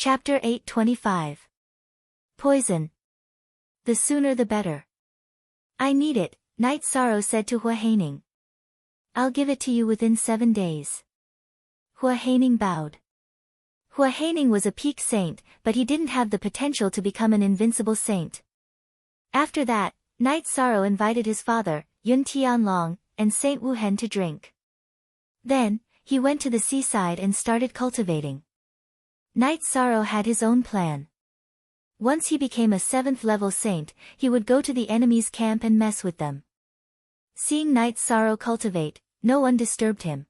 Chapter 825. Poison. The sooner the better. I need it, Night Sorrow said to Hua Haining. I'll give it to you within 7 days. Hua Haining bowed. Hua Haining was a peak saint, but he didn't have the potential to become an invincible saint. After that, Night Sorrow invited his father, Yun Tianlong, and Saint Wu Hen to drink. Then, he went to the seaside and started cultivating. Night Sorrow had his own plan. Once he became a 7th level saint, he would go to the enemy's camp and mess with them. Seeing Night Sorrow cultivate, no one disturbed him.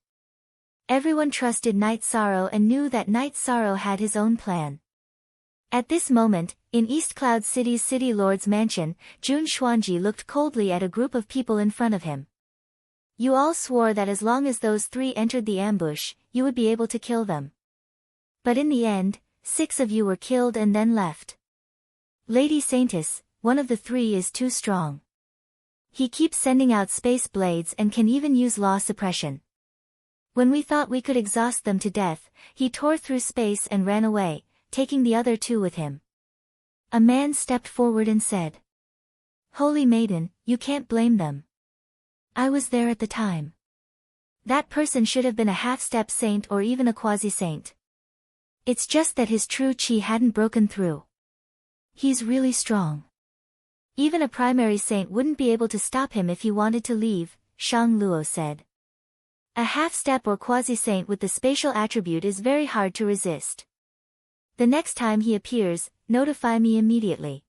Everyone trusted Night Sorrow and knew that Night Sorrow had his own plan. At this moment, in East Cloud City's City Lord's mansion, Jun Xuanji looked coldly at a group of people in front of him. You all swore that as long as those 3 entered the ambush, you would be able to kill them. But in the end, 6 of you were killed and then left. Lady Saintess, one of the 3 is too strong. He keeps sending out space blades and can even use law suppression. When we thought we could exhaust them to death, he tore through space and ran away, taking the other 2 with him. A man stepped forward and said, Holy Maiden, you can't blame them. I was there at the time. That person should have been a half-step saint or even a quasi-saint. It's just that his true chi hadn't broken through. He's really strong. Even a primary saint wouldn't be able to stop him if he wanted to leave, Shang Luo said. A half-step or quasi-saint with the spatial attribute is very hard to resist. The next time he appears, notify me immediately.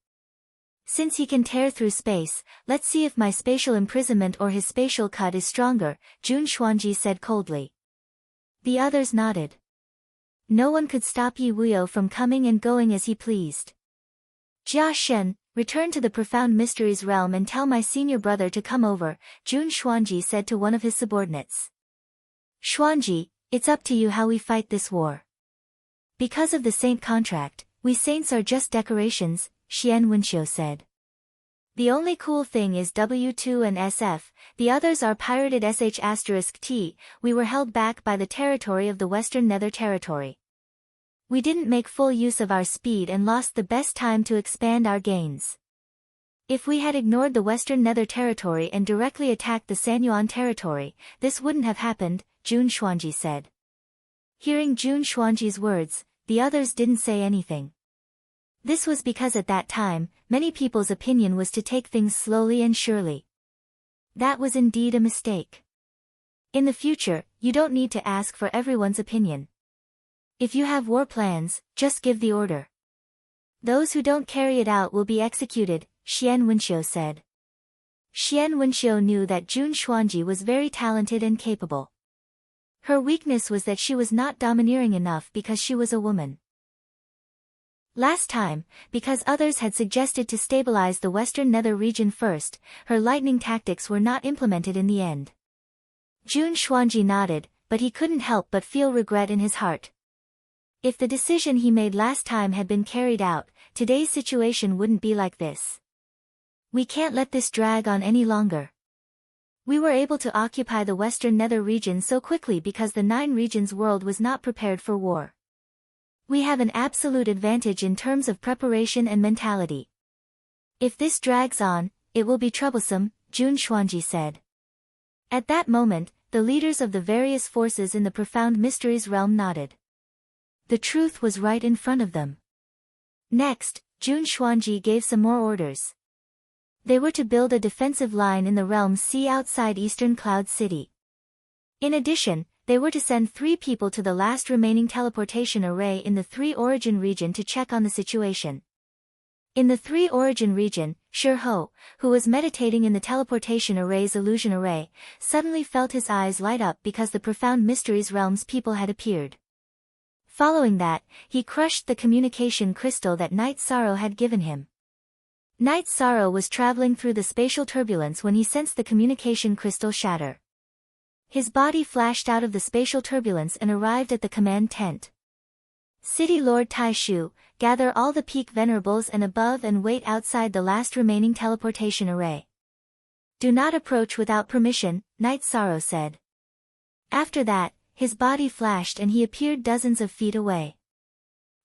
Since he can tear through space, let's see if my spatial imprisonment or his spatial cut is stronger, Jun Xuanji said coldly. The others nodded. No one could stop Yi Wuyo from coming and going as he pleased. Jia Shen, return to the Profound Mysteries realm and tell my senior brother to come over, Jun Xuanji said to one of his subordinates. Xuanji, it's up to you how we fight this war. Because of the saint contract, we saints are just decorations, Xian Wenxiu said. The only cool thing is W2 and SF, the others are pirated sh*T, we were held back by the territory of the Western Nether Territory. We didn't make full use of our speed and lost the best time to expand our gains. If we had ignored the Western Nether Territory and directly attacked the Sanyuan Territory, this wouldn't have happened, Jun Xuanji said. Hearing Jun Xuanji's words, the others didn't say anything. This was because at that time, many people's opinion was to take things slowly and surely. That was indeed a mistake. In the future, you don't need to ask for everyone's opinion. If you have war plans, just give the order. Those who don't carry it out will be executed, Xian Wenxiu said. Xian Wenxiu knew that Jun Xuanji was very talented and capable. Her weakness was that she was not domineering enough because she was a woman. Last time, because others had suggested to stabilize the Western Nether region first, her lightning tactics were not implemented in the end. Jun Xuanji nodded, but he couldn't help but feel regret in his heart. If the decision he made last time had been carried out, today's situation wouldn't be like this. We can't let this drag on any longer. We were able to occupy the Western Nether region so quickly because the 9 regions world was not prepared for war. We have an absolute advantage in terms of preparation and mentality. If this drags on, it will be troublesome, Jun Xuanji said. At that moment, the leaders of the various forces in the Profound Mysteries realm nodded. The truth was right in front of them. Next, Jun Xuanji gave some more orders. They were to build a defensive line in the realm sea outside Eastern Cloud City. In addition, they were to send 3 people to the last remaining teleportation array in the 3 origin region to check on the situation. In the 3 origin region, Shih-Ho, who was meditating in the teleportation array's illusion array, suddenly felt his eyes light up because the Profound Mysteries realm's people had appeared. Following that, he crushed the communication crystal that Night Sorrow had given him. Night Sorrow was traveling through the spatial turbulence when he sensed the communication crystal shatter. His body flashed out of the spatial turbulence and arrived at the command tent. City Lord Taishu, gather all the peak venerables and above and wait outside the last remaining teleportation array. Do not approach without permission, Night Sorrow said. After that, his body flashed and he appeared dozens of feet away.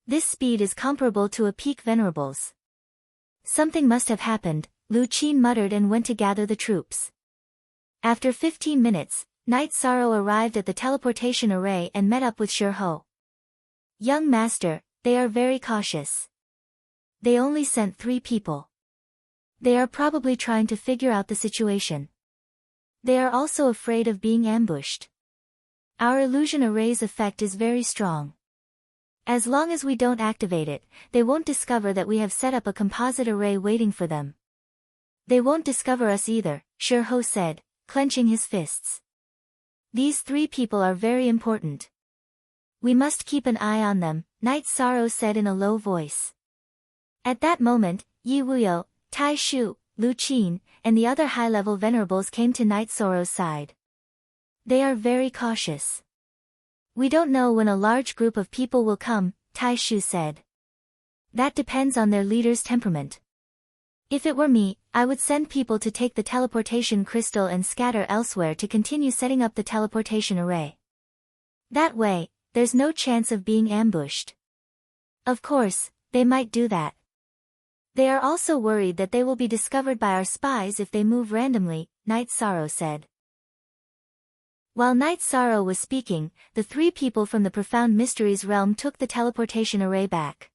This speed is comparable to a peak venerables. Something must have happened, Lu Qin muttered and went to gather the troops. After 15 minutes, Night Sorrow arrived at the teleportation array and met up with Shi. Young master, they are very cautious. They only sent 3 people. They are probably trying to figure out the situation. They are also afraid of being ambushed. Our illusion array's effect is very strong. As long as we don't activate it, they won't discover that we have set up a composite array waiting for them. They won't discover us either, Shi said, clenching his fists. These 3 people are very important. We must keep an eye on them, Night Sorrow said in a low voice. At that moment, Yi Wuyo, Tai Shu, Lu Qin, and the other high-level venerables came to Night Sorrow's side. They are very cautious. We don't know when a large group of people will come, Tai Shu said. That depends on their leader's temperament. If it were me, I would send people to take the teleportation crystal and scatter elsewhere to continue setting up the teleportation array. That way, there's no chance of being ambushed. Of course, they might do that. They are also worried that they will be discovered by our spies if they move randomly, Night Sorrow said. While Night Sorrow was speaking, the 3 people from the Profound Mysteries realm took the teleportation array back.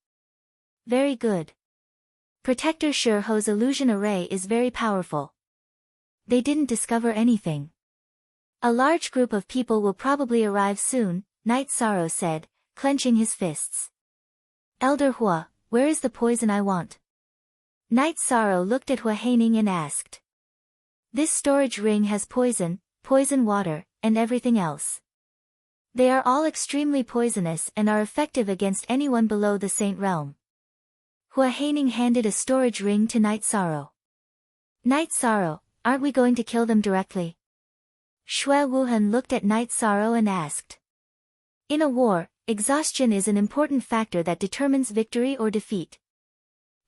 Very good. Protector Shi's illusion array is very powerful. They didn't discover anything. A large group of people will probably arrive soon, Night Sorrow said, clenching his fists. Elder Hua, where is the poison I want? Night Sorrow looked at Hua Haining and asked. This storage ring has poison, poison water, and everything else. They are all extremely poisonous and are effective against anyone below the Saint Realm. Hua Haining handed a storage ring to Night Sorrow. Night Sorrow, aren't we going to kill them directly? Xue Wuhan looked at Night Sorrow and asked. In a war, exhaustion is an important factor that determines victory or defeat.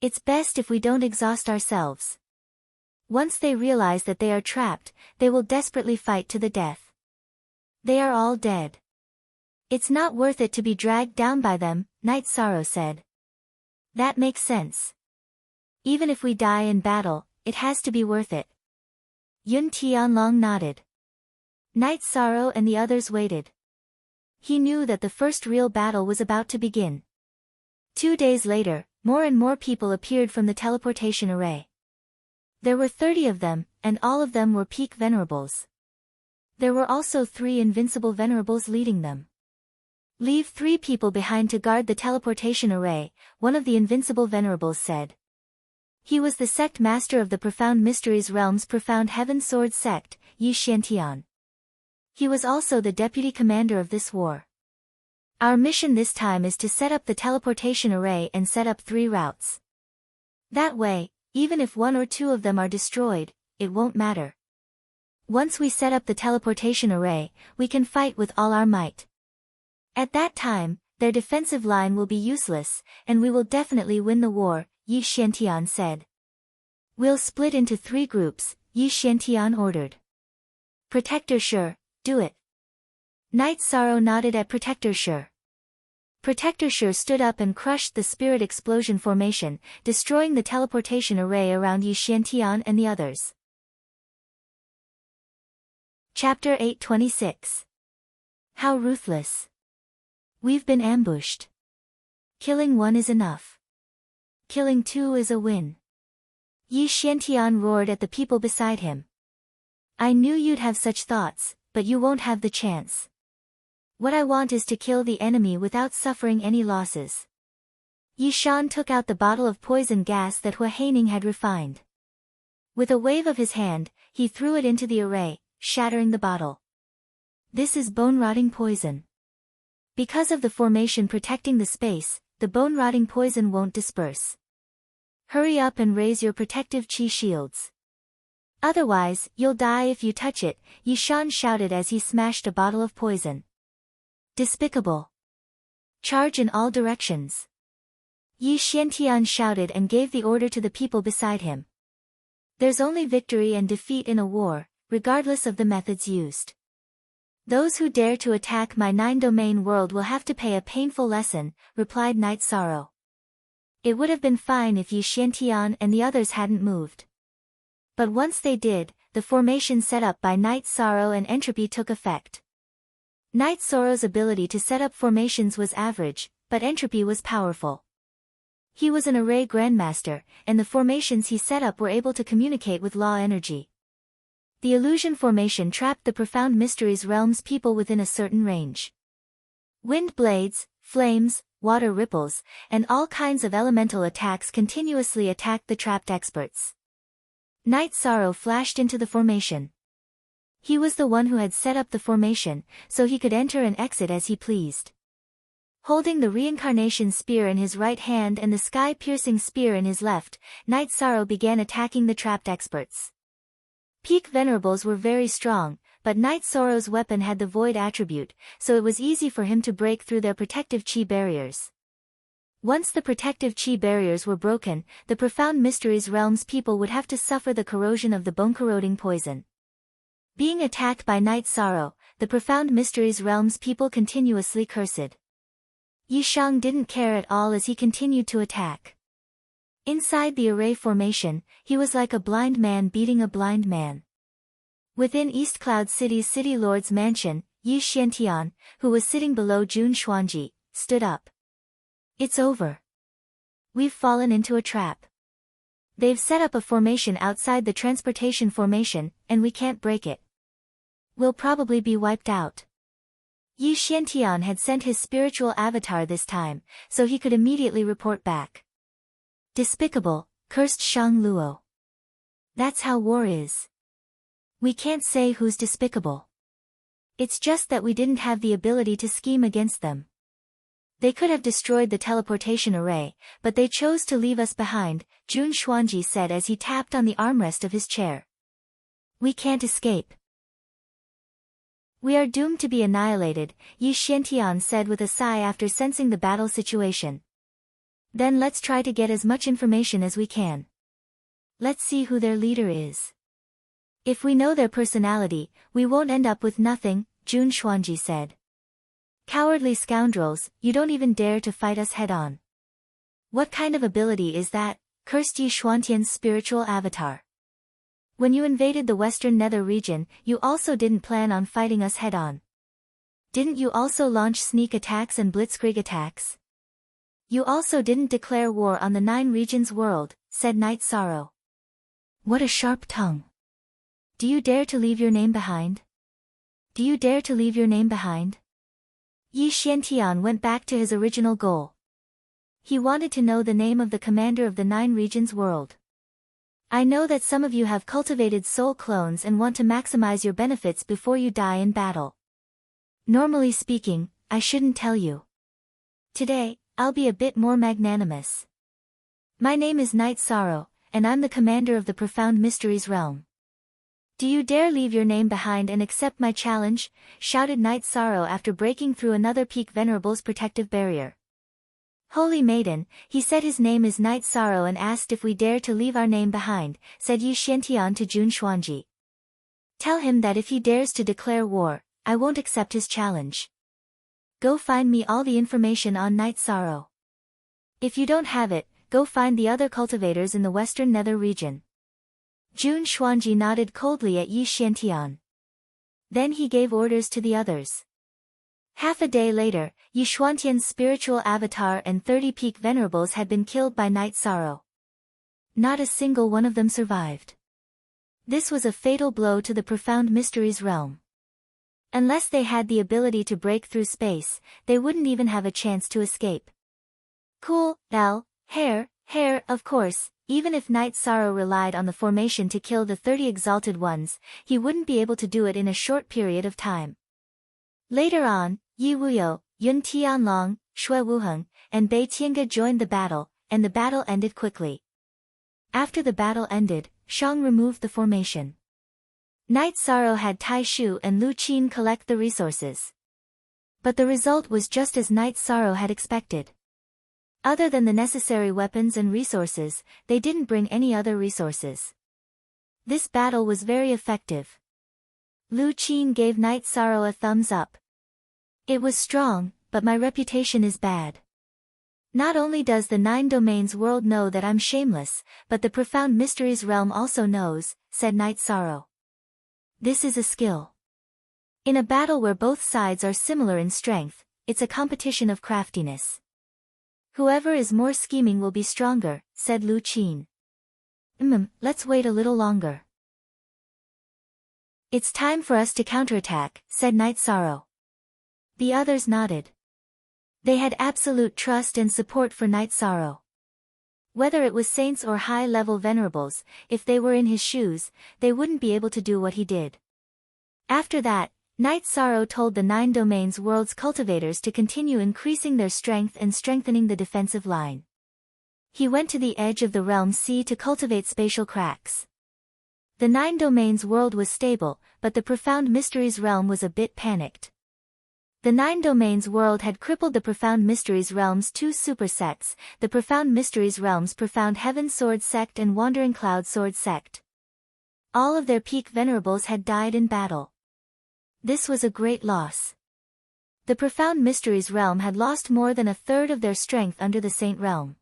It's best if we don't exhaust ourselves. Once they realize that they are trapped, they will desperately fight to the death. They are all dead. It's not worth it to be dragged down by them, Night Sorrow said. That makes sense. Even if we die in battle, it has to be worth it. Yun Tianlong nodded. Night Sorrow and the others waited. He knew that the first real battle was about to begin. 2 days later, more and more people appeared from the teleportation array. There were 30 of them, and all of them were peak venerables. There were also 3 invincible venerables leading them. Leave 3 people behind to guard the teleportation array, one of the invincible venerables said. He was the sect master of the Profound Mysteries Realm's Profound Heaven Sword sect, Yi Xiantian. He was also the deputy commander of this war. Our mission this time is to set up the teleportation array and set up 3 routes. That way, even if 1 or 2 of them are destroyed, it won't matter. Once we set up the teleportation array, we can fight with all our might. At that time, their defensive line will be useless, and we will definitely win the war, Yi Xiantian said. We'll split into 3 groups, Yi Xiantian ordered. Protector Shi, do it. Night Sorrow nodded at Protector Shi. Protector Shi stood up and crushed the spirit explosion formation, destroying the teleportation array around Yi Xiantian and the others. Chapter 826. How ruthless. We've been ambushed. Killing 1 is enough. Killing 2 is a win. Yi Xiantian roared at the people beside him. I knew you'd have such thoughts, but you won't have the chance. What I want is to kill the enemy without suffering any losses. Yi Shan took out the bottle of poison gas that Hua Haining had refined. With a wave of his hand, he threw it into the array, shattering the bottle. This is bone-rotting poison. Because of the formation protecting the space, the bone-rotting poison won't disperse. Hurry up and raise your protective chi shields. Otherwise, you'll die if you touch it, Yi Shan shouted as he smashed a bottle of poison. Despicable. Charge in all directions. Yi Xiantian shouted and gave the order to the people beside him. There's only victory and defeat in a war, regardless of the methods used. Those who dare to attack my 9-domain world will have to pay a painful lesson, replied Night Sorrow. It would have been fine if Yi Xiantian and the others hadn't moved. But once they did, the formation set up by Night Sorrow and entropy took effect. Night Sorrow's ability to set up formations was average, but entropy was powerful. He was an array grandmaster, and the formations he set up were able to communicate with law energy. The illusion formation trapped the Profound Mysteries realm's people within a certain range. Wind blades, flames, water ripples, and all kinds of elemental attacks continuously attacked the trapped experts. Night Sorrow flashed into the formation. He was the one who had set up the formation, so he could enter and exit as he pleased. Holding the reincarnation spear in his right hand and the sky-piercing spear in his left, Night Sorrow began attacking the trapped experts. Peak Venerables were very strong, but Night Sorrow's weapon had the void attribute, so it was easy for him to break through their protective chi barriers. Once the protective chi barriers were broken, the Profound Mysteries realm's people would have to suffer the corrosion of the bone-corroding poison. Being attacked by Night Sorrow, the Profound Mysteries realm's people continuously cursed. Yi Shang didn't care at all as he continued to attack. Inside the array formation, he was like a blind man beating a blind man. Within East Cloud City's City Lord's mansion, Yi Xiantian, who was sitting below Jun Xuanji, stood up. It's over. We've fallen into a trap. They've set up a formation outside the transportation formation, and we can't break it. We'll probably be wiped out. Yi Xiantian had sent his spiritual avatar this time, so he could immediately report back. Despicable, cursed Shang Luo. That's how war is. We can't say who's despicable. It's just that we didn't have the ability to scheme against them. They could have destroyed the teleportation array, but they chose to leave us behind, Jun Xuanji said as he tapped on the armrest of his chair. We can't escape. We are doomed to be annihilated, Yi Xiantian said with a sigh after sensing the battle situation. Then let's try to get as much information as we can. Let's see who their leader is. If we know their personality, we won't end up with nothing, Jun Xuanji said. Cowardly scoundrels, you don't even dare to fight us head-on. What kind of ability is that, cursed Yi Xuantian's spiritual avatar? When you invaded the Western Nether region, you also didn't plan on fighting us head-on. Didn't you also launch sneak attacks and blitzkrieg attacks? You also didn't declare war on the 9 regions world, said Night Sorrow. What a sharp tongue. Do you dare to leave your name behind? Do you dare to leave your name behind? Yi Xiantian went back to his original goal. He wanted to know the name of the commander of the 9 regions world. I know that some of you have cultivated soul clones and want to maximize your benefits before you die in battle. Normally speaking, I shouldn't tell you. Today, I'll be a bit more magnanimous. My name is Night Sorrow, and I'm the commander of the Profound Mysteries realm. Do you dare leave your name behind and accept my challenge? Shouted Night Sorrow after breaking through another Peak Venerable's protective barrier. Holy Maiden, he said his name is Night Sorrow and asked if we dare to leave our name behind, said Yi Xiantian to Jun Xuanji. Tell him that if he dares to declare war, I won't accept his challenge. Go find me all the information on Night Sorrow. If you don't have it, go find the other cultivators in the Western Nether region. Jun Xuanji nodded coldly at Yi Xiantian. Then he gave orders to the others. Half a day later, Yi Xuantian's spiritual avatar and 30 Peak Venerables had been killed by Night Sorrow. Not a single one of them survived. This was a fatal blow to the Profound Mysteries realm. Unless they had the ability to break through space, they wouldn't even have a chance to escape. Cool, hair, of course, even if Night Sorrow relied on the formation to kill the 30 exalted ones, he wouldn't be able to do it in a short period of time. Later on, Yi Wuyo, Yun Tianlong, Shui Wuheng, and Bei Tiange joined the battle, and the battle ended quickly. After the battle ended, Shang removed the formation. Night Sorrow had Tai Shu and Lu Qin collect the resources. But the result was just as Night Sorrow had expected. Other than the necessary weapons and resources, they didn't bring any other resources. This battle was very effective. Lu Qin gave Night Sorrow a thumbs up. It was strong, but my reputation is bad. Not only does the Nine Domains world know that I'm shameless, but the Profound Mysteries realm also knows, said Night Sorrow. This is a skill. In a battle where both sides are similar in strength, it's a competition of craftiness. Whoever is more scheming will be stronger, said Lu Qin. Let's wait a little longer. It's time for us to counterattack, said Night Sorrow. The others nodded. They had absolute trust and support for Night Sorrow. Whether it was saints or high-level venerables, if they were in his shoes, they wouldn't be able to do what he did. After that, Night Sorrow told the Nine Domains world's cultivators to continue increasing their strength and strengthening the defensive line. He went to the edge of the realm sea to cultivate spatial cracks. The Nine Domains world was stable, but the Profound Mysteries realm was a bit panicked. The Nine Domains world had crippled the Profound Mysteries realm's two supersects, the Profound Mysteries realm's Profound Heaven Sword sect and Wandering Cloud Sword sect. All of their peak venerables had died in battle. This was a great loss. The Profound Mysteries realm had lost more than a third of their strength under the Saint realm.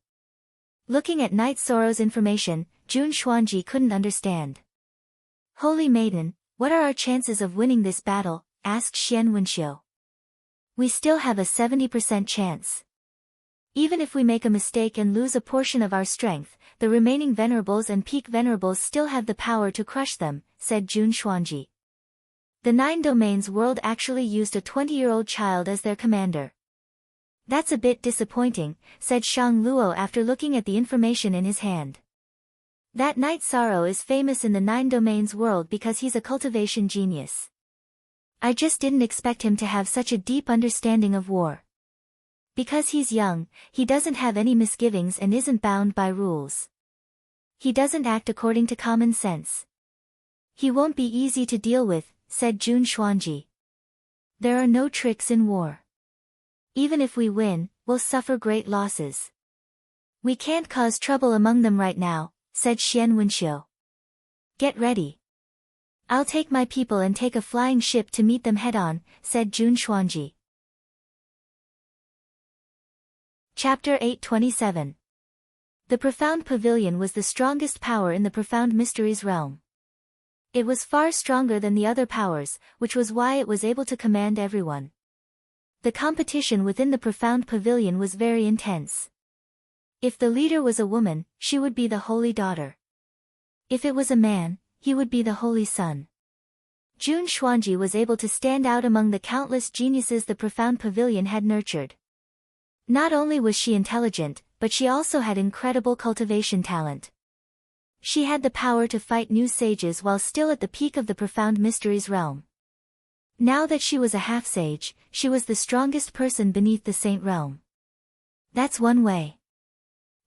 Looking at Night Sorrow's information, Jun Xuanji couldn't understand. Holy Maiden, what are our chances of winning this battle? Asked Xian Wenxiu. We still have a 70% chance. Even if we make a mistake and lose a portion of our strength, the remaining venerables and peak venerables still have the power to crush them, said Jun Xuanji. The Nine Domains world actually used a 20-year-old child as their commander. That's a bit disappointing, said Shang Luo after looking at the information in his hand. That Night Sorrow is famous in the Nine Domains world because he's a cultivation genius. I just didn't expect him to have such a deep understanding of war. Because he's young, he doesn't have any misgivings and isn't bound by rules. He doesn't act according to common sense. He won't be easy to deal with, said Jun Xuanji. There are no tricks in war. Even if we win, we'll suffer great losses. We can't cause trouble among them right now, said Xian Wenxiu. Get ready. I'll take my people and take a flying ship to meet them head-on, said Jun Xuanji. Chapter 827. The Profound Pavilion was the strongest power in the Profound Mysteries realm. It was far stronger than the other powers, which was why it was able to command everyone. The competition within the Profound Pavilion was very intense. If the leader was a woman, she would be the Holy Daughter. If it was a man, he would be the Holy Son. Jun Xuanji was able to stand out among the countless geniuses the Profound Pavilion had nurtured. Not only was she intelligent, but she also had incredible cultivation talent. She had the power to fight new sages while still at the peak of the Profound Mysteries realm. Now that she was a half-sage, she was the strongest person beneath the Saint realm. That's one way.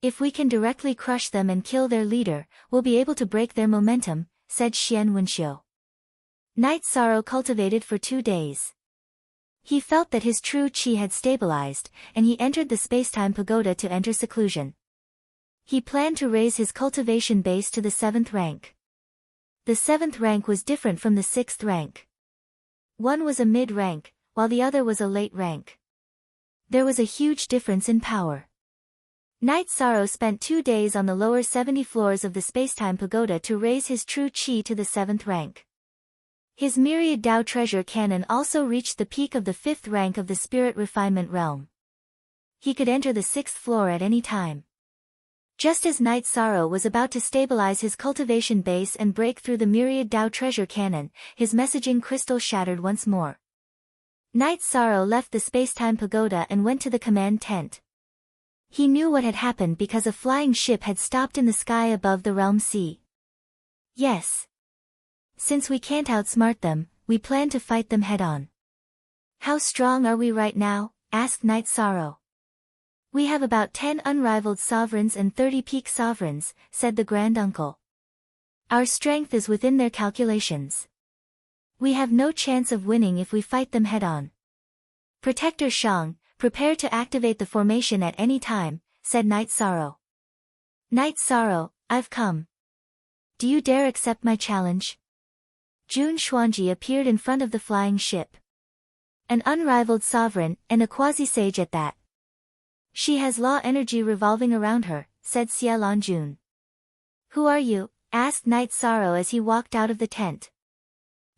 If we can directly crush them and kill their leader, we'll be able to break their momentum, said Xian Wenxiu. Night Sorrow cultivated for 2 days. He felt that his true qi had stabilized, and he entered the spacetime pagoda to enter seclusion. He planned to raise his cultivation base to the 7th rank. The 7th rank was different from the 6th rank. One was a mid-rank, while the other was a late rank. There was a huge difference in power. Night Sorrow spent 2 days on the lower 70 floors of the spacetime pagoda to raise his true qi to the 7th rank. His myriad Dao treasure cannon also reached the peak of the 5th rank of the spirit refinement realm. He could enter the 6th floor at any time. Just as Night Sorrow was about to stabilize his cultivation base and break through the myriad Dao treasure cannon, his messaging crystal shattered once more. Night Sorrow left the spacetime pagoda and went to the command tent. He knew what had happened because a flying ship had stopped in the sky above the realm sea. Yes. Since we can't outsmart them, we plan to fight them head-on. How strong are we right now? Asked Night Sorrow. We have about 10 unrivaled sovereigns and 30 peak sovereigns, said the Grand Uncle. Our strength is within their calculations. We have no chance of winning if we fight them head-on. Protector Shang, prepare to activate the formation at any time, said Night Sorrow. Night Sorrow, I've come. Do you dare accept my challenge? Jun Xuanji appeared in front of the flying ship. An unrivaled sovereign, and a quasi-sage at that. She has law energy revolving around her, said Xiaolong Jun. Who are you? Asked Night Sorrow as he walked out of the tent.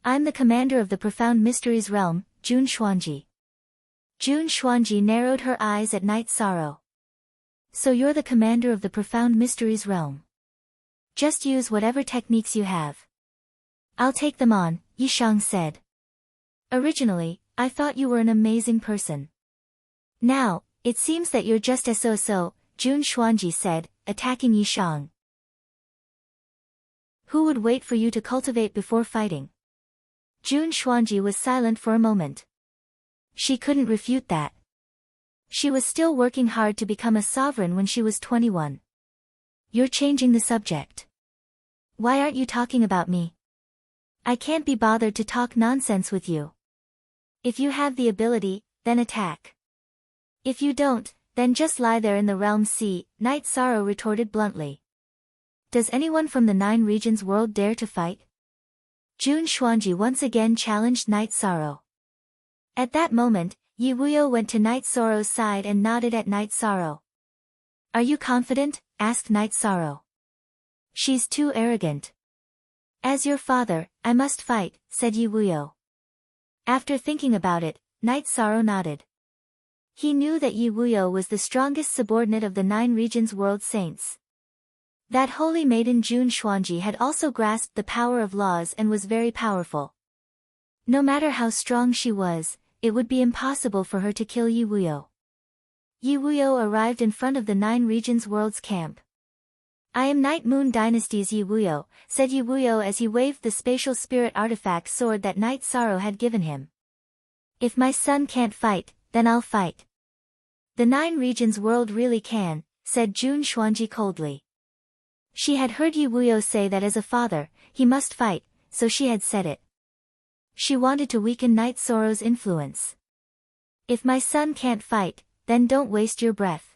I'm the commander of the Profound Mysteries Realm, Jun Xuanji. Jun Xuanji narrowed her eyes at Night Sorrow. So you're the commander of the Profound Mysteries Realm. Just use whatever techniques you have. I'll take them on, Yishang said. Originally, I thought you were an amazing person. Now, it seems that you're just as so-so, Jun Xuanji said, attacking Yishang. Who would wait for you to cultivate before fighting? Jun Xuanji was silent for a moment. She couldn't refute that. She was still working hard to become a sovereign when she was 21. You're changing the subject. Why aren't you talking about me? I can't be bothered to talk nonsense with you. If you have the ability, then attack. If you don't, then just lie there in the realm sea, Night Sorrow retorted bluntly. Does anyone from the 9 regions world dare to fight? Jun Xuanji once again challenged Night Sorrow. At that moment, Yi Wuyo went to Night Sorrow's side and nodded at Night Sorrow. Are you confident? Asked Night Sorrow. She's too arrogant. As your father, I must fight, said Yi Wuyo. After thinking about it, Night Sorrow nodded. He knew that Yi Wuyo was the strongest subordinate of the 9 regions world saints. That holy maiden Jun Xuanji had also grasped the power of laws and was very powerful. No matter how strong she was, it would be impossible for her to kill Yi Wuyo. Yi Wuyo arrived in front of the 9 regions world's camp. I am Night Moon Dynasty's Yi Wuyo, said Yi Wuyo as he waved the spatial spirit artifact sword that Night Sorrow had given him. If my son can't fight, then I'll fight. The 9 regions world really can, said Jun Xuanji coldly. She had heard Yi Wuyo say that as a father, he must fight, so she had said it. She wanted to weaken Night Sorrow's influence. If my son can't fight, then don't waste your breath.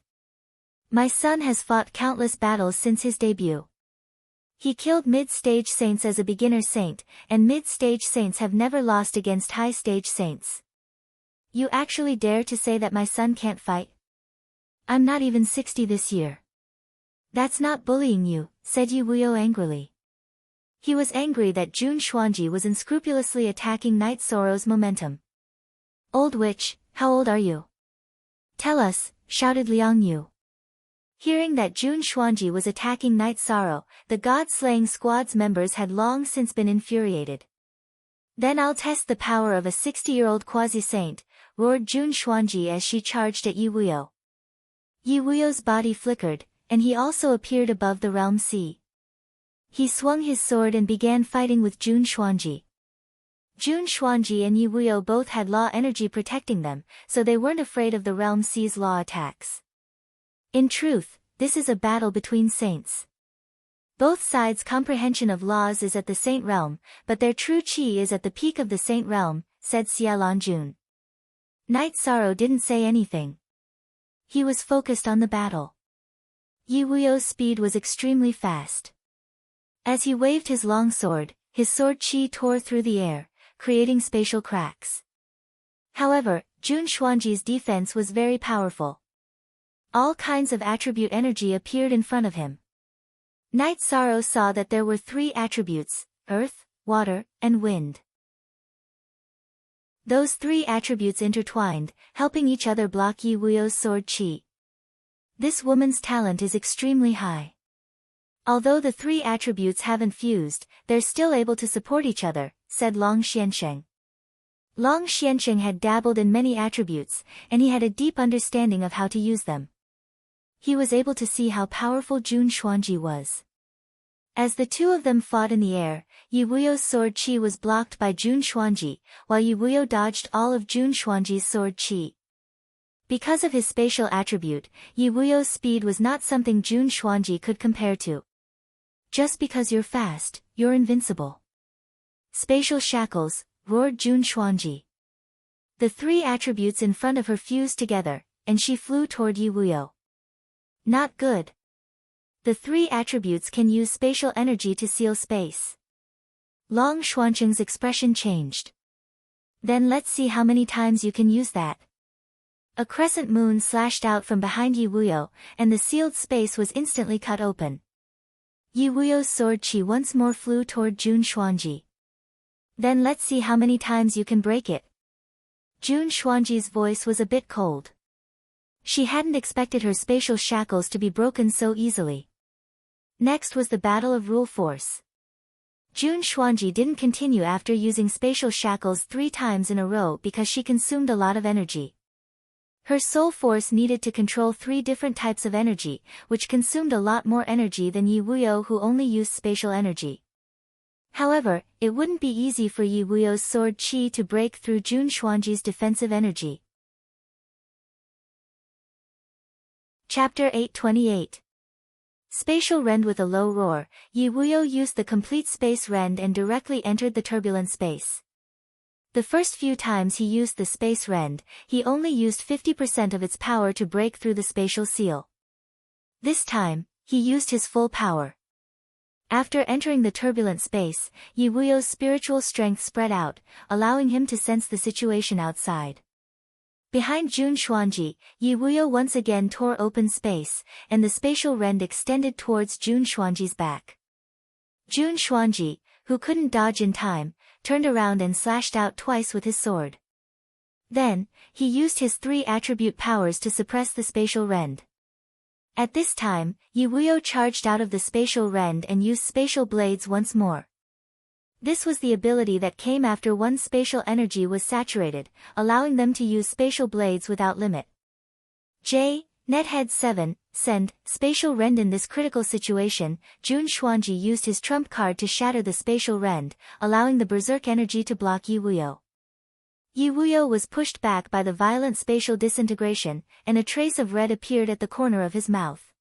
My son has fought countless battles since his debut. He killed mid-stage saints as a beginner saint, and mid-stage saints have never lost against high-stage saints. You actually dare to say that my son can't fight? I'm not even 60 this year. That's not bullying you, said Yi Wuyo angrily. He was angry that Jun Xuanji was unscrupulously attacking Night Sorrow's momentum. Old witch, how old are you? Tell us, shouted Liang Yu. Hearing that Jun Xuanji was attacking Night Sorrow, the god-slaying squad's members had long since been infuriated. Then I'll test the power of a 60-year-old quasi-saint, roared Jun Xuanji as she charged at Yi Wuyo. Yi Wuyo's body flickered, and he also appeared above the realm sea. He swung his sword and began fighting with Jun Xuanji. Jun Xuanji and Yi Wuyo both had law energy protecting them, so they weren't afraid of the realm sea's law attacks. In truth, this is a battle between saints. Both sides' comprehension of laws is at the saint realm, but their true chi is at the peak of the saint realm, said Xiaolong Jun. Night Sorrow didn't say anything. He was focused on the battle. Yi Wuyo's speed was extremely fast. As he waved his long sword, his sword chi tore through the air, creating spatial cracks. However, Jun Xuanji's defense was very powerful. All kinds of attribute energy appeared in front of him. Night Sorrow saw that there were 3 attributes, earth, water, and wind. Those 3 attributes intertwined, helping each other block Yi Wuyo's sword chi. This woman's talent is extremely high. Although the 3 attributes haven't fused, they're still able to support each other, said Long Xiansheng. Long Xiansheng had dabbled in many attributes, and he had a deep understanding of how to use them. He was able to see how powerful Jun Xuanji was. As the 2 of them fought in the air, Yi Wuyo's sword chi was blocked by Jun Xuanji, while Yi Wuyo dodged all of Jun Xuanji's sword chi. Because of his spatial attribute, Yi Wuyo's speed was not something Jun Xuanji could compare to. Just because you're fast, you're invincible. Spatial shackles, roared Jun Xuanji. The 3 attributes in front of her fused together, and she flew toward Yi Wuyo. Not good. The 3 attributes can use spatial energy to seal space. Long Xuancheng's expression changed. Then let's see how many times you can use that. A crescent moon slashed out from behind Yi Wuyo, and the sealed space was instantly cut open. Yi Wuyo's sword qi once more flew toward Jun Xuanji. Then let's see how many times you can break it. Jun Xuanji's voice was a bit cold. She hadn't expected her spatial shackles to be broken so easily. Next was the battle of rule force. Jun Xuanji didn't continue after using spatial shackles 3 times in a row because she consumed a lot of energy. Her soul force needed to control 3 different types of energy, which consumed a lot more energy than Yi Wuyo, who only used spatial energy. However, it wouldn't be easy for Yi Wuyo's sword qi to break through Jun Xuanji's defensive energy. Chapter 828. Spatial Rend. With a low roar, Yi Wuyo used the complete space rend and directly entered the turbulent space. The first few times he used the space rend, he only used 50% of its power to break through the spatial seal. This time, he used his full power. After entering the turbulent space, Yi Wuyo's spiritual strength spread out, allowing him to sense the situation outside. Behind Jun Xuanji, Yi Wuyo once again tore open space, and the spatial rend extended towards Jun Xuanji's back. Jun Xuanji, who couldn't dodge in time, turned around and slashed out twice with his sword. Then, he used his 3 attribute powers to suppress the spatial rend. At this time, Yi Wuyo charged out of the spatial rend and used spatial blades once more. This was the ability that came after one's spatial energy was saturated, allowing them to use spatial blades without limit. Nethead 7, Send, Spatial Rend. In this critical situation, Jun Xuanji used his trump card to shatter the spatial rend, allowing the berserk energy to block Yi Wuyo. Yi Wuyo was pushed back by the violent spatial disintegration, and a trace of red appeared at the corner of his mouth.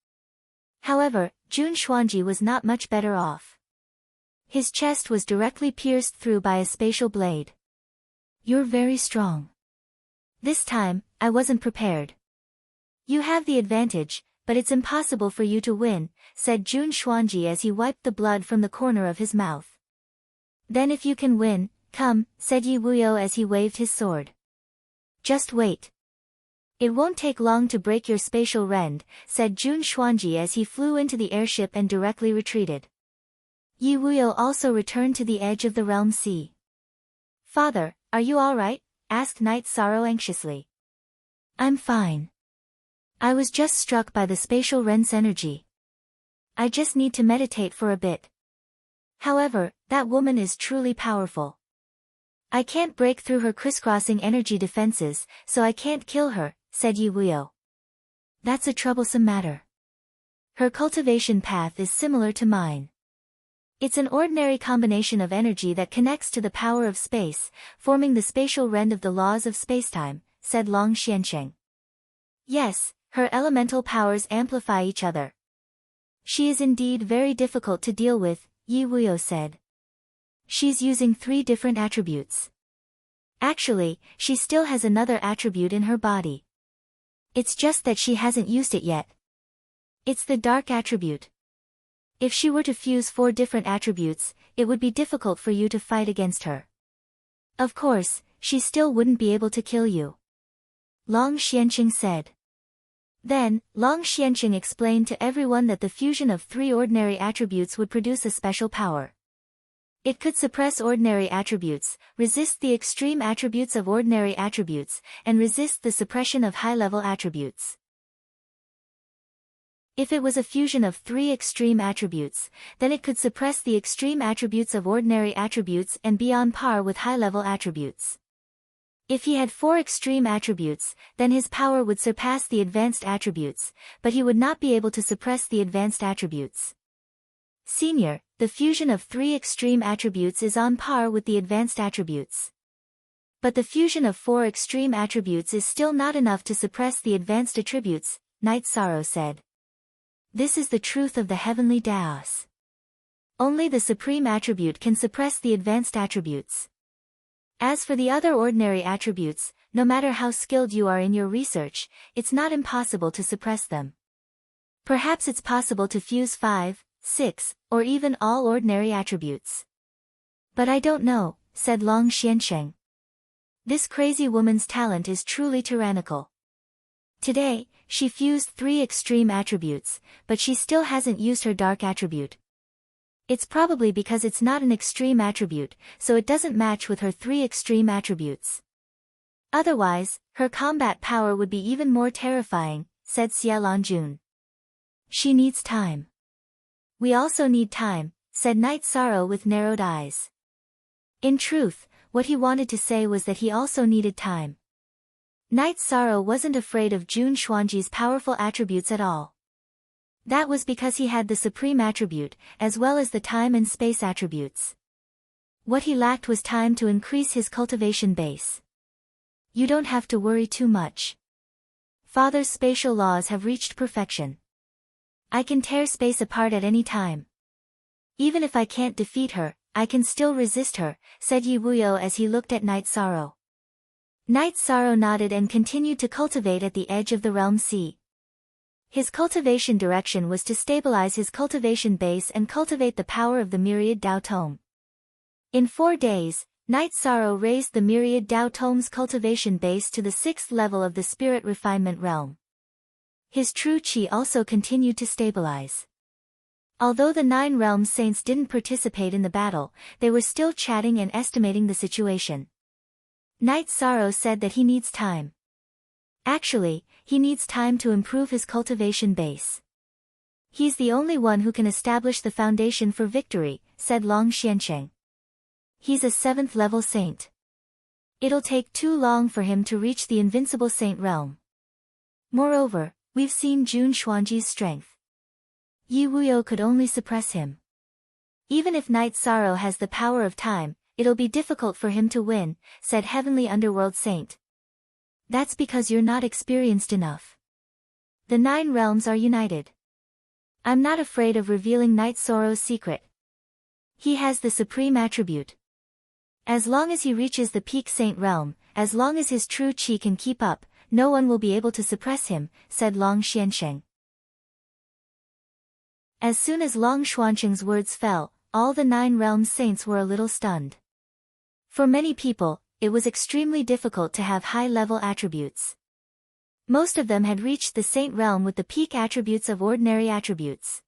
However, Jun Xuanji was not much better off. His chest was directly pierced through by a spatial blade. "You're very strong. This time, I wasn't prepared. You have the advantage, but it's impossible for you to win," said Jun Xuanji as he wiped the blood from the corner of his mouth. "Then if you can win, come," said Yi Wuyo as he waved his sword. "Just wait. It won't take long to break your spatial rend," said Jun Xuanji as he flew into the airship and directly retreated. Yi Wuyo also returned to the edge of the realm sea. "Father, are you all right?" asked Night Sorrow anxiously. "I'm fine. I was just struck by the spatial rend's energy. I just need to meditate for a bit. However, that woman is truly powerful. I can't break through her crisscrossing energy defenses, so I can't kill her," said Yi Wuyo. "That's a troublesome matter. Her cultivation path is similar to mine. It's an ordinary combination of energy that connects to the power of space, forming the spatial rend of the laws of spacetime," said Long Xiansheng. "Yes, her elemental powers amplify each other. She is indeed very difficult to deal with," Yi Wuyo said. "She's using 3 different attributes. Actually, she still has another attribute in her body. It's just that she hasn't used it yet. It's the dark attribute. If she were to fuse 4 different attributes, it would be difficult for you to fight against her. Of course, she still wouldn't be able to kill you," Long Xianqing said. Then, Long Xianqing explained to everyone that the fusion of 3 ordinary attributes would produce a special power. It could suppress ordinary attributes, resist the extreme attributes of ordinary attributes, and resist the suppression of high-level attributes. If it was a fusion of 3 extreme attributes, then it could suppress the extreme attributes of ordinary attributes and be on par with high-level attributes. If he had 4 extreme attributes, then his power would surpass the advanced attributes, but he would not be able to suppress the advanced attributes. Senior, the fusion of 3 extreme attributes is on par with the advanced attributes. But the fusion of 4 extreme attributes is still not enough to suppress the advanced attributes, Night Sorrow said. This is the truth of the heavenly Daos. Only the supreme attribute can suppress the advanced attributes. As for the other ordinary attributes, no matter how skilled you are in your research, it's not impossible to suppress them. Perhaps it's possible to fuse 5, 6, or even all ordinary attributes. But I don't know, said Long Xiansheng. This crazy woman's talent is truly tyrannical. Today, she fused 3 extreme attributes, but she still hasn't used her dark attribute. It's probably because it's not an extreme attribute, so it doesn't match with her 3 extreme attributes. Otherwise, her combat power would be even more terrifying, said Xie Lanjun. She needs time. We also need time, said Night Sorrow with narrowed eyes. In truth, what he wanted to say was that he also needed time. Night Sorrow wasn't afraid of Jun Xuanji's powerful attributes at all. That was because he had the supreme attribute, as well as the time and space attributes. What he lacked was time to increase his cultivation base. You don't have to worry too much. Father's spatial laws have reached perfection. I can tear space apart at any time. Even if I can't defeat her, I can still resist her, said Yi Wuyo as he looked at Night Sorrow. Night Sorrow nodded and continued to cultivate at the edge of the realm sea. His cultivation direction was to stabilize his cultivation base and cultivate the power of the myriad Dao Tome. In 4 days, Night Sorrow raised the myriad Dao Tome's cultivation base to the 6th level of the spirit refinement realm. His true qi also continued to stabilize. Although the 9 realm saints didn't participate in the battle, they were still chatting and estimating the situation. Night Sorrow said that he needs time. Actually, he needs time to improve his cultivation base. He's the only one who can establish the foundation for victory, said Long Xiansheng. He's a 7th level saint. It'll take too long for him to reach the invincible saint realm. Moreover, we've seen Jun Xuanji's strength. Yi Wuyo could only suppress him. Even if Night Sorrow has the power of time, it'll be difficult for him to win, said Heavenly Underworld Saint. That's because you're not experienced enough. The 9 realms are united. I'm not afraid of revealing Night Sorrow's secret. He has the supreme attribute. As long as he reaches the peak saint realm, as long as his true qi can keep up, no one will be able to suppress him, said Long Xiansheng. As soon as Long Xuansheng's words fell, all the 9 realms saints were a little stunned. For many people, it was extremely difficult to have high-level attributes. Most of them had reached the saint realm with the peak attributes of ordinary attributes.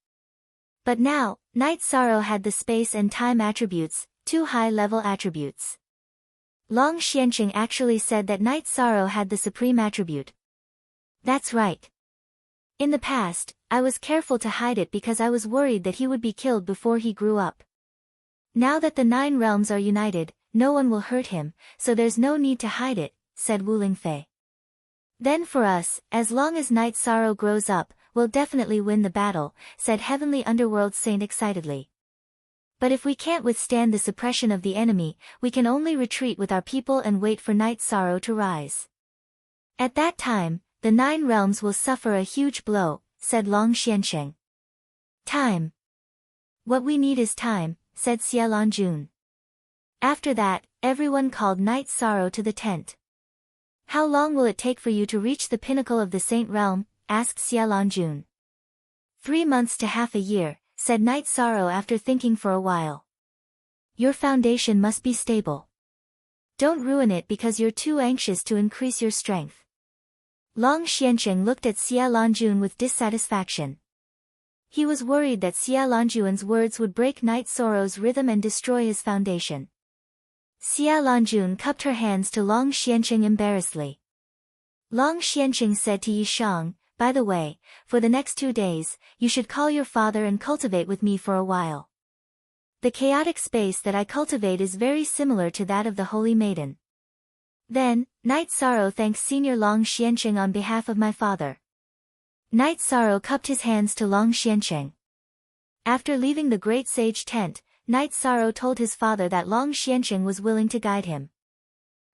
But now, Night Sorrow had the space and time attributes, 2 high-level attributes. Long Xiansheng actually said that Night Sorrow had the supreme attribute. That's right. In the past, I was careful to hide it because I was worried that he would be killed before he grew up. Now that the 9 realms are united, no one will hurt him, so there's no need to hide it, said Wu Lingfei. Then for us, as long as Night Sorrow grows up, we'll definitely win the battle, said Heavenly Underworld Saint excitedly. But if we can't withstand the suppression of the enemy, we can only retreat with our people and wait for Night Sorrow to rise. At that time, the 9 realms will suffer a huge blow, said Long Xiansheng. Time. What we need is time, said Xie Lanjun. After that, everyone called Night Sorrow to the tent. How long will it take for you to reach the pinnacle of the Saint Realm? Asked Xie Lanjun. 3 months to half a year, said Night Sorrow after thinking for a while. Your foundation must be stable. Don't ruin it because you're too anxious to increase your strength. Long Xiansheng looked at Xie Lanjun with dissatisfaction. He was worried that Xie Lanjun's words would break Night Sorrow's rhythm and destroy his foundation. Xie Lanjun cupped her hands to Long Xiansheng embarrassedly. Long Xiansheng said to Yi Shang, by the way, for the next 2 days, you should call your father and cultivate with me for a while. The chaotic space that I cultivate is very similar to that of the Holy Maiden. Then, Night Sorrow thanks Senior Long Xiansheng on behalf of my father. Night Sorrow cupped his hands to Long Xiansheng. After leaving the great sage tent, Night Sorrow told his father that Long Xiansheng was willing to guide him.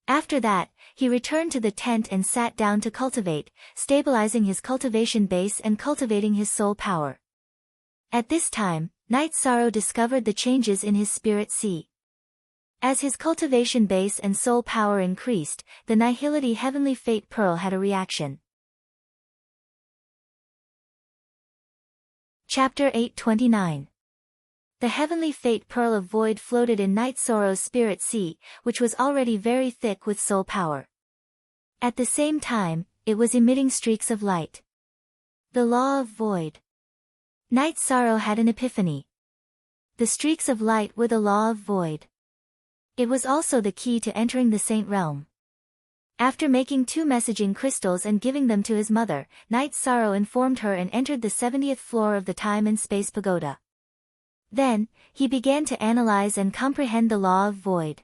After that, he returned to the tent and sat down to cultivate, stabilizing his cultivation base and cultivating his soul power. At this time, Night Sorrow discovered the changes in his spirit sea. As his cultivation base and soul power increased, the Nihility Heavenly Fate Pearl had a reaction. Chapter 829. The heavenly fate pearl of void floated in Night Sorrow's spirit sea, which was already very thick with soul power. At the same time, it was emitting streaks of light. The law of void. Night Sorrow had an epiphany. The streaks of light were the law of void. It was also the key to entering the Saint Realm. After making 2 messaging crystals and giving them to his mother, Night Sorrow informed her and entered the 70th floor of the Time and Space Pagoda. Then, he began to analyze and comprehend the law of void.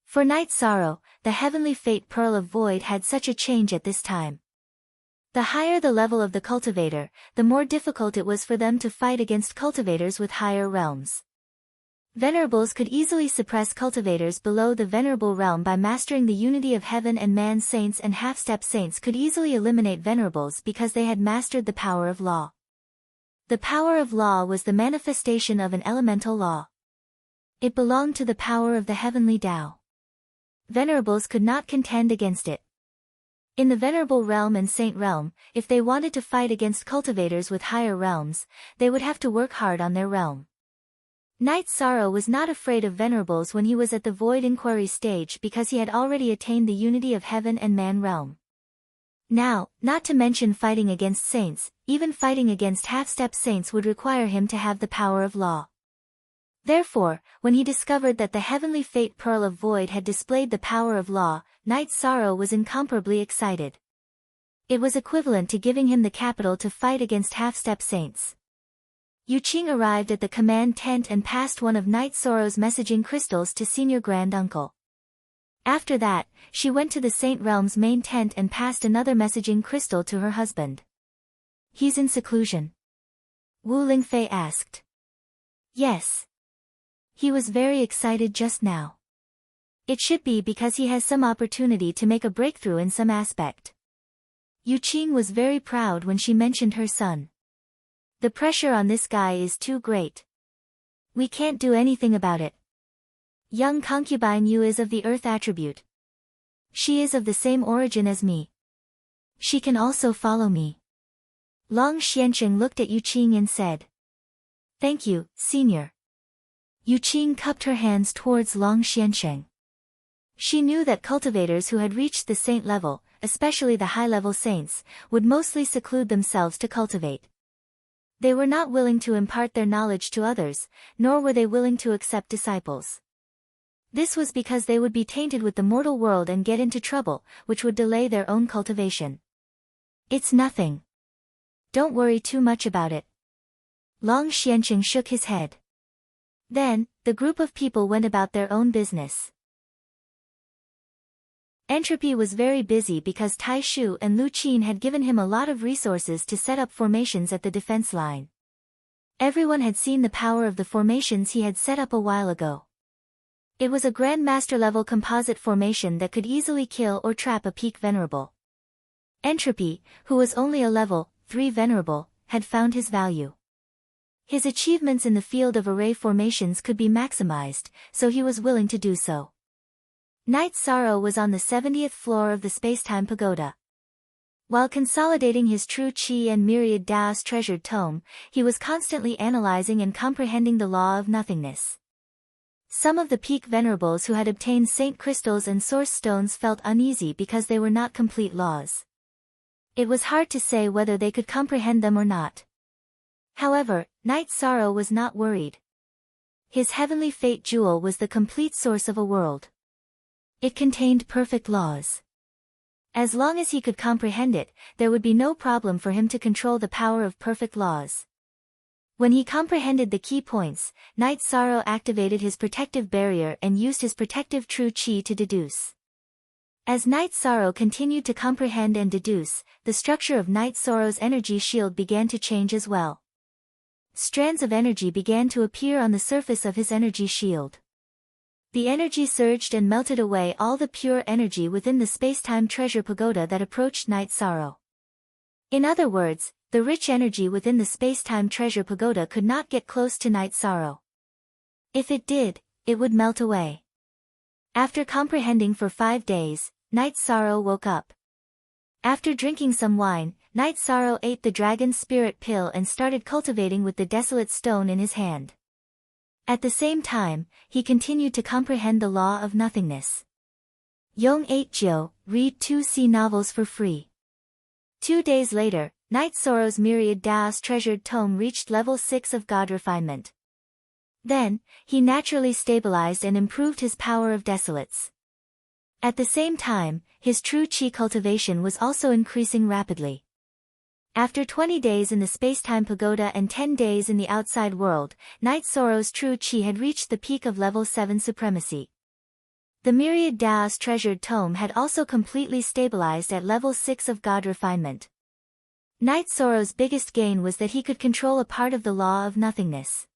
For Night Sorrow, the heavenly fate pearl of void had such a change at this time. The higher the level of the cultivator, the more difficult it was for them to fight against cultivators with higher realms. Venerables could easily suppress cultivators below the venerable realm by mastering the unity of heaven and man. Saints and half-step saints could easily eliminate venerables because they had mastered the power of law. The power of law was the manifestation of an elemental law. It belonged to the power of the heavenly Tao. Venerables could not contend against it. In the venerable realm and saint realm, if they wanted to fight against cultivators with higher realms, they would have to work hard on their realm. Night Sorrow was not afraid of venerables when he was at the void inquiry stage because he had already attained the unity of heaven and man realm. Now, not to mention fighting against saints, even fighting against half-step saints would require him to have the power of law. Therefore, when he discovered that the heavenly fate pearl of void had displayed the power of law, Night Sorrow was incomparably excited. It was equivalent to giving him the capital to fight against half-step saints. Yu Qing arrived at the command tent and passed one of Night Sorrow's messaging crystals to Senior Grand Uncle. After that, she went to the Saint Realm's main tent and passed another messaging crystal to her husband. He's in seclusion? Wu Lingfei asked. Yes. He was very excited just now. It should be because he has some opportunity to make a breakthrough in some aspect. Yu Qing was very proud when she mentioned her son. The pressure on this guy is too great. We can't do anything about it. Young concubine Yu is of the earth attribute. She is of the same origin as me. She can also follow me. Long Xiansheng looked at Yu Qing and said. Thank you, Senior. Yu Qing cupped her hands towards Long Xiansheng. She knew that cultivators who had reached the saint level, especially the high-level saints, would mostly seclude themselves to cultivate. They were not willing to impart their knowledge to others, nor were they willing to accept disciples. This was because they would be tainted with the mortal world and get into trouble, which would delay their own cultivation. It's nothing. Don't worry too much about it. Long Xiansheng shook his head. Then, the group of people went about their own business. Entropy was very busy because Tai Shu and Lu Qin had given him a lot of resources to set up formations at the defense line. Everyone had seen the power of the formations he had set up a while ago. It was a Grandmaster-level composite formation that could easily kill or trap a peak venerable. Entropy, who was only a level 3 venerable, had found his value. His achievements in the field of array formations could be maximized, so he was willing to do so. Night Sorrow was on the 70th floor of the Spacetime Pagoda. While consolidating his true Qi and myriad Dao's treasured tome, he was constantly analyzing and comprehending the law of nothingness. Some of the peak venerables who had obtained saint crystals and source stones felt uneasy because they were not complete laws. It was hard to say whether they could comprehend them or not. However, Night Sorrow was not worried. His heavenly fate jewel was the complete source of a world. It contained perfect laws. As long as he could comprehend it, there would be no problem for him to control the power of perfect laws. When he comprehended the key points, Night Sorrow activated his protective barrier and used his protective true Qi to deduce. As Night Sorrow continued to comprehend and deduce, the structure of Night Sorrow's energy shield began to change as well. Strands of energy began to appear on the surface of his energy shield. The energy surged and melted away all the pure energy within the Spacetime Treasure Pagoda that approached Night Sorrow. In other words, the rich energy within the Spacetime Treasure Pagoda could not get close to Night Sorrow. If it did, it would melt away. After comprehending for 5 days, Night Sorrow woke up. After drinking some wine, Night Sorrow ate the dragon's spirit pill and started cultivating with the desolate stone in his hand. At the same time, he continued to comprehend the law of nothingness. Yong 8 Jio, read 2C novels for free. 2 days later, Night Sorrow's myriad Daos treasured tome reached level 6 of God refinement. Then, he naturally stabilized and improved his power of desolates. At the same time, his true chi cultivation was also increasing rapidly. After 20 days in the spacetime pagoda and 10 days in the outside world, Night Sorrow's true chi had reached the peak of level 7 supremacy. The myriad Daos treasured tome had also completely stabilized at level 6 of God refinement. Night Sorrow's biggest gain was that he could control a part of the law of nothingness.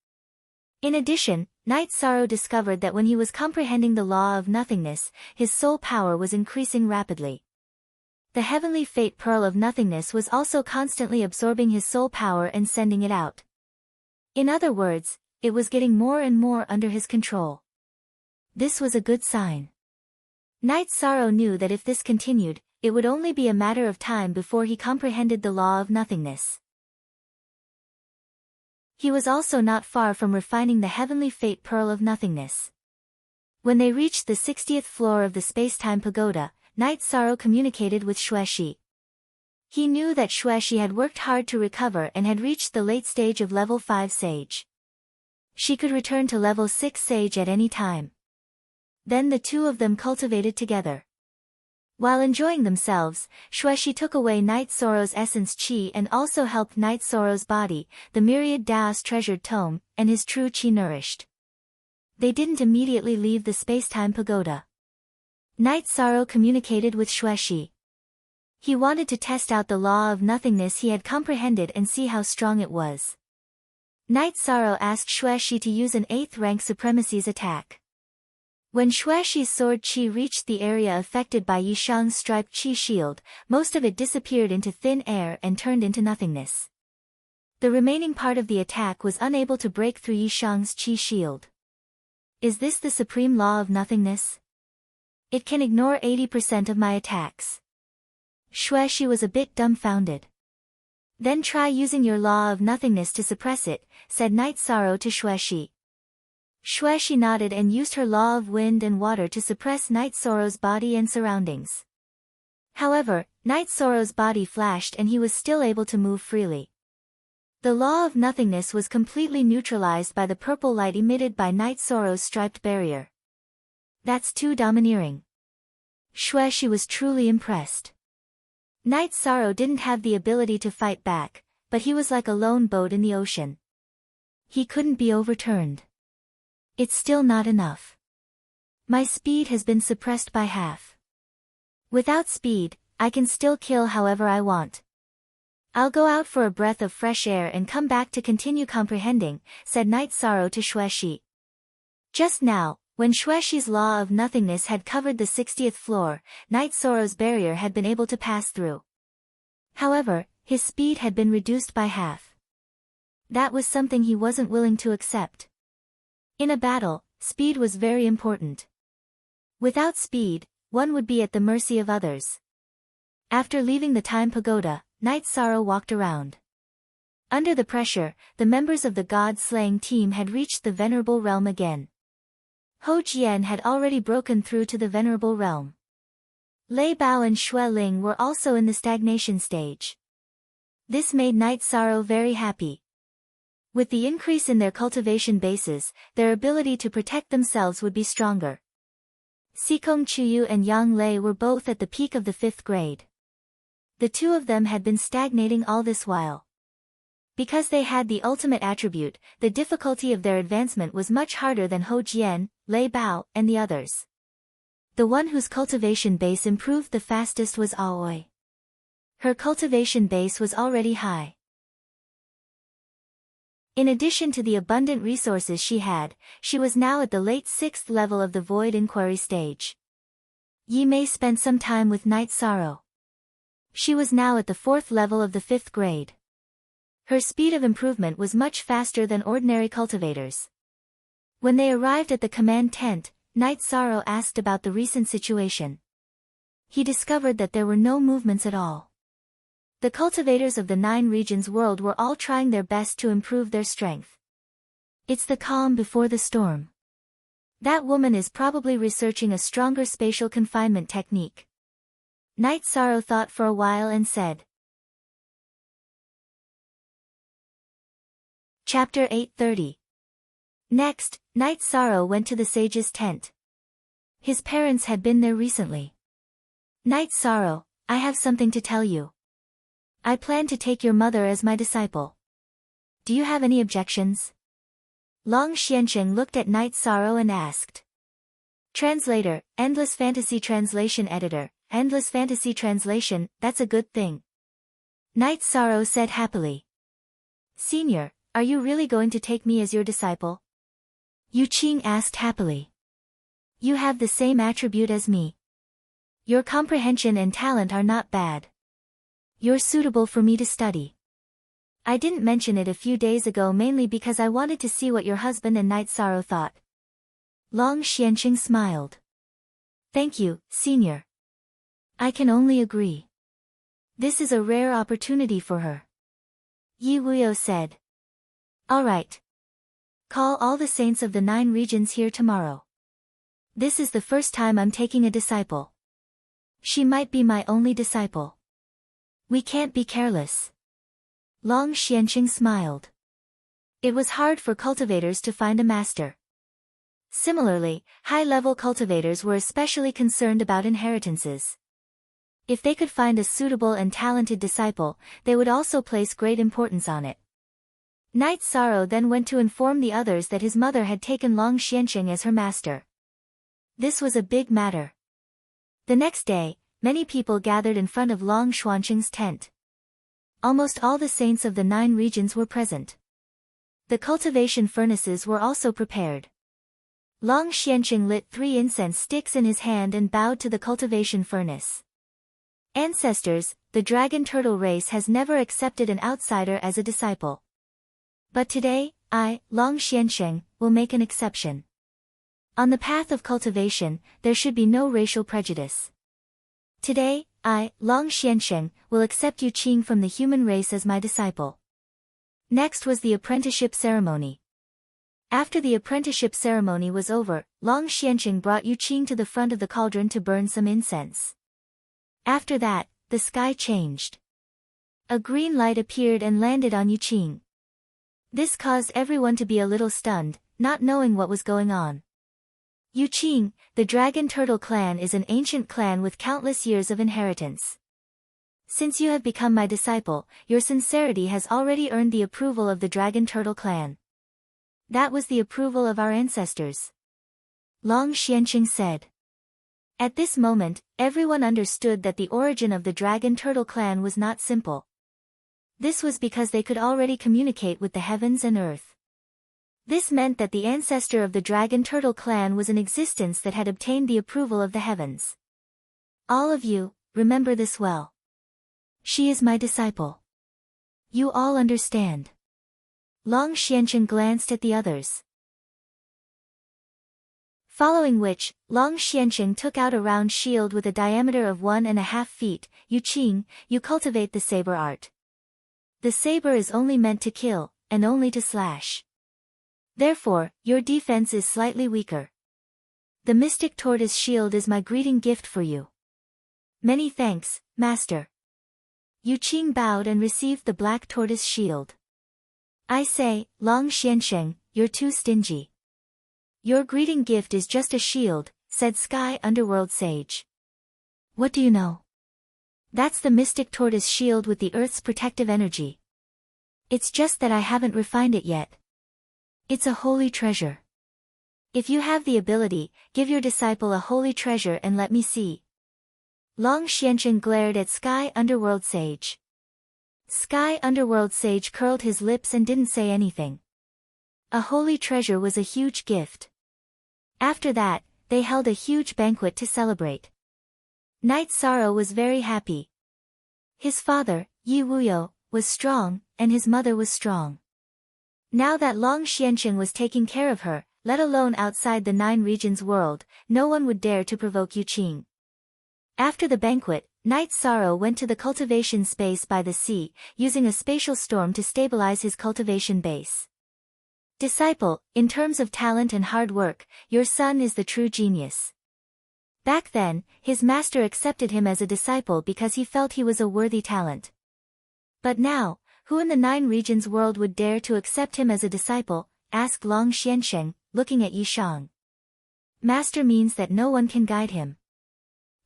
In addition, Night Sorrow discovered that when he was comprehending the law of nothingness, his soul power was increasing rapidly. The heavenly fate pearl of nothingness was also constantly absorbing his soul power and sending it out. In other words, it was getting more and more under his control. This was a good sign. Night Sorrow knew that if this continued, it would only be a matter of time before he comprehended the law of nothingness. He was also not far from refining the heavenly fate pearl of nothingness. When they reached the 60th floor of the spacetime pagoda, Night Sorrow communicated with Xueshi. He knew that Xueshi had worked hard to recover and had reached the late stage of level 5 sage. She could return to level 6 sage at any time. Then the two of them cultivated together. While enjoying themselves, Xueshi took away Night Sorrow's essence chi and also helped Night Sorrow's body, the myriad Daos treasured tome, and his true chi nourished. They didn't immediately leave the spacetime pagoda. Night Sorrow communicated with Xueshi. He wanted to test out the law of nothingness he had comprehended and see how strong it was. Night Sorrow asked Xueshi to use an 8th rank supremacy's attack. When Xueshi's sword chi reached the area affected by Yishang's striped chi shield, most of it disappeared into thin air and turned into nothingness. The remaining part of the attack was unable to break through Yishang's chi shield. Is this the supreme law of nothingness? It can ignore 80% of my attacks. Xueshi was a bit dumbfounded. Then try using your law of nothingness to suppress it, said Night Sorrow to Xueshi. Xueshi nodded and used her law of wind and water to suppress Night Sorrow's body and surroundings. However, Night Sorrow's body flashed and he was still able to move freely. The law of nothingness was completely neutralized by the purple light emitted by Night Sorrow's striped barrier. That's too domineering. Xueshi was truly impressed. Night Sorrow didn't have the ability to fight back, but he was like a lone boat in the ocean. He couldn't be overturned. It's still not enough. My speed has been suppressed by half. Without speed, I can still kill however I want. I'll go out for a breath of fresh air and come back to continue comprehending, said Night Sorrow to Xueshi. Just now, when Xueshi's law of nothingness had covered the 60th floor, Night Sorrow's barrier had been able to pass through. However, his speed had been reduced by half. That was something he wasn't willing to accept. In a battle, speed was very important. Without speed, one would be at the mercy of others. After leaving the time pagoda, Night Sorrow walked around. Under the pressure, the members of the god-slaying team had reached the Venerable Realm again. Ho Jian had already broken through to the Venerable Realm. Lei Bao and Xue Ling were also in the stagnation stage. This made Night Sorrow very happy. With the increase in their cultivation bases, their ability to protect themselves would be stronger. Sikong Chuyu and Yang Lei were both at the peak of the 5th grade. The two of them had been stagnating all this while. Because they had the ultimate attribute, the difficulty of their advancement was much harder than Ho Jian, Lei Bao, and the others. The one whose cultivation base improved the fastest was Aoi. Her cultivation base was already high. In addition to the abundant resources she was now at the late 6th level of the Void Inquiry stage. Yi Mei spent some time with Night Sorrow. She was now at the 4th level of the 5th grade. Her speed of improvement was much faster than ordinary cultivators. When they arrived at the command tent, Night Sorrow asked about the recent situation. He discovered that there were no movements at all. The cultivators of the 9 regions world were all trying their best to improve their strength. It's the calm before the storm. That woman is probably researching a stronger spatial confinement technique. Night Sorrow thought for a while and said. Chapter 8:30. Next, Night Sorrow went to the sage's tent. His parents had been there recently. Night Sorrow, I have something to tell you. I plan to take your mother as my disciple. Do you have any objections? Long Xiansheng looked at Night Sorrow and asked. Translator, Endless Fantasy Translation Editor, Endless Fantasy Translation, that's a good thing. Night Sorrow said happily. Senior, are you really going to take me as your disciple? Yu Qing asked happily. You have the same attribute as me. Your comprehension and talent are not bad. You're suitable for me to study. I didn't mention it a few days ago mainly because I wanted to see what your husband and Night Sorrow thought. Long Xiansheng smiled. Thank you, Senior. I can only agree. This is a rare opportunity for her. Yi Wuyo said. All right. Call all the saints of the 9 regions here tomorrow. This is the first time I'm taking a disciple. She might be my only disciple. We can't be careless. Long Xiansheng smiled. It was hard for cultivators to find a master. Similarly, high-level cultivators were especially concerned about inheritances. If they could find a suitable and talented disciple, they would also place great importance on it. Night Sorrow then went to inform the others that his mother had taken Long Xiansheng as her master. This was a big matter. The next day, many people gathered in front of Long Xuansheng's tent. Almost all the saints of the 9 regions were present. The cultivation furnaces were also prepared. Long Xiansheng lit 3 incense sticks in his hand and bowed to the cultivation furnace. Ancestors, the dragon turtle race has never accepted an outsider as a disciple. But today, I, Long Xiansheng, will make an exception. On the path of cultivation, there should be no racial prejudice. Today, I, Long Xiansheng, will accept Yu Qing from the human race as my disciple. Next was the apprenticeship ceremony. After the apprenticeship ceremony was over, Long Xiansheng brought Yu Qing to the front of the cauldron to burn some incense. After that, the sky changed. A green light appeared and landed on Yu Qing. This caused everyone to be a little stunned, not knowing what was going on. Yu Qing, the Dragon Turtle clan is an ancient clan with countless years of inheritance. Since you have become my disciple, your sincerity has already earned the approval of the Dragon Turtle clan. That was the approval of our ancestors. Long Xiansheng said. At this moment, everyone understood that the origin of the Dragon Turtle clan was not simple. This was because they could already communicate with the heavens and earth. This meant that the ancestor of the Dragon Turtle clan was an existence that had obtained the approval of the heavens. All of you, remember this well. She is my disciple. You all understand. Long Xiansheng glanced at the others. Following which, Long Xiansheng took out a round shield with a diameter of 1.5 feet. Yu Qing, you cultivate the saber art. The saber is only meant to kill, and only to slash. Therefore, your defense is slightly weaker. The mystic tortoise shield is my greeting gift for you. Many thanks, Master. Yu Qing bowed and received the black tortoise shield. I say, Long Xiansheng, you're too stingy. Your greeting gift is just a shield, said Sky Underworld Sage. What do you know? That's the mystic tortoise shield with the Earth's protective energy. It's just that I haven't refined it yet. It's a holy treasure. If you have the ability, give your disciple a holy treasure and let me see. Long Xiansheng glared at Sky Underworld Sage. Sky Underworld Sage curled his lips and didn't say anything. A holy treasure was a huge gift. After that, they held a huge banquet to celebrate. Night Sorrow was very happy. His father, Yi Wuyo, was strong, and his mother was strong. Now that Long Xiansheng was taking care of her, let alone outside the 9 regions world, no one would dare to provoke Yu Qing. After the banquet, Night Sorrow went to the cultivation space by the sea, using a spatial storm to stabilize his cultivation base. Disciple, in terms of talent and hard work, your son is the true genius. Back then, his master accepted him as a disciple because he felt he was a worthy talent. But now, who in the 9 regions world would dare to accept him as a disciple? Asked Long Xiansheng, looking at Yi Shang. Master means that no one can guide him.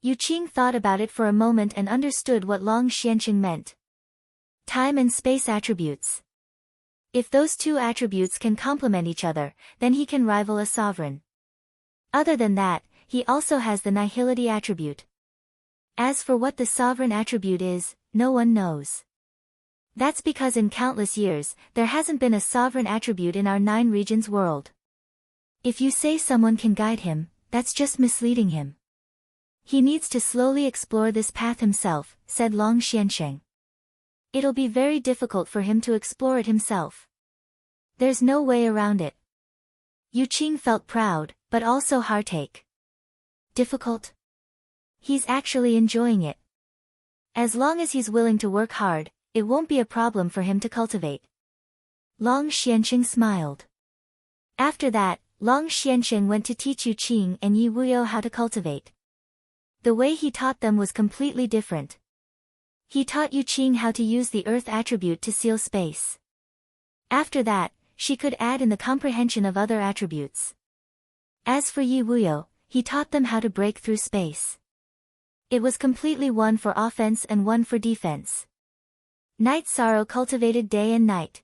Yu Qing thought about it for a moment and understood what Long Xiansheng meant. Time and space attributes. If those 2 attributes can complement each other, then he can rival a sovereign. Other than that, he also has the nihility attribute. As for what the sovereign attribute is, no one knows. That's because in countless years, there hasn't been a sovereign attribute in our 9 regions world. If you say someone can guide him, that's just misleading him. He needs to slowly explore this path himself, said Long Xiansheng. It'll be very difficult for him to explore it himself. There's no way around it. Yu Qing felt proud, but also heartache. Difficult? He's actually enjoying it. As long as he's willing to work hard, it won't be a problem for him to cultivate. Long Xiansheng smiled. After that, Long Xiansheng went to teach Yu Qing and Yi Wuyo how to cultivate. The way he taught them was completely different. He taught Yu Qing how to use the earth attribute to seal space. After that, she could add in the comprehension of other attributes. As for Yi Wuyo, he taught them how to break through space. It was completely one for offense and one for defense. Night Sorrow cultivated day and night.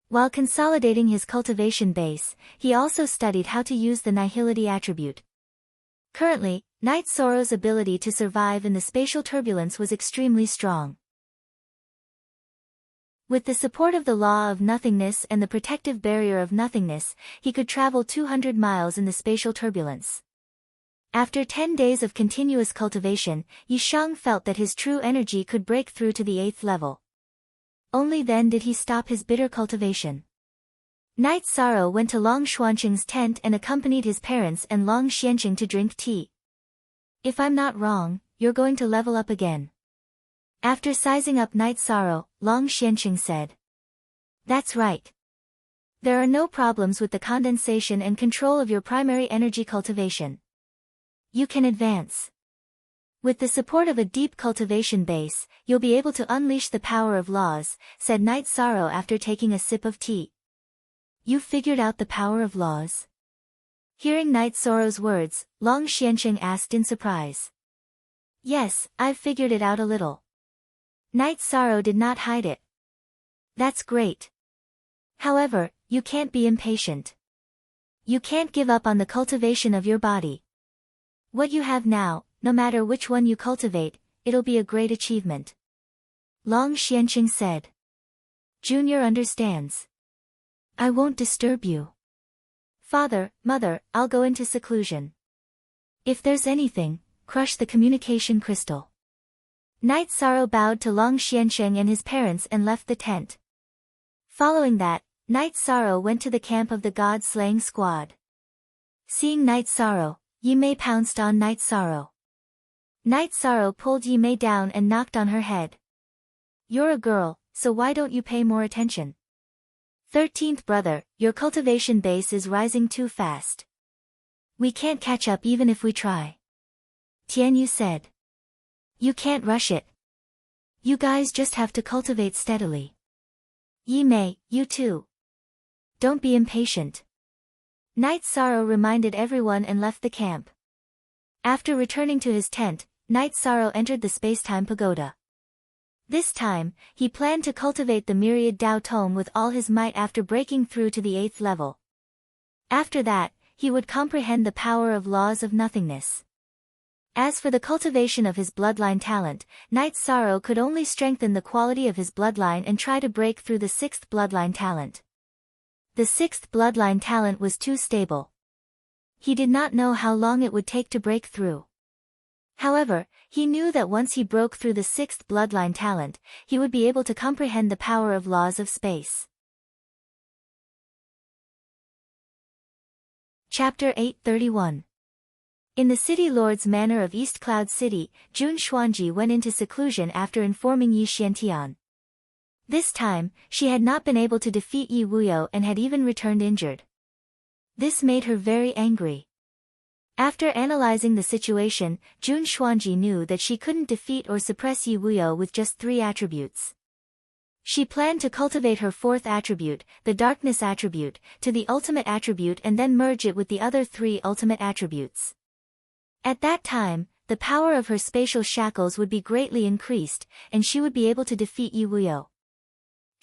While consolidating his cultivation base, he also studied how to use the nihility attribute. Currently, Night Sorrow's ability to survive in the spatial turbulence was extremely strong. With the support of the law of nothingness and the protective barrier of nothingness, he could travel 200 miles in the spatial turbulence. After 10 days of continuous cultivation, Yi Shang felt that his true energy could break through to the 8th level. Only then did he stop his bitter cultivation. Night Sorrow went to Long Xuanqing's tent and accompanied his parents and Long Xianqing to drink tea. If I'm not wrong, you're going to level up again. After sizing up Night Sorrow, Long Xianqing said. That's right. There are no problems with the condensation and control of your primary energy cultivation. You can advance. With the support of a deep cultivation base, you'll be able to unleash the power of laws, said Night Sorrow after taking a sip of tea. You figured out the power of laws? Hearing Night Sorrow's words, Long Xianqing asked in surprise. Yes, I've figured it out a little. Night Sorrow did not hide it. That's great. However, you can't be impatient. You can't give up on the cultivation of your body. What you have now, no matter which one you cultivate, it'll be a great achievement. Long Xianqing said. Junior understands. I won't disturb you. Father, Mother, I'll go into seclusion. If there's anything, crush the communication crystal. Night Sorrow bowed to Long Xiansheng and his parents and left the tent. Following that, Night Sorrow went to the camp of the god-slaying squad. Seeing Night Sorrow, Yi Mei pounced on Night Sorrow. Night Sorrow pulled Yi Mei down and knocked on her head. You're a girl, so why don't you pay more attention? 13th brother, your cultivation base is rising too fast. We can't catch up even if we try. Tianyu said. You can't rush it. You guys just have to cultivate steadily. Yi Mei, you too. Don't be impatient. Night Sorrow reminded everyone and left the camp. After returning to his tent, Night Sorrow entered the space-time pagoda. This time, he planned to cultivate the myriad Dao Tome with all his might after breaking through to the 8th level. After that, he would comprehend the power of laws of nothingness. As for the cultivation of his bloodline talent, Night Sorrow could only strengthen the quality of his bloodline and try to break through the 6th bloodline talent. The 6th bloodline talent was too stable. He did not know how long it would take to break through. However, he knew that once he broke through the 6th bloodline talent, he would be able to comprehend the power of laws of space. Chapter 831. In the city lord's manor of East Cloud City, Jun Xuanji went into seclusion after informing Yi Xiantian. This time, she had not been able to defeat Yi Wuyo and had even returned injured. This made her very angry. After analyzing the situation, Jun Xuanji knew that she couldn't defeat or suppress Yi Wuyo with just 3 attributes. She planned to cultivate her 4th attribute, the darkness attribute, to the ultimate attribute and then merge it with the other 3 ultimate attributes. At that time, the power of her spatial shackles would be greatly increased, and she would be able to defeat Yi Wuyo.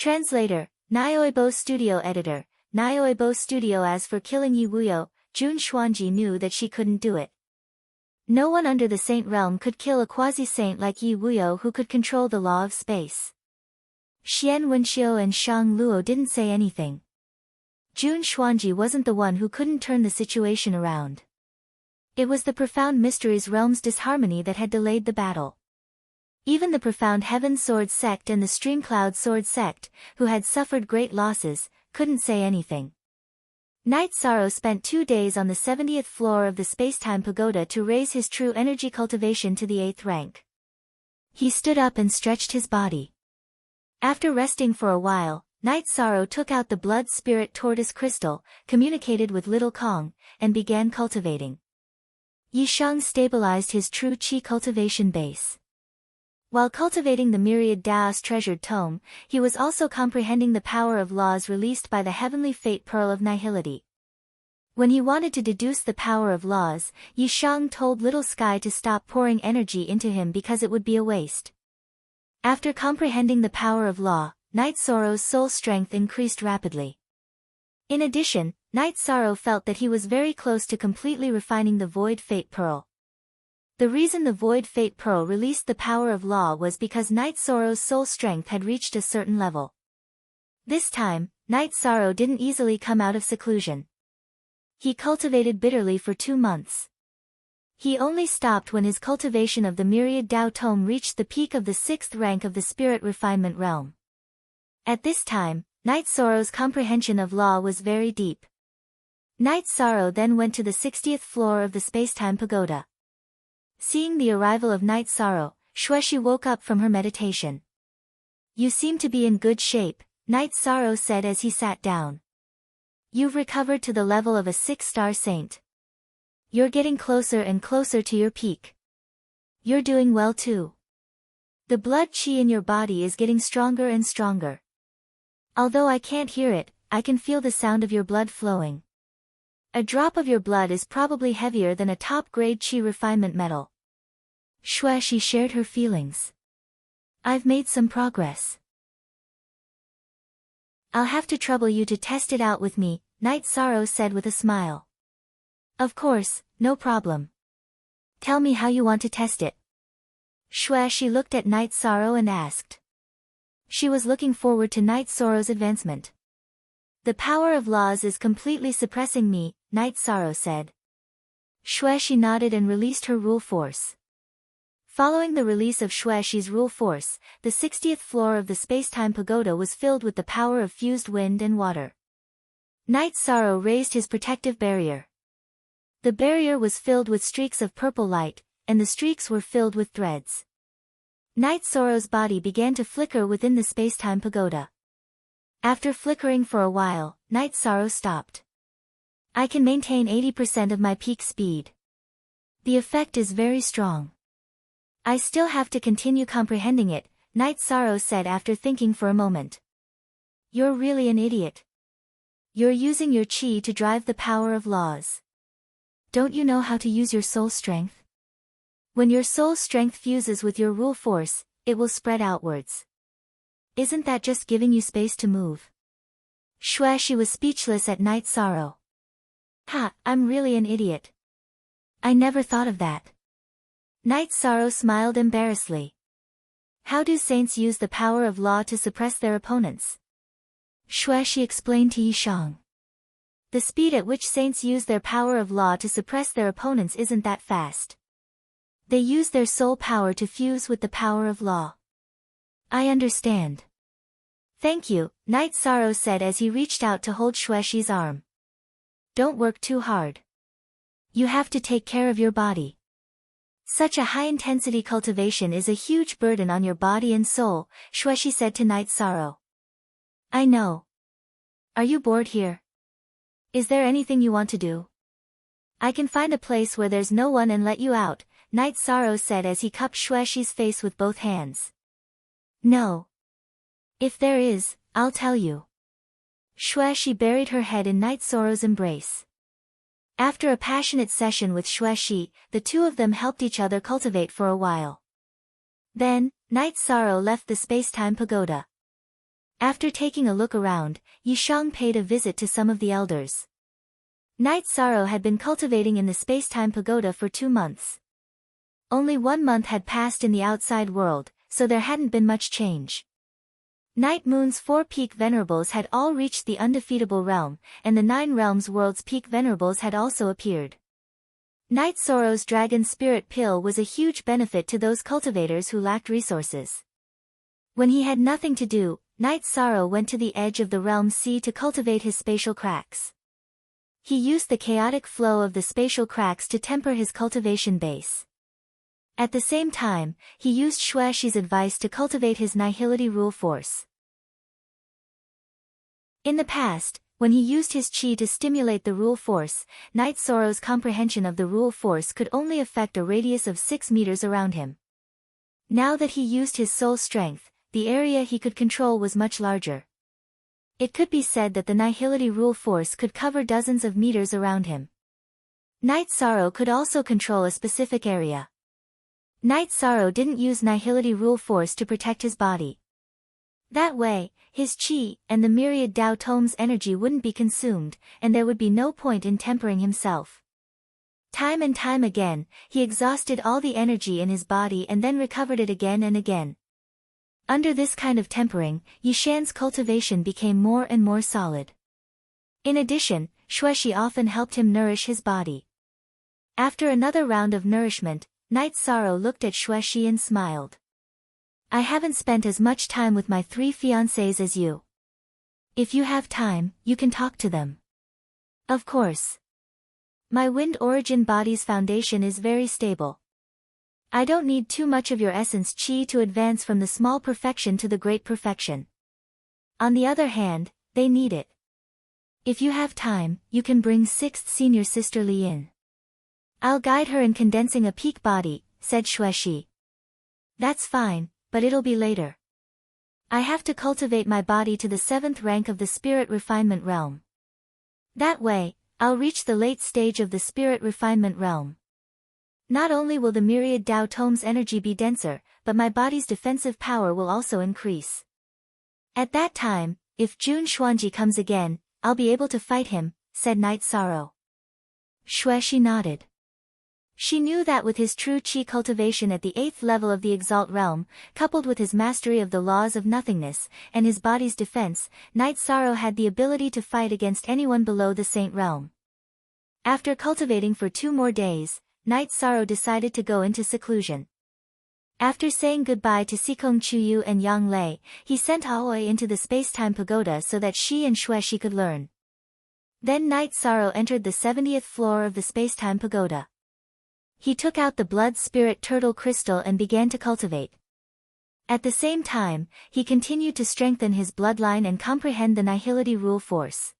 Translator, Nyoibo Studio Editor, Nyoibo Studio. As for killing Yi Wuyo, Jun Xuanji knew that she couldn't do it. No one under the Saint Realm could kill a quasi-saint like Yi Wuyo who could control the law of space. Xian Wenxiu and Shang Luo didn't say anything. Jun Xuanji wasn't the one who couldn't turn the situation around. It was the Profound Mysteries Realm's disharmony that had delayed the battle. Even the Profound Heaven Sword Sect and the Streamcloud Sword Sect, who had suffered great losses, couldn't say anything. Night Sorrow spent 2 days on the 70th floor of the Spacetime Pagoda to raise his true energy cultivation to the 8th rank. He stood up and stretched his body. After resting for a while, Night Sorrow took out the Blood Spirit Tortoise Crystal, communicated with Little Kong, and began cultivating. Yisheng stabilized his true Qi cultivation base. While cultivating the myriad Daos treasured tome, he was also comprehending the power of laws released by the heavenly fate pearl of nihility. When he wanted to deduce the power of laws, Yisheng told Little Sky to stop pouring energy into him because it would be a waste. After comprehending the power of law, Night Sorrow's soul strength increased rapidly. In addition, Night Sorrow felt that he was very close to completely refining the Void Fate Pearl. The reason the Void Fate Pearl released the power of law was because Night Sorrow's soul strength had reached a certain level. This time, Night Sorrow didn't easily come out of seclusion. He cultivated bitterly for 2 months. He only stopped when his cultivation of the Myriad Dao Tome reached the peak of the 6th rank of the Spirit Refinement Realm. At this time, Night Sorrow's comprehension of law was very deep. Night Sorrow then went to the 60th floor of the Spacetime Pagoda. Seeing the arrival of Night Sorrow, Xueshi woke up from her meditation. "You seem to be in good shape," Night Sorrow said as he sat down. "You've recovered to the level of a 6-star saint. You're getting closer and closer to your peak. You're doing well too. The blood qi in your body is getting stronger and stronger. Although I can't hear it, I can feel the sound of your blood flowing. A drop of your blood is probably heavier than a top-grade qi refinement metal." Xueshi shared her feelings. "I've made some progress. I'll have to trouble you to test it out with me," Night Sorrow said with a smile. "Of course, no problem. Tell me how you want to test it." Xueshi looked at Night Sorrow and asked. She was looking forward to Night Sorrow's advancement. "The power of laws is completely suppressing me," Night Sorrow said. Xueshi nodded and released her rule force. Following the release of Xueshi's rule force, the 60th floor of the Spacetime Pagoda was filled with the power of fused wind and water. Night Sorrow raised his protective barrier. The barrier was filled with streaks of purple light, and the streaks were filled with threads. Night Sorrow's body began to flicker within the Spacetime Pagoda. After flickering for a while, Night Sorrow stopped. "I can maintain 80% of my peak speed. The effect is very strong. I still have to continue comprehending it," Night Sorrow said after thinking for a moment. "You're really an idiot. You're using your qi to drive the power of laws. Don't you know how to use your soul strength? When your soul strength fuses with your rule force, it will spread outwards. Isn't that just giving you space to move?" Xueshi was speechless at Night Sorrow. "Ha, I'm really an idiot. I never thought of that." Night Sorrow smiled embarrassedly. "How do saints use the power of law to suppress their opponents?" Xueshi explained to Yisheng. "The speed at which saints use their power of law to suppress their opponents isn't that fast. They use their soul power to fuse with the power of law." "I understand. Thank you," Night Sorrow said as he reached out to hold Xueshi's arm. "Don't work too hard. You have to take care of your body. Such a high-intensity cultivation is a huge burden on your body and soul, Shueshi said to Night Sorrow. I know. Are you bored here? Is there anything you want to do? I can find a place where there's no one and let you out, Night Sorrow said as he cupped Shueshi's face with both hands. No. If there is, I'll tell you. Shueshi buried her head in Night Sorrow's embrace. After a passionate session with Shueshi, the two of them helped each other cultivate for a while. Then, Night Sorrow left the space-time pagoda. After taking a look around, Yisheng paid a visit to some of the elders. Night Sorrow had been cultivating in the space-time pagoda for 2 months. Only 1 month had passed in the outside world, so there hadn't been much change. Night Moon's 4 peak venerables had all reached the undefeatable realm, and the 9 realms world's peak venerables had also appeared. Night Sorrow's dragon spirit pill was a huge benefit to those cultivators who lacked resources. When he had nothing to do, Night Sorrow went to the edge of the realm sea to cultivate his spatial cracks. He used the chaotic flow of the spatial cracks to temper his cultivation base. At the same time, he used Shueshi's advice to cultivate his nihility rule force. In the past, when he used his chi to stimulate the rule force, Night Sorrow's comprehension of the rule force could only affect a radius of 6 meters around him. Now that he used his soul strength, the area he could control was much larger. It could be said that the nihility rule force could cover dozens of meters around him. Night Sorrow could also control a specific area. Night Sorrow didn't use nihility rule force to protect his body. That way, his chi and the myriad Tao Tome's energy wouldn't be consumed, and there would be no point in tempering himself. Time and time again, he exhausted all the energy in his body and then recovered it again and again. Under this kind of tempering, Yishan's cultivation became more and more solid. In addition, Shueshi often helped him nourish his body. After another round of nourishment, Night Sorrow looked at Shueshi and smiled. I haven't spent as much time with my 3 fiancés as you. If you have time, you can talk to them. Of course. My wind origin body's foundation is very stable. I don't need too much of your essence chi to advance from the small perfection to the great perfection. On the other hand, they need it. If you have time, you can bring 6th senior sister Li in. I'll guide her in condensing a peak body, said Shueshi. That's fine, but it'll be later. I have to cultivate my body to the 7th rank of the spirit refinement realm. That way, I'll reach the late stage of the spirit refinement realm. Not only will the myriad Tao Tome's energy be denser, but my body's defensive power will also increase. At that time, if Jun Xuanji comes again, I'll be able to fight him, said Night Sorrow. Shueshi nodded. She knew that with his true chi cultivation at the 8th level of the Exalt realm, coupled with his mastery of the laws of nothingness, and his body's defense, Night Sorrow had the ability to fight against anyone below the Saint realm. After cultivating for 2 more days, Night Sorrow decided to go into seclusion. After saying goodbye to Sikong Chuyu and Yang Lei, he sent Aoi into the space-time pagoda so that she and Shueshi could learn. Then Night Sorrow entered the 70th floor of the space-time pagoda. He took out the blood spirit turtle crystal and began to cultivate. At the same time, he continued to strengthen his bloodline and comprehend the nihility rule force.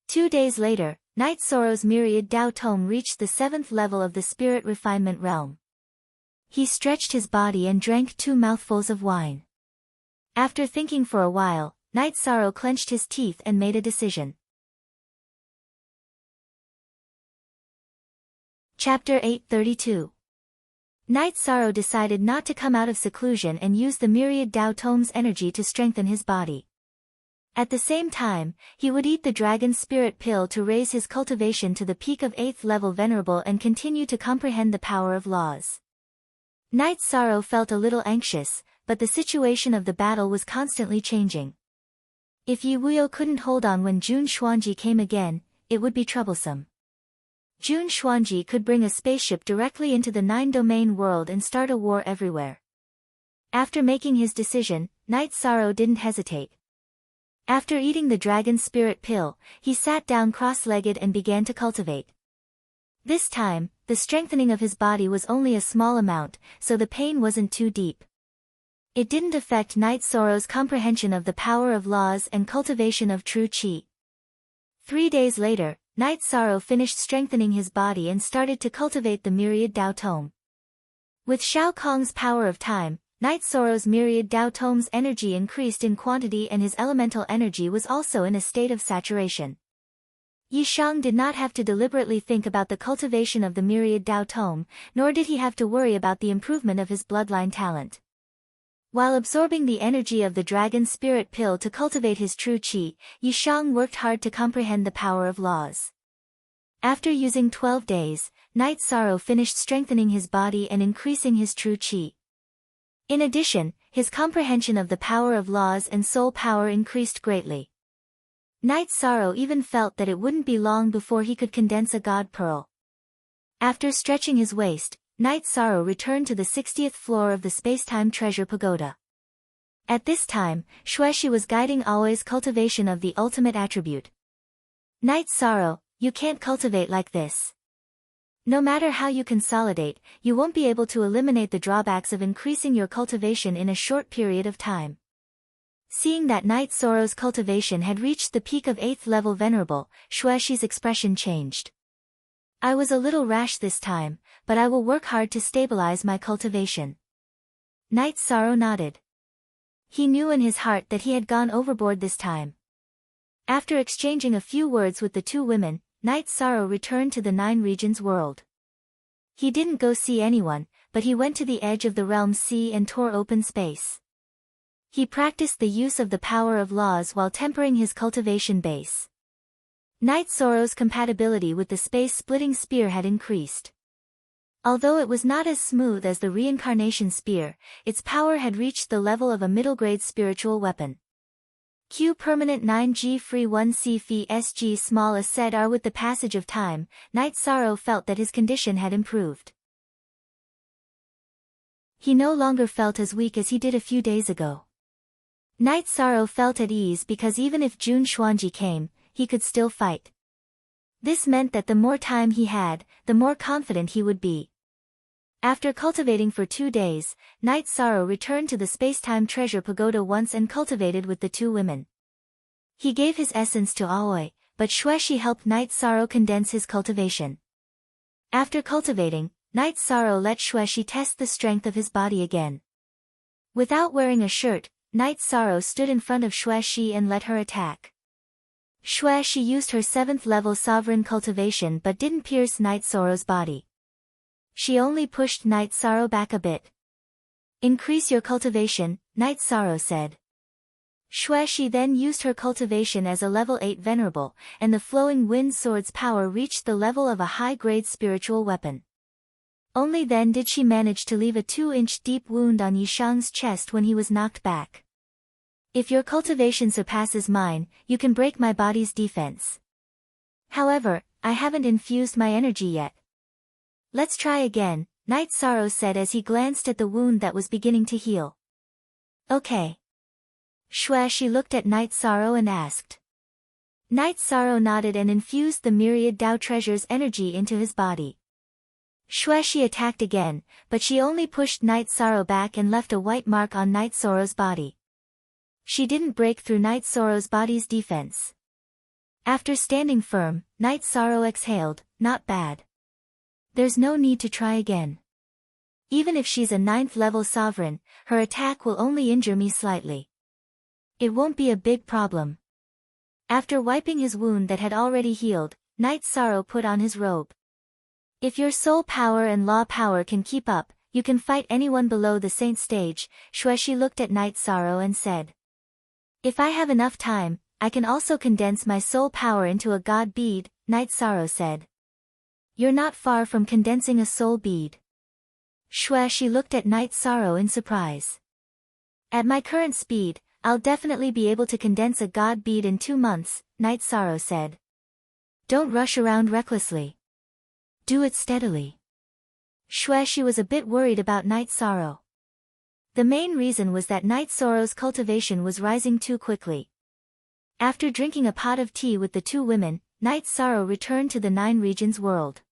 2 days later, Night Sorrow's myriad Tao Tome reached the 7th level of the spirit refinement realm. He stretched his body and drank 2 mouthfuls of wine. After thinking for a while, Night Sorrow clenched his teeth and made a decision. Chapter 832. Night Sorrow decided not to come out of seclusion and use the myriad Tao Tome's energy to strengthen his body. At the same time, he would eat the dragon spirit pill to raise his cultivation to the peak of 8th level venerable and continue to comprehend the power of laws. Night Sorrow felt a little anxious, but the situation of the battle was constantly changing. If Yi Wuyo couldn't hold on when Jun Xuanji came again, it would be troublesome. Jun Xuanji could bring a spaceship directly into the 9-domain world and start a war everywhere. After making his decision, Night Sorrow didn't hesitate. After eating the dragon spirit pill, he sat down cross-legged and began to cultivate. This time, the the strengthening of his body was only a small amount, so the pain wasn't too deep. It didn't affect Night Sorrow's comprehension of the power of laws and cultivation of true qi. 3 days later, Night Sorrow finished strengthening his body and started to cultivate the myriad Dao Tome. With Shao Kong's power of time, Night Sorrow's myriad Dao Tome's energy increased in quantity and his elemental energy was also in a state of saturation. Yi Shang did not have to deliberately think about the cultivation of the myriad Dao Tome, nor did he have to worry about the improvement of his bloodline talent. While absorbing the energy of the dragon spirit pill to cultivate his true qi, Yi Shang worked hard to comprehend the power of laws. After using 12 days, Night Sorrow finished strengthening his body and increasing his true qi. In addition, his comprehension of the power of laws and soul power increased greatly. Night Sorrow even felt that it wouldn't be long before he could condense a god pearl. After stretching his waist, Night Sorrow returned to the 60th floor of the Spacetime Treasure Pagoda. At this time, Xueshi was guiding Aoi's cultivation of the ultimate attribute. Night Sorrow, you can't cultivate like this. No matter how you consolidate, you won't be able to eliminate the drawbacks of increasing your cultivation in a short period of time. Seeing that Night Sorrow's cultivation had reached the peak of 8th level Venerable, Xueshi's expression changed. I was a little rash this time, but I will work hard to stabilize my cultivation. Night Sorrow nodded. He knew in his heart that he had gone overboard this time. After exchanging a few words with the two women, Night Sorrow returned to the 9 Regions world. He didn't go see anyone, but he went to the edge of the realm sea and tore open space. He practiced the use of the power of laws while tempering his cultivation base. Night Sorrow's compatibility with the space-splitting spear had increased. Although it was not as smooth as the reincarnation spear, its power had reached the level of a middle-grade spiritual weapon. Q permanent 9G free 1C Phi SG small as said are with the passage of time, Night Sorrow felt that his condition had improved. He no longer felt as weak as he did a few days ago. Night Sorrow felt at ease because even if Jun Xuanji came, he could still fight. This meant that the more time he had, the more confident he would be. After cultivating for 2 days, Night Sorrow returned to the Spacetime Treasure Pagoda once and cultivated with the two women. He gave his essence to Aoi, but Xueshi helped Night Sorrow condense his cultivation. After cultivating, Night Sorrow let Xueshi test the strength of his body again. Without wearing a shirt, Night Sorrow stood in front of Xueshi and let her attack. Xueshi used her 7th level sovereign cultivation but didn't pierce Night Sorrow's body. She only pushed Night Sorrow back a bit. Increase your cultivation, Night Sorrow said. Xueshi then used her cultivation as a level 8 venerable, and the flowing wind sword's power reached the level of a high-grade spiritual weapon. Only then did she manage to leave a 2-inch deep wound on Yi Shang's chest when he was knocked back. If your cultivation surpasses mine, you can break my body's defense. However, I haven't infused my energy yet. Let's try again, Night Sorrow said as he glanced at the wound that was beginning to heal. Okay. Xueshi looked at Night Sorrow and asked. Night Sorrow nodded and infused the myriad Dao treasure's energy into his body. Xueshi attacked again, but she only pushed Night Sorrow back and left a white mark on Night Sorrow's body. She didn't break through Night Sorrow's body's defense. After standing firm, Night Sorrow exhaled, not bad. There's no need to try again. Even if she's a 9th level sovereign, her attack will only injure me slightly. It won't be a big problem. After wiping his wound that had already healed, Night Sorrow put on his robe. If your soul power and law power can keep up, you can fight anyone below the saint stage, Xueshi looked at Night Sorrow and said. If I have enough time, I can also condense my soul power into a god bead, Night Sorrow said. You're not far from condensing a soul bead. Xueshi looked at Night Sorrow in surprise. At my current speed, I'll definitely be able to condense a god bead in 2 months, Night Sorrow said. Don't rush around recklessly. Do it steadily. Xueshi was a bit worried about Night Sorrow. The main reason was that Night Sorrow's cultivation was rising too quickly. After drinking a pot of tea with the two women, Night Sorrow returned to the 9 Regions world.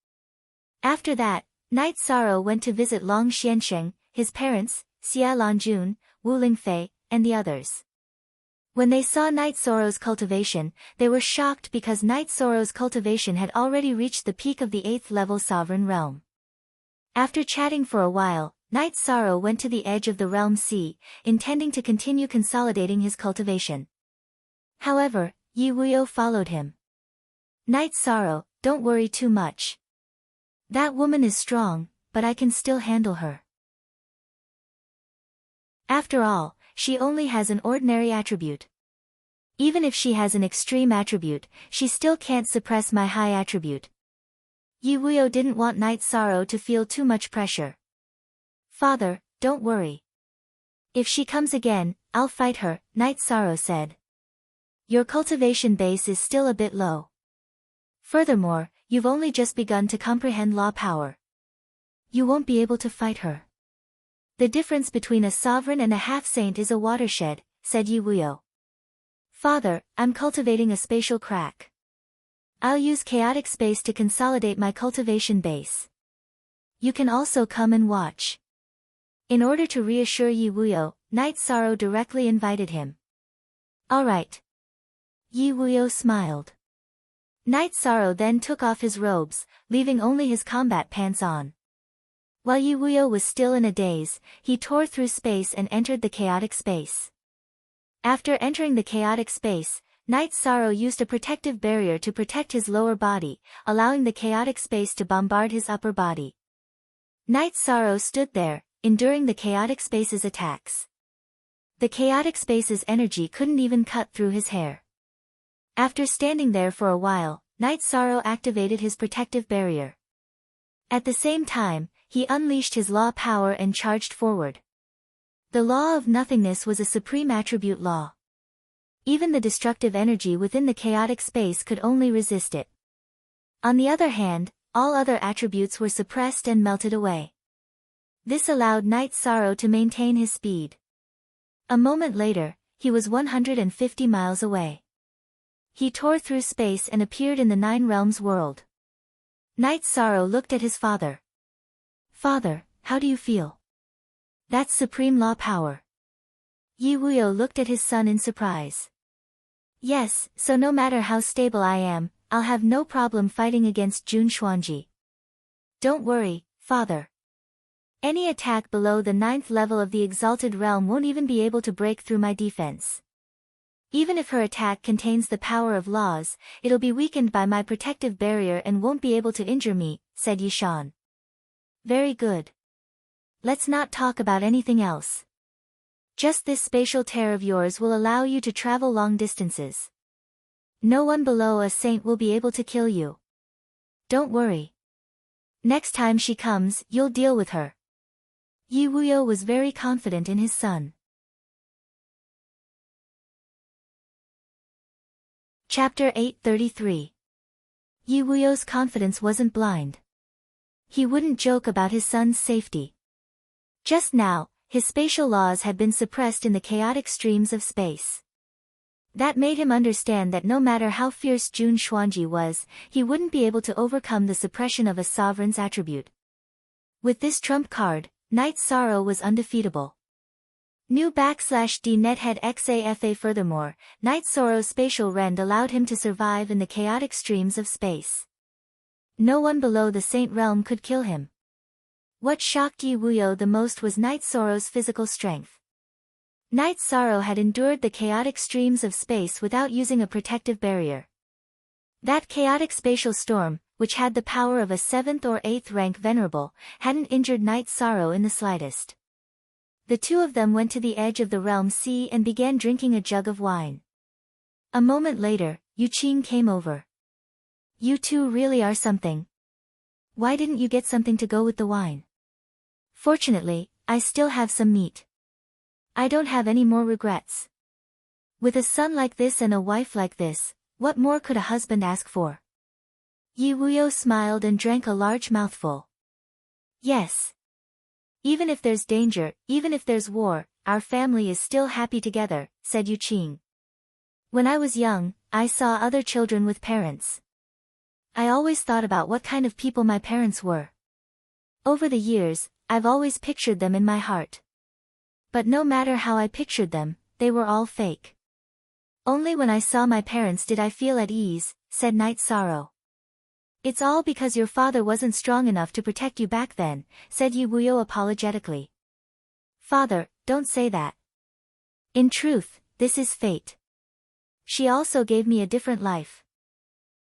After that, Night Sorrow went to visit Long Xiansheng, his parents, Xia Lanjun, Wu Lingfei, and the others. When they saw Night Sorrow's cultivation, they were shocked because Night Sorrow's cultivation had already reached the peak of the 8th level sovereign realm. After chatting for a while, Night Sorrow went to the edge of the realm sea, intending to continue consolidating his cultivation. However, Yi Wuyo followed him. Night Sorrow, don't worry too much. That woman is strong, but I can still handle her. After all, she only has an ordinary attribute. Even if she has an extreme attribute, she still can't suppress my high attribute. Yi Wuyo didn't want Night Sorrow to feel too much pressure. Father, don't worry. If she comes again, I'll fight her, Night Sorrow said. Your cultivation base is still a bit low. Furthermore, you've only just begun to comprehend law power. You won't be able to fight her. The difference between a sovereign and a half-saint is a watershed, said Yi Wuyo. Father, I'm cultivating a spatial crack. I'll use chaotic space to consolidate my cultivation base. You can also come and watch. In order to reassure Yi Wuyo, Night Sorrow directly invited him. All right. Yi Wuyo smiled. Night Sorrow then took off his robes, leaving only his combat pants on. While Yi Wuyo was still in a daze, he tore through space and entered the chaotic space. After entering the chaotic space, Night Sorrow used a protective barrier to protect his lower body, allowing the chaotic space to bombard his upper body. Night Sorrow stood there, enduring the chaotic space's attacks. The chaotic space's energy couldn't even cut through his hair. After standing there for a while, Night Sorrow activated his protective barrier. At the same time, he unleashed his law power and charged forward. The law of nothingness was a supreme attribute law. Even the destructive energy within the chaotic space could only resist it. On the other hand, all other attributes were suppressed and melted away. This allowed Night Sorrow to maintain his speed. A moment later, he was 150 miles away. He tore through space and appeared in the Nine Realms world. Night Sorrow looked at his father. Father, how do you feel? That's supreme law power. Yi Wuyo looked at his son in surprise. Yes, so no matter how stable I am, I'll have no problem fighting against Jun Xuanji. Don't worry, father. Any attack below the 9th level of the Exalted Realm won't even be able to break through my defense. Even if her attack contains the power of laws, it'll be weakened by my protective barrier and won't be able to injure me, said Yishan. Very good. Let's not talk about anything else. Just this spatial tear of yours will allow you to travel long distances. No one below a saint will be able to kill you. Don't worry. Next time she comes, you'll deal with her. Yi Wuyo was very confident in his son. Chapter 833. Yi Wuyo's confidence wasn't blind. He wouldn't joke about his son's safety. Just now, his spatial laws had been suppressed in the chaotic streams of space. That made him understand that no matter how fierce Jun Xuanji was, he wouldn't be able to overcome the suppression of a sovereign's attribute. With this trump card, Night Sorrow was undefeatable. New / D nethead XAFA. Furthermore, Night Sorrow's spatial rend allowed him to survive in the chaotic streams of space. No one below the Saint Realm could kill him. What shocked Yi Wuyo the most was Night Sorrow's physical strength. Night Sorrow had endured the chaotic streams of space without using a protective barrier. That chaotic spatial storm, which had the power of a 7th or 8th rank venerable, hadn't injured Night Sorrow in the slightest. The two of them went to the edge of the realm sea and began drinking a jug of wine. A moment later, Yu Qing came over. You two really are something. Why didn't you get something to go with the wine? Fortunately, I still have some meat. I don't have any more regrets. With a son like this and a wife like this, what more could a husband ask for? Yi Wuyo smiled and drank a large mouthful. Yes. Even if there's danger, even if there's war, our family is still happy together, said Yu Qing. When I was young, I saw other children with parents. I always thought about what kind of people my parents were. Over the years, I've always pictured them in my heart. But no matter how I pictured them, they were all fake. Only when I saw my parents did I feel at ease, said Night Sorrow. It's all because your father wasn't strong enough to protect you back then, said Yi Wuyo apologetically. Father, don't say that. In truth, this is fate. She also gave me a different life.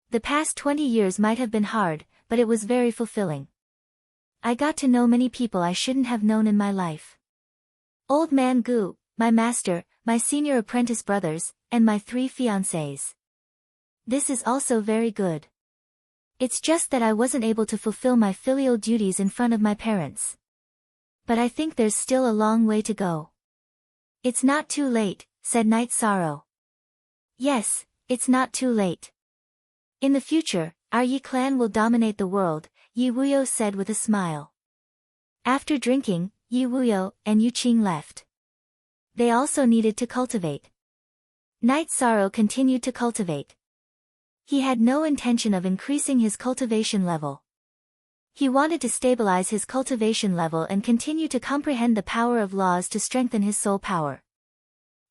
The past 20 years might have been hard, but it was very fulfilling. I got to know many people I shouldn't have known in my life. Old Man Gu, my master, my senior apprentice brothers, and my 3 fiancés. This is also very good. It's just that I wasn't able to fulfill my filial duties in front of my parents. But I think there's still a long way to go. It's not too late, said Night Sorrow. Yes, it's not too late. In the future, our Yi clan will dominate the world, Yi Wuyo said with a smile. After drinking, Yi Wuyo and Yu Qing left. They also needed to cultivate. Night Sorrow continued to cultivate. He had no intention of increasing his cultivation level. He wanted to stabilize his cultivation level and continue to comprehend the power of laws to strengthen his soul power.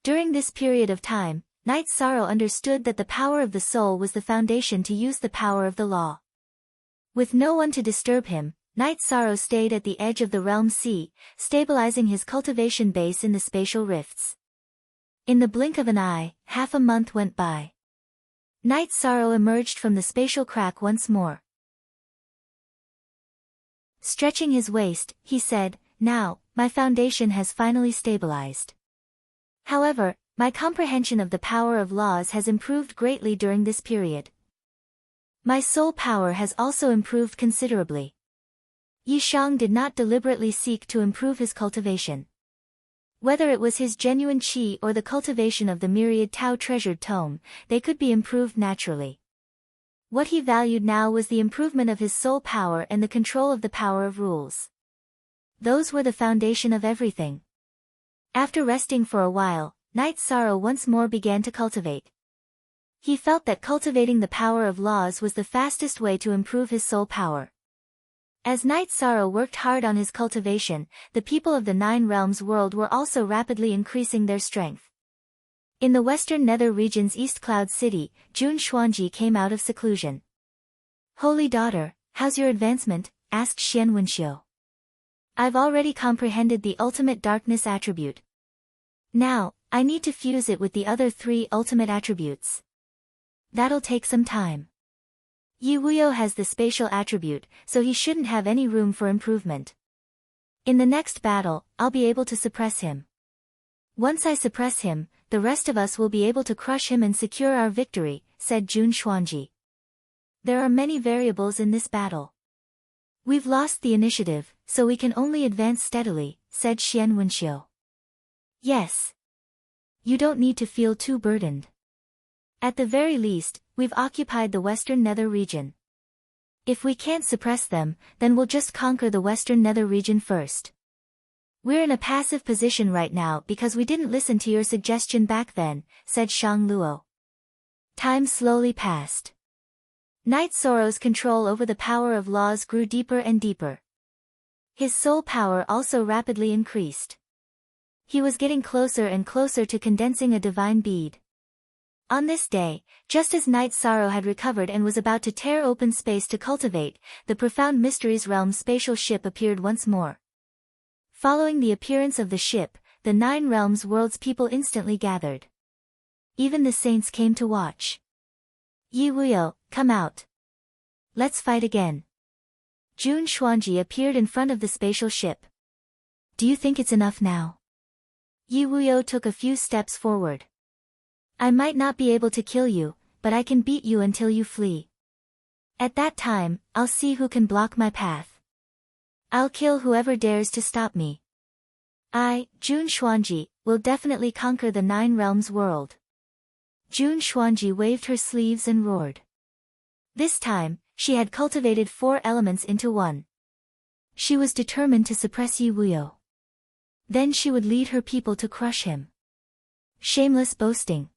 During this period of time, Night Sorrow understood that the power of the soul was the foundation to use the power of the law. With no one to disturb him, Night Sorrow stayed at the edge of the realm sea, stabilizing his cultivation base in the spatial rifts. In the blink of an eye, half a month went by. Night Sorrow emerged from the spatial crack once more. Stretching his waist, he said, "Now, my foundation has finally stabilized. However, my comprehension of the power of laws has improved greatly during this period. My soul power has also improved considerably." Yi Shang did not deliberately seek to improve his cultivation. Whether it was his genuine qi or the cultivation of the myriad Tao treasured tome, they could be improved naturally. What he valued now was the improvement of his soul power and the control of the power of rules. Those were the foundation of everything. After resting for a while, Night Sorrow once more began to cultivate. He felt that cultivating the power of laws was the fastest way to improve his soul power. As Night Sorrow worked hard on his cultivation, the people of the 9 realms world were also rapidly increasing their strength. In the western nether region's East Cloud City, Jun Xuanji came out of seclusion. "Holy daughter, how's your advancement?" asked Xian Wenxiu. "I've already comprehended the ultimate darkness attribute. Now, I need to fuse it with the other 3 ultimate attributes. That'll take some time. Yi Wuyo has the spatial attribute, so he shouldn't have any room for improvement. In the next battle, I'll be able to suppress him. Once I suppress him, the rest of us will be able to crush him and secure our victory," said Jun Xuanji. "There are many variables in this battle. We've lost the initiative, so we can only advance steadily," said Xian Wenxiu. "Yes. You don't need to feel too burdened. At the very least, we've occupied the western nether region. If we can't suppress them, then we'll just conquer the western nether region first. We're in a passive position right now because we didn't listen to your suggestion back then," said Shang Luo. Time slowly passed. Night Sorrow's control over the power of laws grew deeper and deeper. His soul power also rapidly increased. He was getting closer and closer to condensing a divine bead. On this day, just as Night Sorrow had recovered and was about to tear open space to cultivate, the Profound Mysteries Realm spatial ship appeared once more. Following the appearance of the ship, the 9 realms world's people instantly gathered. Even the saints came to watch. "Yi Wuyo, come out. Let's fight again." Jun Xuanji appeared in front of the spatial ship. "Do you think it's enough now?" Yi Wuyo took a few steps forward. "I might not be able to kill you, but I can beat you until you flee. At that time, I'll see who can block my path. I'll kill whoever dares to stop me. I, Jun Xuanji, will definitely conquer the 9 realms world." Jun Xuanji waved her sleeves and roared. This time, she had cultivated 4 elements into one. She was determined to suppress Yi Wuyo. Then she would lead her people to crush him. Shameless boasting.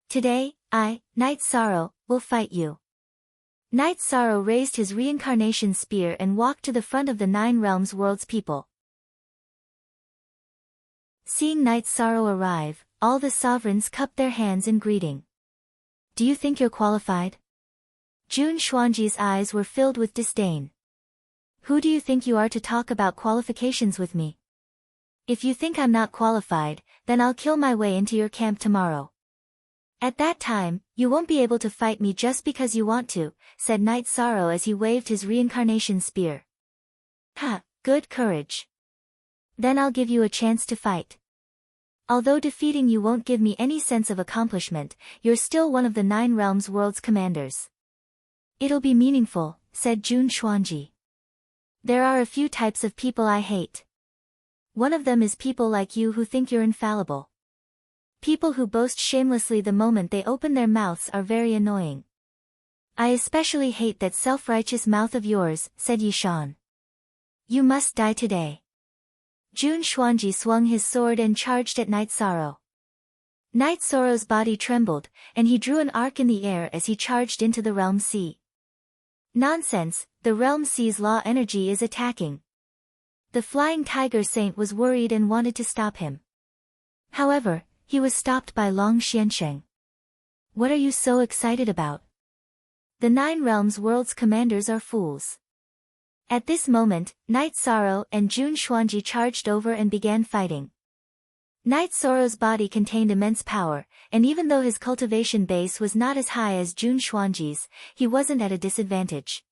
"Today, I, Night Sorrow, will fight you." Night Sorrow raised his reincarnation spear and walked to the front of the Nine Realms world's people. Seeing Night Sorrow arrive, all the sovereigns cupped their hands in greeting. Do you think you're qualified? Jun Xuanji's eyes were filled with disdain. Who do you think you are to talk about qualifications with me? If you think I'm not qualified, then I'll kill my way into your camp tomorrow. At that time, you won't be able to fight me just because you want to, said Night Sorrow as he waved his reincarnation spear. Ha, good courage. Then I'll give you a chance to fight. Although defeating you won't give me any sense of accomplishment, you're still one of the Nine Realms world's commanders. It'll be meaningful, said Jun Xuanji. There are a few types of people I hate. One of them is people like you who think you're infallible. People who boast shamelessly the moment they open their mouths are very annoying. I especially hate that self-righteous mouth of yours, said Yishan. You must die today. Jun Xuanji swung his sword and charged at Night Sorrow. Night Sorrow's body trembled, and he drew an arc in the air as he charged into the Realm Sea. Nonsense, the Realm Sea's law energy is attacking. The Flying Tiger Saint was worried and wanted to stop him. However, he was stopped by Long Xiansheng. What are you so excited about? The Nine Realms world's commanders are fools. At this moment, Night Sorrow and Jun Xuanji charged over and began fighting. Night Sorrow's body contained immense power, and even though his cultivation base was not as high as Jun Xuanji's, he wasn't at a disadvantage.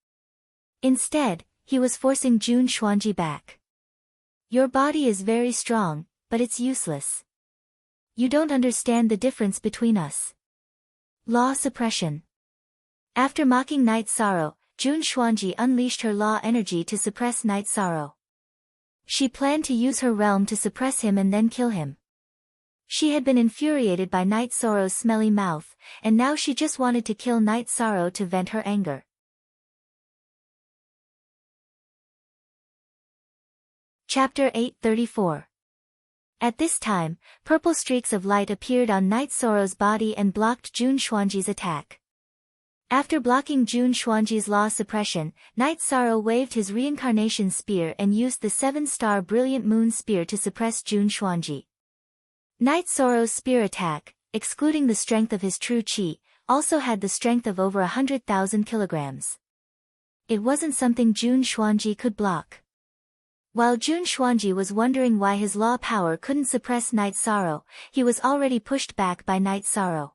Instead, he was forcing Jun Xuanji back. Your body is very strong, but it's useless. You don't understand the difference between us. Law suppression. After mocking Night Sorrow, Jun Xuanji unleashed her law energy to suppress Night Sorrow. She planned to use her realm to suppress him and then kill him. She had been infuriated by Night Sorrow's smelly mouth, and now she just wanted to kill Night Sorrow to vent her anger. Chapter 834. At this time, purple streaks of light appeared on Night Sorrow's body and blocked Jun Xuanji's attack. After blocking Jun Xuanji's law suppression, Night Sorrow waved his reincarnation spear and used the 7-star Brilliant Moon Spear to suppress Jun Xuanji. Night Sorrow's spear attack, excluding the strength of his true chi, also had the strength of over 100,000 kilograms. It wasn't something Jun Xuanji could block. While Jun Xuanji was wondering why his law power couldn't suppress Night Sorrow, he was already pushed back by Night Sorrow.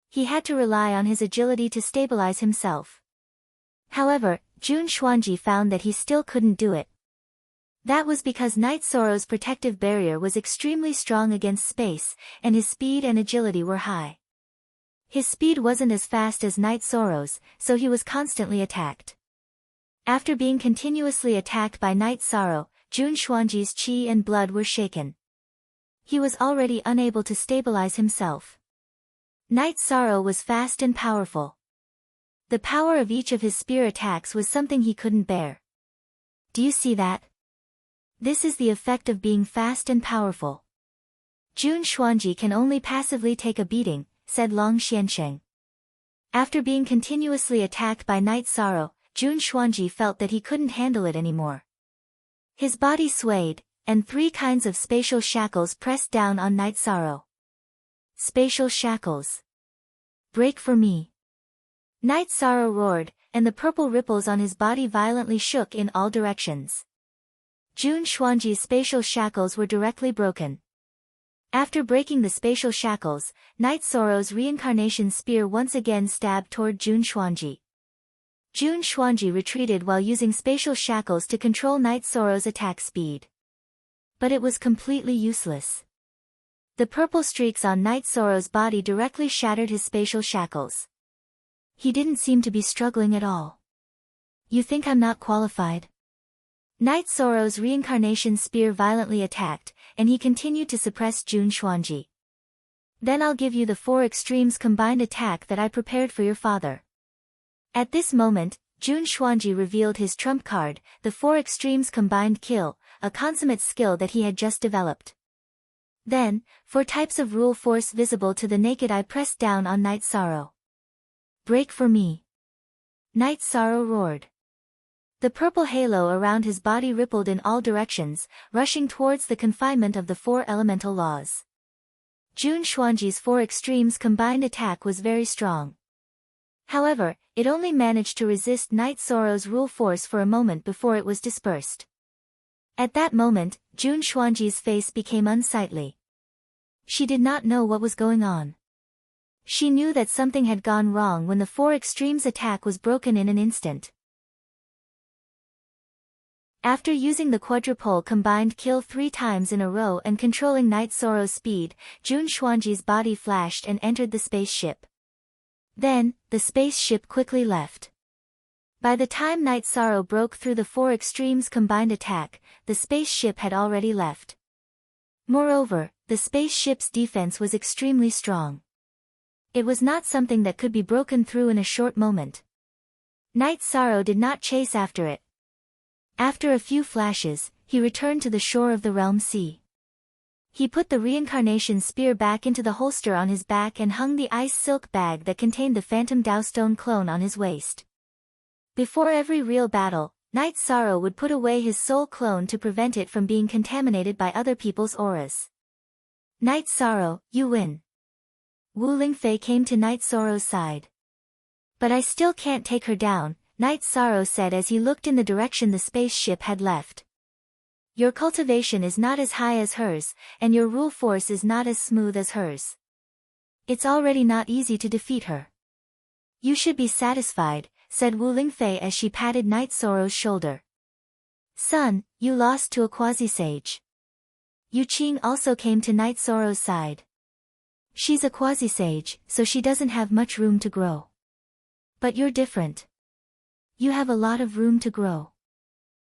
He had to rely on his agility to stabilize himself. However, Jun Xuanji found that he still couldn't do it. That was because Night Sorrow's protective barrier was extremely strong against space, and his speed and agility were high. His speed wasn't as fast as Night Sorrow's, so he was constantly attacked. After being continuously attacked by Night Sorrow, Jun Xuanji's chi and blood were shaken. He was already unable to stabilize himself. Night Sorrow was fast and powerful. The power of each of his spear attacks was something he couldn't bear. Do you see that? This is the effect of being fast and powerful. Jun Xuanji can only passively take a beating, said Long Xiansheng. After being continuously attacked by Night Sorrow, Jun Xuanji felt that he couldn't handle it anymore. His body swayed, and 3 kinds of spatial shackles pressed down on Night Sorrow. Spatial shackles. Break for me. Night Sorrow roared, and the purple ripples on his body violently shook in all directions. Jun Xuanji's spatial shackles were directly broken. After breaking the spatial shackles, Night Sorrow's reincarnation spear once again stabbed toward Jun Xuanji. Jun Xuanji retreated while using spatial shackles to control Night Sorrow's attack speed. But it was completely useless. The purple streaks on Night Sorrow's body directly shattered his spatial shackles. He didn't seem to be struggling at all. You think I'm not qualified? Night Sorrow's reincarnation spear violently attacked, and he continued to suppress Jun Xuanji. Then I'll give you the 4 extremes combined attack that I prepared for your father. At this moment, Jun Xuanji revealed his trump card, the 4 extremes combined kill, a consummate skill that he had just developed. Then, 4 types of rule force visible to the naked eye pressed down on Night Sorrow. Break for me. Night Sorrow roared. The purple halo around his body rippled in all directions, rushing towards the confinement of the four elemental laws. Jun Xuanji's four extremes combined attack was very strong. However, it only managed to resist Night Sorrow's rule force for a moment before it was dispersed. At that moment, Jun Xuanji's face became unsightly. She did not know what was going on. She knew that something had gone wrong when the four extremes attack was broken in an instant. After using the quadrupole combined kill 3 times in a row and controlling Night Sorrow's speed, Jun Xuanji's body flashed and entered the spaceship. Then, the spaceship quickly left. By the time Night Sorrow broke through the four extremes combined attack, the spaceship had already left. Moreover, the spaceship's defense was extremely strong. It was not something that could be broken through in a short moment. Night Sorrow did not chase after it. After a few flashes, he returned to the shore of the Realm Sea. He put the reincarnation spear back into the holster on his back and hung the ice silk bag that contained the phantom Dowstone clone on his waist. Before every real battle, Night Sorrow would put away his soul clone to prevent it from being contaminated by other people's auras. Night Sorrow, you win. Wu Lingfei came to Night Sorrow's side. But I still can't take her down, Night Sorrow said as he looked in the direction the spaceship had left. Your cultivation is not as high as hers, and your rule force is not as smooth as hers. It's already not easy to defeat her. You should be satisfied, said Wu Lingfei as she patted Night Sorrow's shoulder. Son, you lost to a quasi-sage. Yu Qing also came to Night Sorrow's side. She's a quasi-sage, so she doesn't have much room to grow. But you're different. You have a lot of room to grow.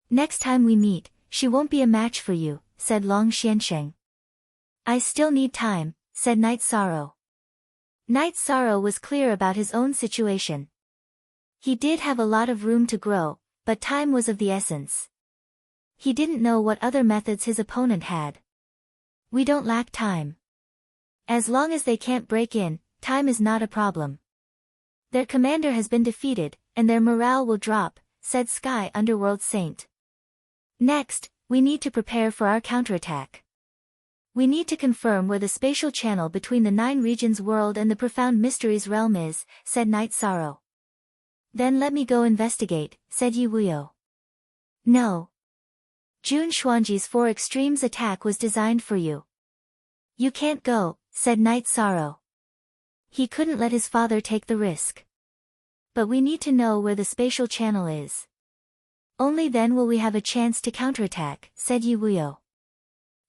Next time we meet, she won't be a match for you, said Long Xiansheng. I still need time, said Night Sorrow. Night Sorrow was clear about his own situation. He did have a lot of room to grow, but time was of the essence. He didn't know what other methods his opponent had. We don't lack time. As long as they can't break in, time is not a problem. Their commander has been defeated, and their morale will drop, said Sky Underworld Saint. Next, we need to prepare for our counterattack. We need to confirm where the spatial channel between the 9 regions world and the profound mysteries realm is, said Night Sorrow. Then let me go investigate, said Yi Wuyo. No. Jun Xuanji's 4 extremes attack was designed for you. You can't go, said Night Sorrow. He couldn't let his father take the risk. But we need to know where the spatial channel is. Only then will we have a chance to counterattack, said Yi Wuyo.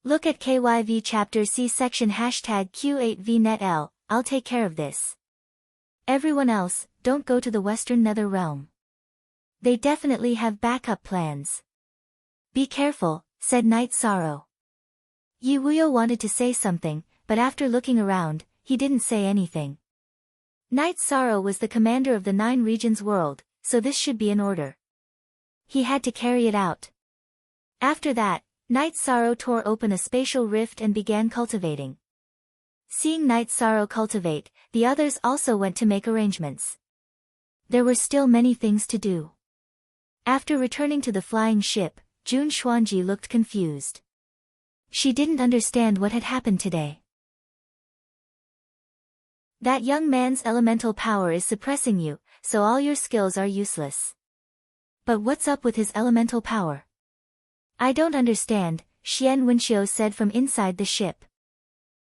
Look at KYV chapter C section #Q8VNetL, I'll take care of this. Everyone else, don't go to the Western Nether Realm. They definitely have backup plans. Be careful, said Night Sorrow. Yi Wuyo wanted to say something, but after looking around, he didn't say anything. Night Sorrow was the commander of the 9 regions world, so this should be in order. He had to carry it out. After that, Night Sorrow tore open a spatial rift and began cultivating. Seeing Night Sorrow cultivate, the others also went to make arrangements. There were still many things to do. After returning to the flying ship, Jun Xuanji looked confused. She didn't understand what had happened today. That young man's elemental power is suppressing you, so all your skills are useless. But what's up with his elemental power? I don't understand, Xian Wenxiu said from inside the ship.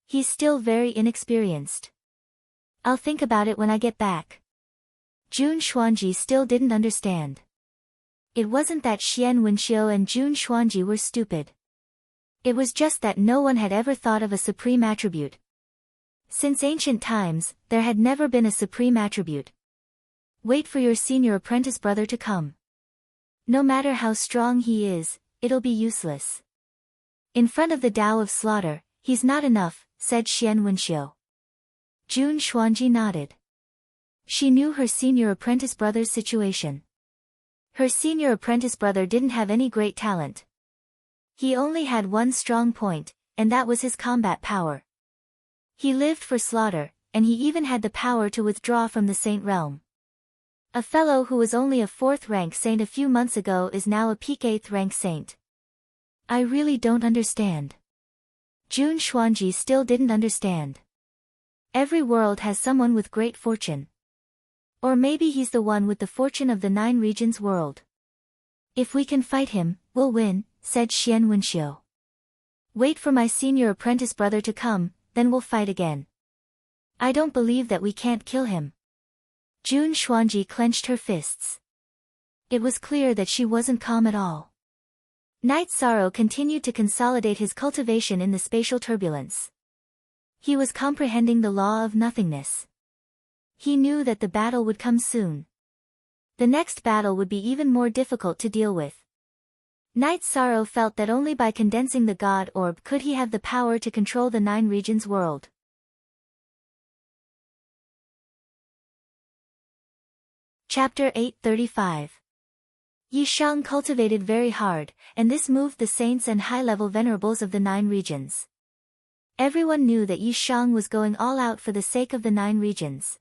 He's still very inexperienced. I'll think about it when I get back. Jun Xuanji still didn't understand. It wasn't that Xian Wenxiu and Jun Xuanji were stupid. It was just that no one had ever thought of a supreme attribute. Since ancient times, there had never been a supreme attribute. Wait for your senior apprentice brother to come. No matter how strong he is, it'll be useless. In front of the Tao of slaughter, he's not enough, said Xian Wenxiu. Jun Xuanji nodded. She knew her senior apprentice brother's situation. Her senior apprentice brother didn't have any great talent. He only had one strong point, and that was his combat power. He lived for slaughter, and he even had the power to withdraw from the Saint Realm. A fellow who was only a 4th rank saint a few months ago is now a peak 8th rank saint. I really don't understand. Jun Xuanji still didn't understand. Every world has someone with great fortune. Or maybe he's the one with the fortune of the 9 regions world. If we can fight him, we'll win, said Xian Wenxiu. Wait for my senior apprentice brother to come, then we'll fight again. I don't believe that we can't kill him. Jun Xuanji clenched her fists. It was clear that she wasn't calm at all. Night Sorrow continued to consolidate his cultivation in the spatial turbulence. He was comprehending the law of nothingness. He knew that the battle would come soon. The next battle would be even more difficult to deal with. Night Sorrow felt that only by condensing the God Orb could he have the power to control the 9 regions world. Chapter 835. Yi Shang cultivated very hard, and this moved the saints and high-level venerables of the 9 regions. Everyone knew that Yi Shang was going all out for the sake of the 9 regions.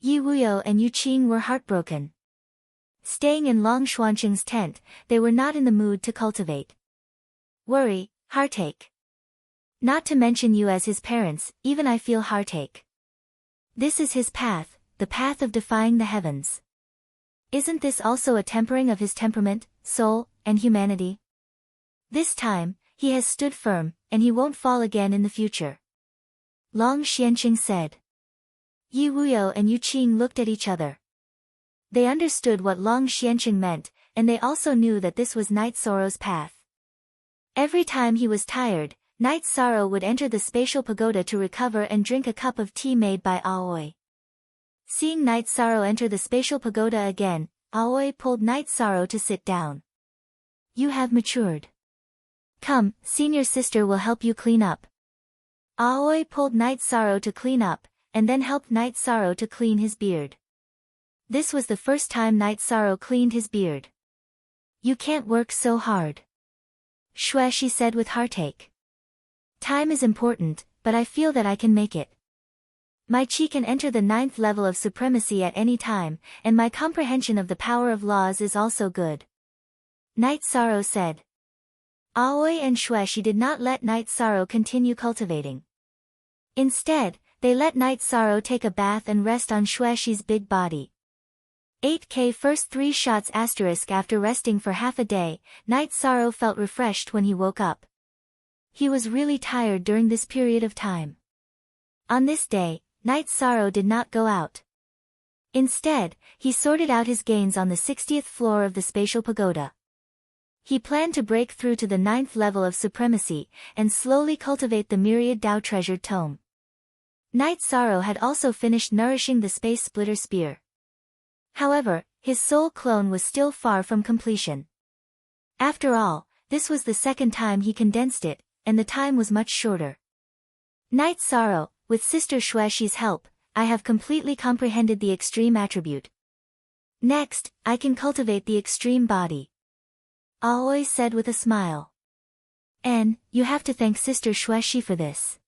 Yi Wuyo and Yu Qing were heartbroken. Staying in Long Xuanqing's tent, they were not in the mood to cultivate. Worry, heartache. Not to mention you as his parents, even I feel heartache. This is his path, the path of defying the heavens. Isn't this also a tempering of his temperament, soul, and humanity? This time, he has stood firm, and he won't fall again in the future. Long Xianqing said. Yi Wuyo and Yu Qing looked at each other. They understood what Long Xianqing meant, and they also knew that this was Night Sorrow's path. Every time he was tired, Night Sorrow would enter the spatial pagoda to recover and drink a cup of tea made by Aoi. Seeing Night Sorrow enter the spatial pagoda again, Aoi pulled Night Sorrow to sit down. You have matured. Come, senior sister will help you clean up. Aoi pulled Night Sorrow to clean up, and then helped Night Sorrow to clean his beard. This was the first time Night Sorrow cleaned his beard. You can't work so hard. She said with heartache. Time is important, but I feel that I can make it. My chi can enter the 9th level of supremacy at any time, and my comprehension of the power of laws is also good. Night Sorrow said. Aoi and She did not let Night Sorrow continue cultivating. Instead, they let Night Sorrow take a bath and rest on She's big body. 8K first 3 shots asterisk. After resting for half a day, Night Sorrow felt refreshed when he woke up. He was really tired during this period of time. On this day, Night Sorrow did not go out. Instead, he sorted out his gains on the 60th floor of the spatial pagoda. He planned to break through to the 9th level of supremacy, and slowly cultivate the myriad Tao treasured tome. Night Sorrow had also finished nourishing the space splitter spear. However, his soul clone was still far from completion. After all, this was the second time he condensed it, and the time was much shorter. Night Sorrow, with Sister Xuexi's help, I have completely comprehended the extreme attribute. Next, I can cultivate the extreme body. Aoi said with a smile. And, you have to thank Sister Xuexi for this.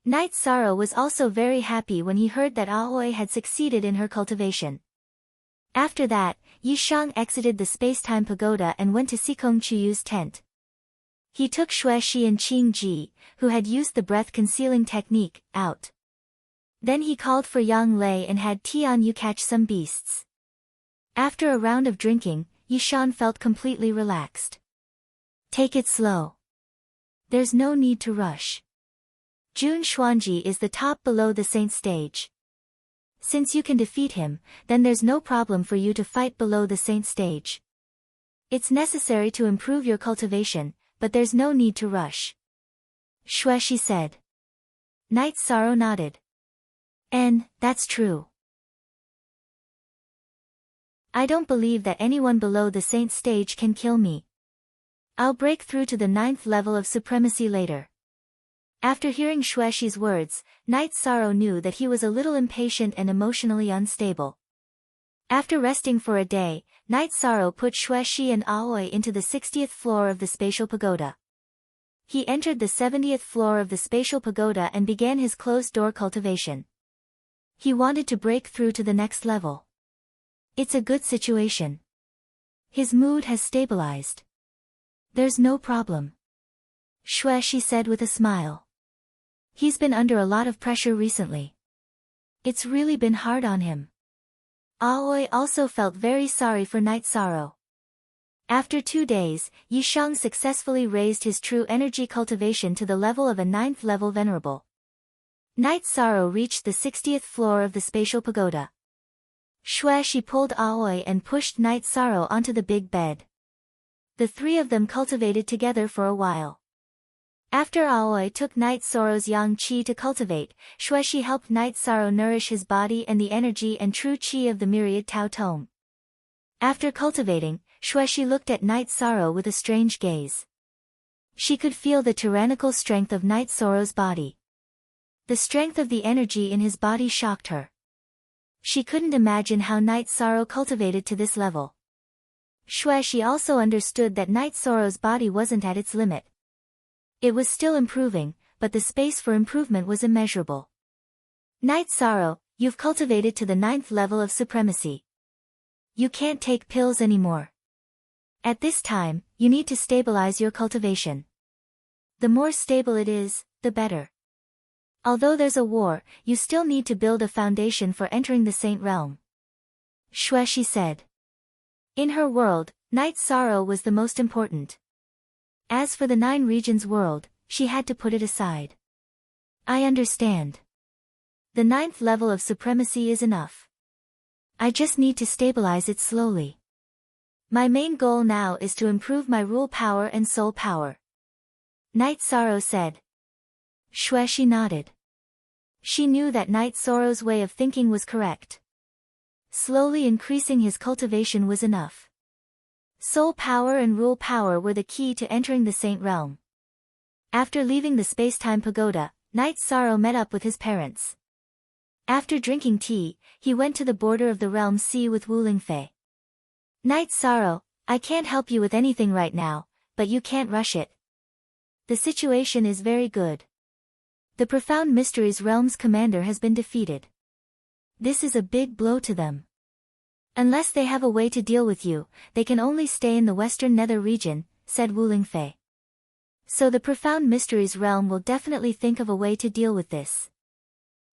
Night Sorrow was also very happy when he heard that Aoi had succeeded in her cultivation. After that, Yi Shang exited the space-time pagoda and went to Sikong Chuyu's tent. He took Xuexi and Qing Ji, who had used the breath-concealing technique, out. Then he called for Yang Lei and had Tian Yu catch some beasts. After a round of drinking, Yi Shang felt completely relaxed. Take it slow. There's no need to rush. Jun Xuanji is the top below the saint stage. Since you can defeat him, then there's no problem for you to fight below the saint stage. It's necessary to improve your cultivation, but there's no need to rush. Xuexi said. Night Sorrow nodded. And, that's true. I don't believe that anyone below the saint stage can kill me. I'll break through to the 9th level of supremacy later. After hearing Xuexi's words, Night Sorrow knew that he was a little impatient and emotionally unstable. After resting for a day, Night Sorrow put Xuexi and Aoi into the 60th floor of the spatial pagoda. He entered the 70th floor of the spatial pagoda and began his closed-door cultivation. He wanted to break through to the next level. It's a good situation. His mood has stabilized. There's no problem. She said with a smile. He's been under a lot of pressure recently. It's really been hard on him. Aoi also felt very sorry for Night Sorrow. After 2 days, Yishang successfully raised his true energy cultivation to the level of a 9th level venerable. Night Sorrow reached the 60th floor of the spatial pagoda. She pulled Aoi and pushed Night Sorrow onto the big bed. The three of them cultivated together for a while. After Aoi took Night Sorrow's yang qi to cultivate, she helped Night Sorrow nourish his body and the energy and true qi of the myriad Tao Tome. After cultivating, she looked at Night Sorrow with a strange gaze. She could feel the tyrannical strength of Night Sorrow's body. The strength of the energy in his body shocked her. She couldn't imagine how Night Sorrow cultivated to this level. She also understood that Night Sorrow's body wasn't at its limit. It was still improving, but the space for improvement was immeasurable. Night Sorrow, you've cultivated to the 9th level of supremacy. You can't take pills anymore. At this time, you need to stabilize your cultivation. The more stable it is, the better. Although there's a war, you still need to build a foundation for entering the Saint Realm. She said. In her world, Night Sorrow was the most important. As for the 9 regions world, she had to put it aside. I understand. The 9th level of supremacy is enough. I just need to stabilize it slowly. My main goal now is to improve my rule power and soul power. Night Sorrow said. She nodded. She knew that Night Sorrow's way of thinking was correct. Slowly increasing his cultivation was enough. Soul power and rule power were the key to entering the Saint Realm. After leaving the space-time pagoda, Night Sorrow met up with his parents. After drinking tea, he went to the border of the realm sea with Wu Lingfei. Night Sorrow, I can't help you with anything right now, but you can't rush it. The situation is very good. The Profound Mysteries Realm's commander has been defeated. This is a big blow to them. Unless they have a way to deal with you, they can only stay in the Western Nether region, said Wu Lingfei. So the Profound Mysteries Realm will definitely think of a way to deal with this.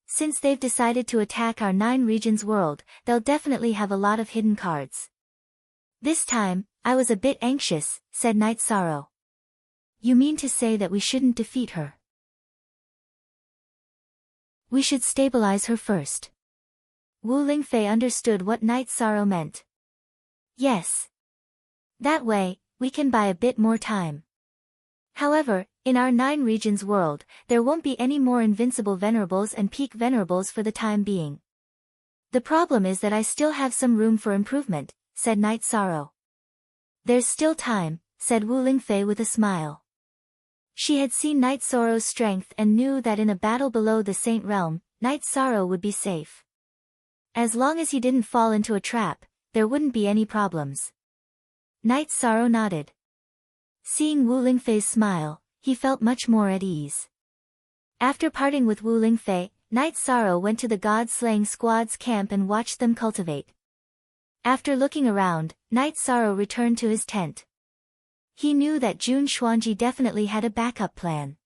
Since they've decided to attack our 9 regions world, they'll definitely have a lot of hidden cards. This time, I was a bit anxious, said Night Sorrow. You mean to say that we shouldn't defeat her? We should stabilize her first. Wu Lingfei understood what Night Sorrow meant. Yes. That way, we can buy a bit more time. However, in our 9 regions world, there won't be any more invincible venerables and peak venerables for the time being. The problem is that I still have some room for improvement, said Night Sorrow. There's still time, said Wu Lingfei with a smile. She had seen Night Sorrow's strength and knew that in a battle below the Saint Realm, Night Sorrow would be safe. As long as he didn't fall into a trap, there wouldn't be any problems. Night Sorrow nodded. Seeing Wu Lingfei's smile, he felt much more at ease. After parting with Wu Lingfei, Night Sorrow went to the God-slaying squad's camp and watched them cultivate. After looking around, Night Sorrow returned to his tent. He knew that Jun Xuanji definitely had a backup plan.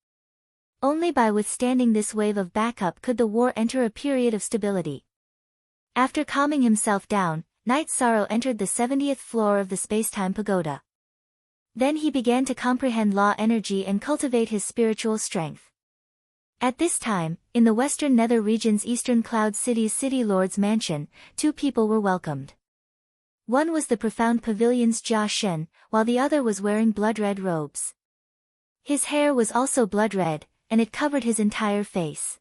Only by withstanding this wave of backup could the war enter a period of stability. After calming himself down, Night Sorrow entered the 70th floor of the Spacetime Pagoda. Then he began to comprehend law energy and cultivate his spiritual strength. At this time, in the Western Nether region's Eastern Cloud City's City Lord's mansion, 2 people were welcomed. One was the Profound Pavilion's Jia Shen, while the other was wearing blood-red robes. His hair was also blood-red, and it covered his entire face.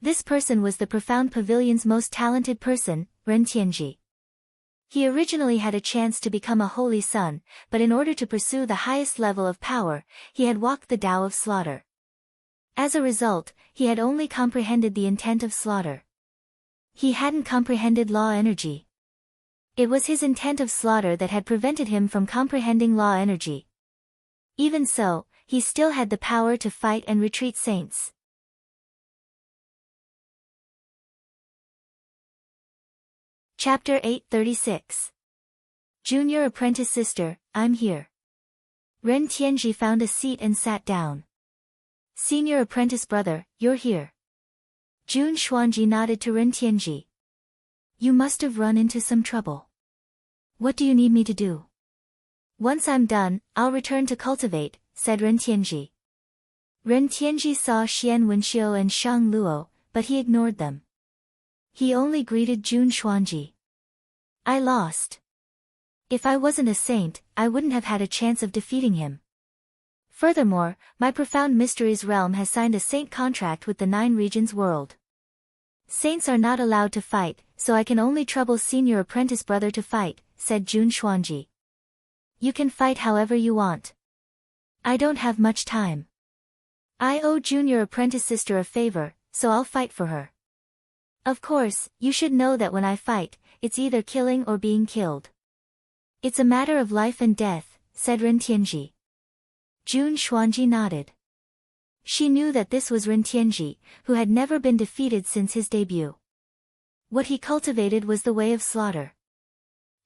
This person was the Profound Pavilion's most talented person, Ren Tianji. He originally had a chance to become a holy son, but in order to pursue the highest level of power, he had walked the Tao of slaughter. As a result, he had only comprehended the intent of slaughter. He hadn't comprehended law energy. It was his intent of slaughter that had prevented him from comprehending law energy. Even so, he still had the power to fight and retreat saints. Chapter 836. Junior Apprentice Sister, I'm here. Ren Tianji found a seat and sat down. Senior Apprentice Brother, you're here. Jun Xuanji nodded to Ren Tianji. You must have run into some trouble. What do you need me to do? Once I'm done, I'll return to cultivate, said Ren Tianji. Ren Tianji saw Xian Wenxiu and Shang Luo, but he ignored them. He only greeted Jun Xuanji. I lost. If I wasn't a saint, I wouldn't have had a chance of defeating him. Furthermore, my Profound Mysteries realm has signed a saint contract with the 9 regions world. Saints are not allowed to fight, so I can only trouble Senior Apprentice Brother to fight, said Jun Xuanji. You can fight however you want. I don't have much time. I owe Junior Apprentice Sister a favor, so I'll fight for her. Of course, you should know that when I fight, it's either killing or being killed. It's a matter of life and death, said Ren Tianji. Jun Xuanji nodded. She knew that this was Ren Tianji, who had never been defeated since his debut. What he cultivated was the way of slaughter.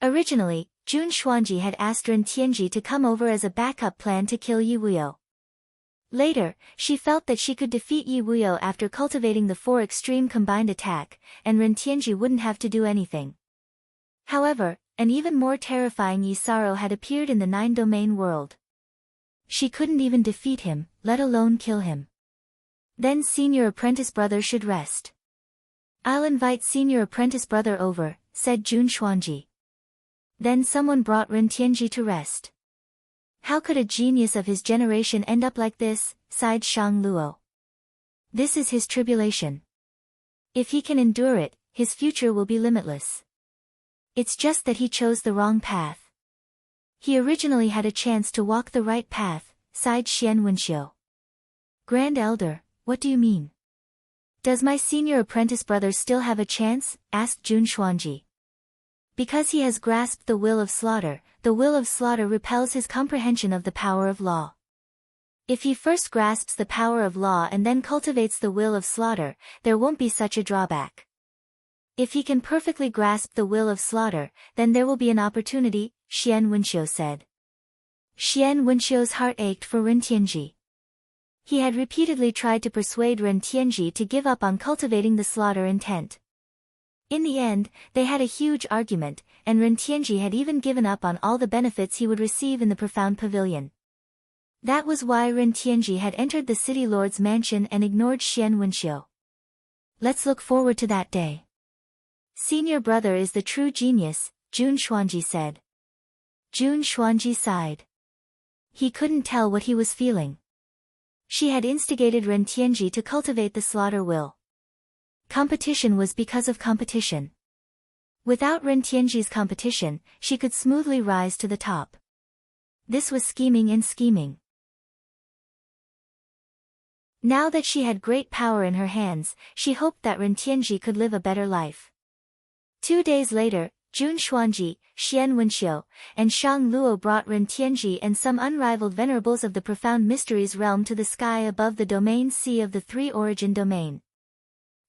Originally, Jun Xuanji had asked Ren Tianji to come over as a backup plan to kill Yi Wuyo. Later, she felt that she could defeat Yi Wuyo after cultivating the 4 extreme combined attack, and Ren Tianji wouldn't have to do anything. However, an even more terrifying Yi Saro had appeared in the 9-domain world. She couldn't even defeat him, let alone kill him. Then Senior Apprentice Brother should rest. I'll invite Senior Apprentice Brother over, said Jun Xuanji. Then someone brought Ren Tianji to rest. How could a genius of his generation end up like this, sighed Shang Luo. This is his tribulation. If he can endure it, his future will be limitless. It's just that he chose the wrong path. He originally had a chance to walk the right path, sighed Xian Wenxiu. Grand Elder, what do you mean? Does my Senior Apprentice Brother still have a chance? Asked Jun Xuanji. Because he has grasped the will of slaughter, the will of slaughter repels his comprehension of the power of law. If he first grasps the power of law and then cultivates the will of slaughter, there won't be such a drawback. If he can perfectly grasp the will of slaughter, then there will be an opportunity, Xian Wenxiu said. Xian Wenxiu's heart ached for Ren Tianji. He had repeatedly tried to persuade Ren Tianji to give up on cultivating the slaughter intent. In the end, they had a huge argument, and Ren Tianji had even given up on all the benefits he would receive in the Profound Pavilion. That was why Ren Tianji had entered the City Lord's mansion and ignored Xian Wenxiu. Let's look forward to that day. Senior Brother is the true genius, Jun Xuanji said. Jun Xuanji sighed. He couldn't tell what he was feeling. She had instigated Ren Tianji to cultivate the slaughter will. Competition was because of competition. Without Ren Tianji's competition, she could smoothly rise to the top. This was scheming and scheming. Now that she had great power in her hands, she hoped that Ren Tianji could live a better life. 2 days later, Jun Xuanji, Xian Wenxiu, and Shang Luo brought Ren Tianji and some unrivaled venerables of the Profound Mysteries realm to the sky above the domain sea of the 3 origin domain.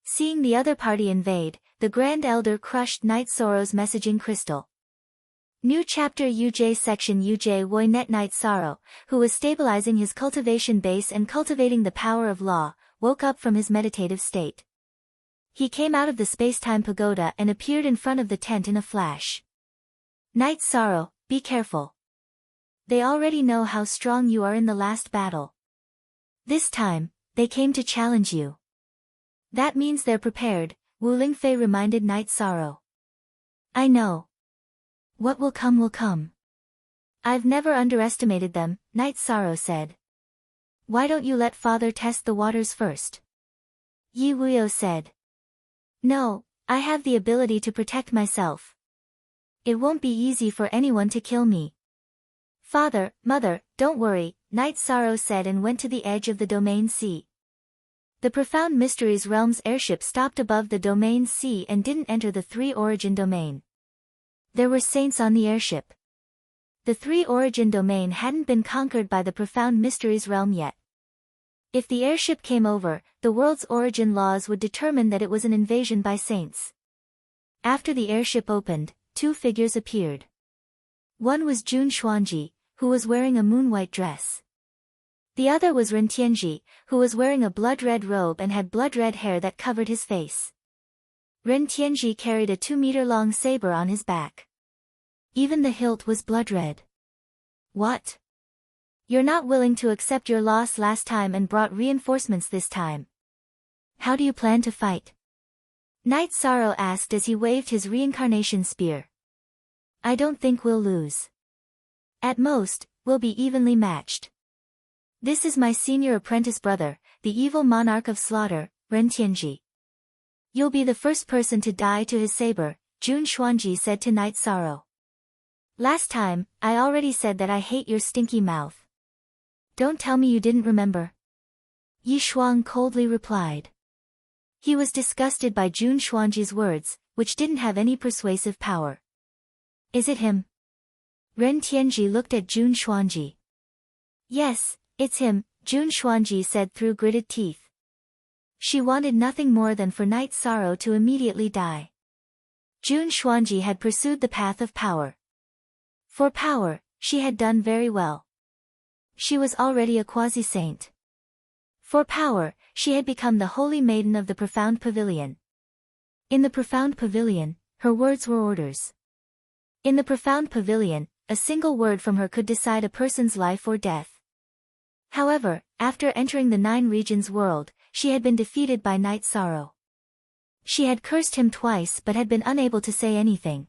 Seeing the other party invade, the Grand Elder crushed Night Sorrow's messaging crystal. New chapter UJ section UJ Woi Net Night Sorrow, who was stabilizing his cultivation base and cultivating the power of law, woke up from his meditative state. He came out of the space-time pagoda and appeared in front of the tent in a flash. Night Sorrow, be careful. They already know how strong you are in the last battle. This time, they came to challenge you. That means they're prepared, Wu Lingfei reminded Night Sorrow. I know. What will come will come. I've never underestimated them, Night Sorrow said. Why don't you let Father test the waters first? Yi Wuyo said. No, I have the ability to protect myself. It won't be easy for anyone to kill me. Father, Mother, don't worry, Night Sorrow said and went to the edge of the domain sea. The Profound Mysteries realm's airship stopped above the domain sea and didn't enter the 3 origin domain. There were saints on the airship. The 3 origin domain hadn't been conquered by the Profound Mysteries realm yet. If the airship came over, the world's origin laws would determine that it was an invasion by saints. After the airship opened, two figures appeared. One was Jun Xuanji, who was wearing a moon-white dress. The other was Ren Tianji, who was wearing a blood-red robe and had blood-red hair that covered his face. Ren Tianji carried a 2-meter-long saber on his back. Even the hilt was blood-red. What? You're not willing to accept your loss last time and brought reinforcements this time. How do you plan to fight? Knight Sorrow asked as he waved his reincarnation spear. I don't think we'll lose. At most, we'll be evenly matched. This is my senior apprentice brother, the evil monarch of slaughter, Ren Tianji. You'll be the first person to die to his saber, Jun Xuanji said to Knight Sorrow. Last time, I already said that I hate your stinky mouth. Don't tell me you didn't remember. Yi Shuang coldly replied. He was disgusted by Jun Xuanji's words, which didn't have any persuasive power. Is it him? Ren Tianji looked at Jun Xuanji. Yes, it's him, Jun Xuanji said through gritted teeth. She wanted nothing more than for Knight Sorrow to immediately die. Jun Xuanji had pursued the path of power. For power, she had done very well. She was already a quasi-saint. For power, she had become the holy maiden of the Profound Pavilion. In the Profound Pavilion, her words were orders. In the Profound Pavilion, a single word from her could decide a person's life or death. However, after entering the 9 regions world, she had been defeated by Knight Sorrow. She had cursed him twice but had been unable to say anything.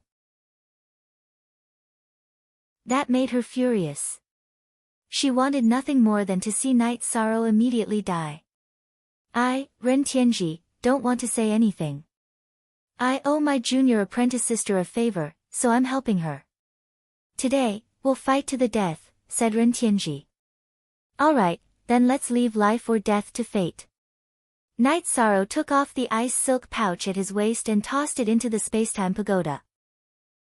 That made her furious. She wanted nothing more than to see Knight Sorrow immediately die. I, Ren Tianji, don't want to say anything. I owe my junior apprentice sister a favor, so I'm helping her. Today, we'll fight to the death, said Ren Tianji. Alright, then let's leave life or death to fate. Knight Sorrow took off the ice silk pouch at his waist and tossed it into the spacetime pagoda.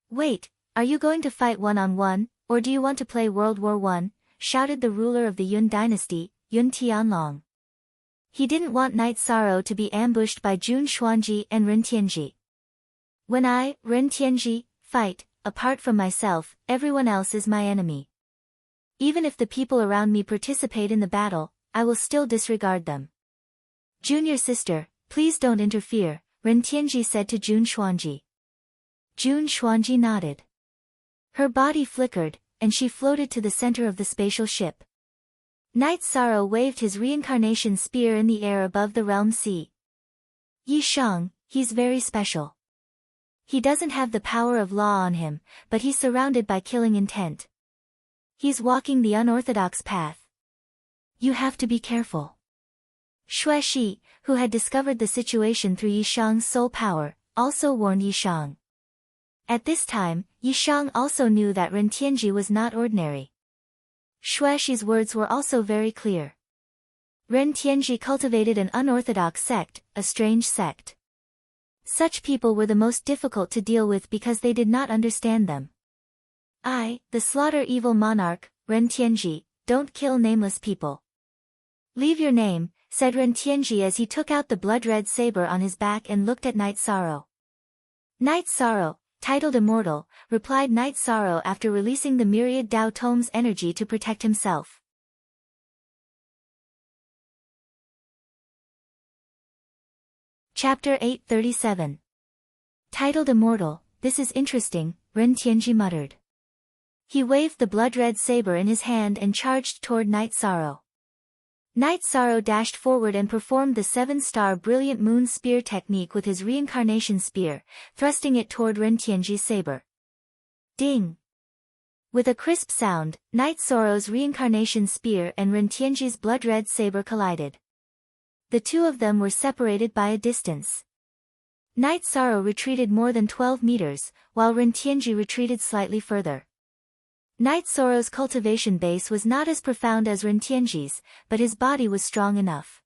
Wait, are you going to fight one-on-one, or do you want to play World War I? Shouted the ruler of the Yun dynasty, Yun Tianlong. He didn't want Knight Sorrow to be ambushed by Jun Xuanji and Ren Tianji. When I, Ren Tianji, fight, apart from myself, everyone else is my enemy. Even if the people around me participate in the battle, I will still disregard them. Junior sister, please don't interfere, Ren Tianji said to Jun Xuanji. Jun Xuanji nodded. Her body flickered, and she floated to the center of the spatial ship. Knight Sorrow waved his reincarnation spear in the air above the realm sea. Yi Shang, he's very special. He doesn't have the power of law on him, but he's surrounded by killing intent. He's walking the unorthodox path. You have to be careful. Xue Shi, who had discovered the situation through Yi Shang's soul power, also warned Yi Shang. At this time, Yi Shang also knew that Ren Tianji was not ordinary. Xue Shi's words were also very clear. Ren Tianji cultivated an unorthodox sect, a strange sect. Such people were the most difficult to deal with because they did not understand them. I, the slaughter evil monarch, Ren Tianji, don't kill nameless people. Leave your name, said Ren Tianji as he took out the blood-red saber on his back and looked at Knight Sorrow. Knight Sorrow, titled Immortal, replied Knight Sorrow after releasing the myriad Dao Tome's energy to protect himself. Chapter 837. Titled Immortal, this is interesting, Ren Tianji muttered. He waved the blood-red saber in his hand and charged toward Knight Sorrow. Knight Sorrow dashed forward and performed the 7-star brilliant moon spear technique with his reincarnation spear, thrusting it toward Ren Tianji's saber. Ding! With a crisp sound, Knight Sorrow's reincarnation spear and Ren Tianji's blood-red saber collided. The two of them were separated by a distance. Knight Sorrow retreated more than 12 meters, while Ren Tianji retreated slightly further. Knight Sorrow's cultivation base was not as profound as Ren Tianji's, but his body was strong enough.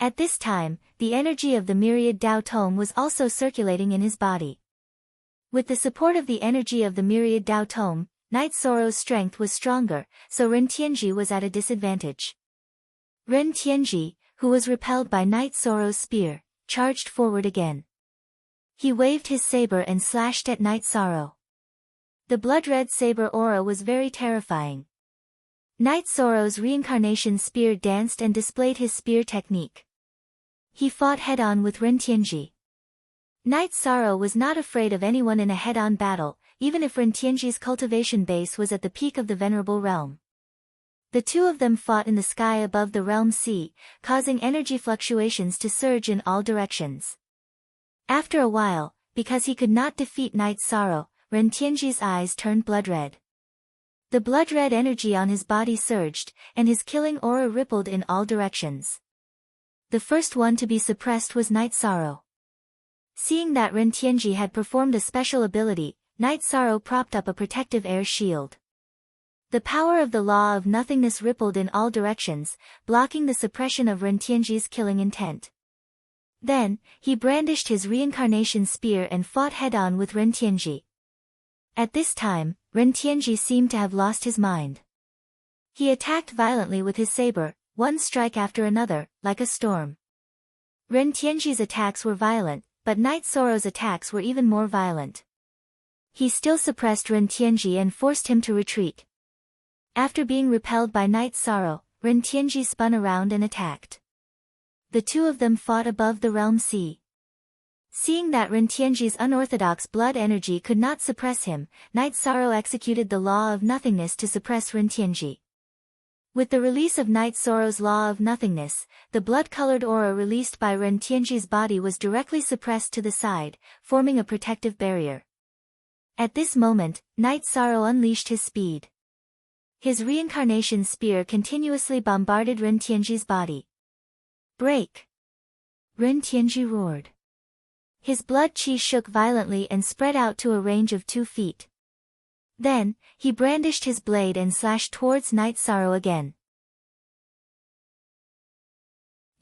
At this time, the energy of the myriad Dao Tome was also circulating in his body. With the support of the energy of the myriad Dao Tome, Knight Sorrow's strength was stronger, so Ren Tianji was at a disadvantage. Ren Tianji, who was repelled by Knight Sorrow's spear, charged forward again. He waved his saber and slashed at Night Sorrow. The blood-red saber aura was very terrifying. Night Sorrow's reincarnation spear danced and displayed his spear technique. He fought head-on with Rentianji. Night Sorrow was not afraid of anyone in a head-on battle, even if Rentianji's cultivation base was at the peak of the Venerable Realm. The two of them fought in the sky above the realm sea, causing energy fluctuations to surge in all directions. After a while, because he could not defeat Night Sorrow, Rentianji's eyes turned blood-red. The blood-red energy on his body surged, and his killing aura rippled in all directions. The first one to be suppressed was Night Sorrow. Seeing that Rentianji had performed a special ability, Night Sorrow propped up a protective air shield. The power of the law of nothingness rippled in all directions, blocking the suppression of Rentianji's killing intent. Then, he brandished his reincarnation spear and fought head-on with Rentianji. At this time, Rentianji seemed to have lost his mind. He attacked violently with his saber, one strike after another, like a storm. Rentianji's attacks were violent, but Night Sorrow's attacks were even more violent. He still suppressed Rentianji and forced him to retreat. After being repelled by Night Sorrow, Rentianji spun around and attacked. The two of them fought above the realm sea. Seeing that Rentianji's unorthodox blood energy could not suppress him, Night Sorrow executed the law of nothingness to suppress Rentianji. With the release of Night Sorrow's law of nothingness, the blood-colored aura released by Rentianji's body was directly suppressed to the side, forming a protective barrier. At this moment, Night Sorrow unleashed his speed. His reincarnation spear continuously bombarded Rentianji's body. Break! Rentianji roared. His blood chi shook violently and spread out to a range of 2 feet. Then, he brandished his blade and slashed towards Night Sorrow again.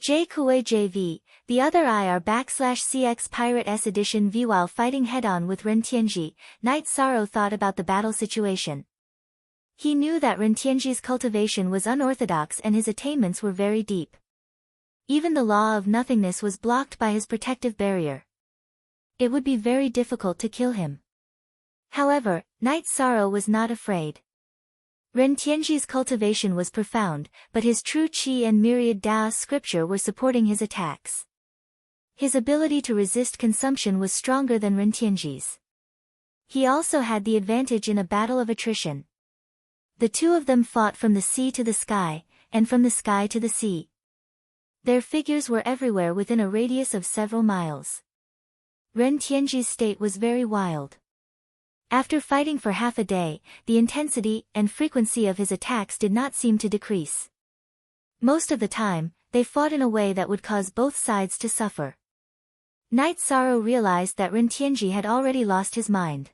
JQAJV, the other IR /CX Pirate S Edition V. While fighting head-on with Rentianji, Night Sorrow thought about the battle situation. He knew that Rentianji's cultivation was unorthodox and his attainments were very deep. Even the law of nothingness was blocked by his protective barrier. It would be very difficult to kill him. However, Night Sorrow was not afraid. Rentianji's cultivation was profound, but his true chi and myriad Taoist scripture were supporting his attacks. His ability to resist consumption was stronger than Rentianji's. He also had the advantage in a battle of attrition. The two of them fought from the sea to the sky, and from the sky to the sea. Their figures were everywhere within a radius of several miles. Rentianji's state was very wild. After fighting for half a day, the intensity and frequency of his attacks did not seem to decrease. Most of the time, they fought in a way that would cause both sides to suffer. Night Sorrow realized that Rentianji had already lost his mind.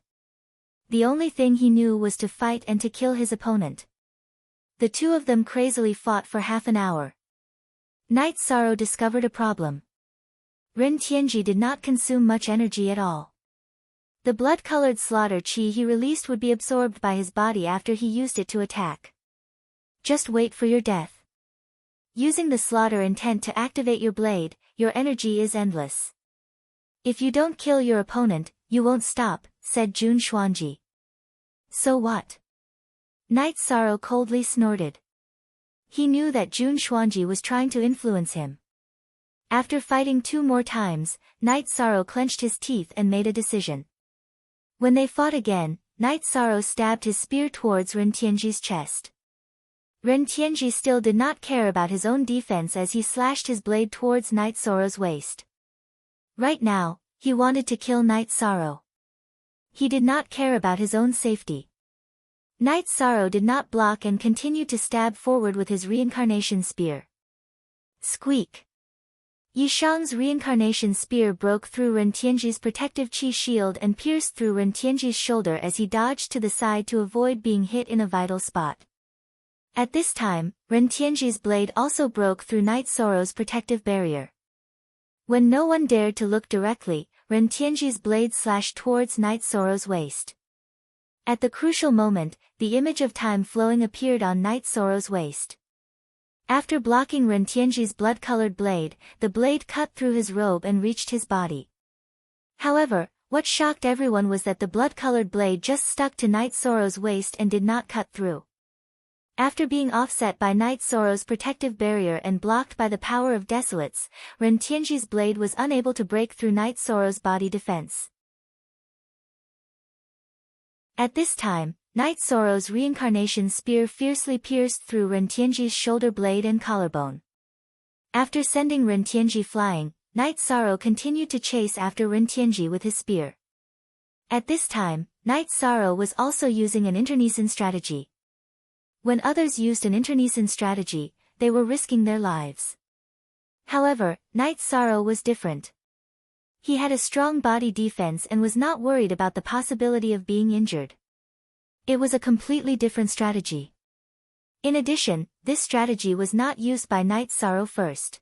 The only thing he knew was to fight and to kill his opponent. The two of them crazily fought for half an hour. Night Sorrow discovered a problem. Rentianji did not consume much energy at all. The blood-colored slaughter chi he released would be absorbed by his body after he used it to attack. Just wait for your death. Using the slaughter intent to activate your blade, your energy is endless. If you don't kill your opponent, you won't stop, said Jun Xuanji. So what? Night Sorrow coldly snorted. He knew that Jun Xuanji was trying to influence him. After fighting 2 more times, Night Sorrow clenched his teeth and made a decision. When they fought again, Night Sorrow stabbed his spear towards Rentianji's chest. Rentianji still did not care about his own defense as he slashed his blade towards Night Sorrow's waist. Right now, he wanted to kill Night Sorrow. He did not care about his own safety. Night Sorrow did not block and continued to stab forward with his reincarnation spear. Squeak! Yishang's reincarnation spear broke through Rentianji's protective chi shield and pierced through Rentianji's shoulder as he dodged to the side to avoid being hit in a vital spot. At this time, Rentianji's blade also broke through Night Sorrow's protective barrier. When no one dared to look directly, Rentianji's blade slashed towards Night Sorrow's waist. At the crucial moment, the image of time flowing appeared on Night Sorrow's waist. After blocking Rentianji's blood-colored blade, the blade cut through his robe and reached his body. However, what shocked everyone was that the blood-colored blade just stuck to Night Sorrow's waist and did not cut through. After being offset by Night Sorrow's protective barrier and blocked by the power of Desolates, Ren Tianji's blade was unable to break through Night Sorrow's body defense. At this time, Night Sorrow's reincarnation spear fiercely pierced through Ren Tianji's shoulder blade and collarbone. After sending Ren Tianji flying, Night Sorrow continued to chase after Ren Tianji with his spear. At this time, Night Sorrow was also using an internecine strategy. When others used an internecine strategy, they were risking their lives. However, Night Sorrow was different. He had a strong body defense and was not worried about the possibility of being injured. It was a completely different strategy. In addition, this strategy was not used by Night Sorrow first.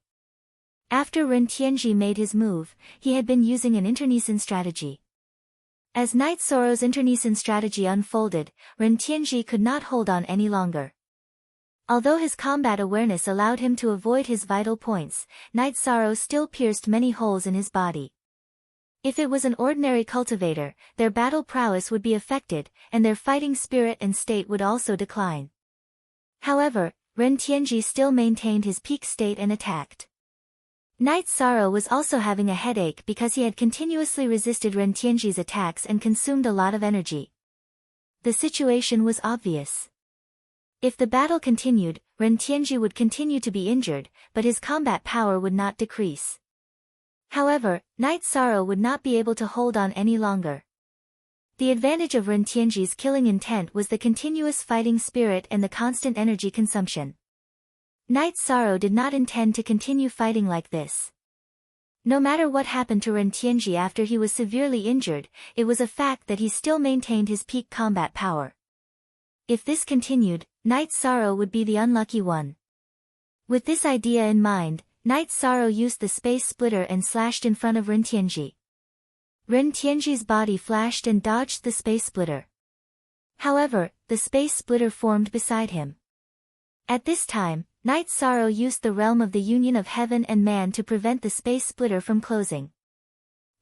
After Ren Tianji made his move, he had been using an internecine strategy. As Night Sorrow's internecine strategy unfolded, Ren Tianji could not hold on any longer. Although his combat awareness allowed him to avoid his vital points, Night Sorrow still pierced many holes in his body. If it was an ordinary cultivator, their battle prowess would be affected, and their fighting spirit and state would also decline. However, Ren Tianji still maintained his peak state and attacked. Night Sorrow was also having a headache because he had continuously resisted Ren Tianji's attacks and consumed a lot of energy. The situation was obvious. If the battle continued, Ren Tianji would continue to be injured, but his combat power would not decrease. However, Night Sorrow would not be able to hold on any longer. The advantage of Ren Tianji's killing intent was the continuous fighting spirit and the constant energy consumption. Night Sorrow did not intend to continue fighting like this. No matter what happened to Ren Tianji after he was severely injured, it was a fact that he still maintained his peak combat power. If this continued, Night Sorrow would be the unlucky one. With this idea in mind, Night Sorrow used the space splitter and slashed in front of Ren Tianji. Ren Tianji's body flashed and dodged the space splitter. However, the space splitter formed beside him. At this time, Night Sorrow used the realm of the union of heaven and man to prevent the space splitter from closing.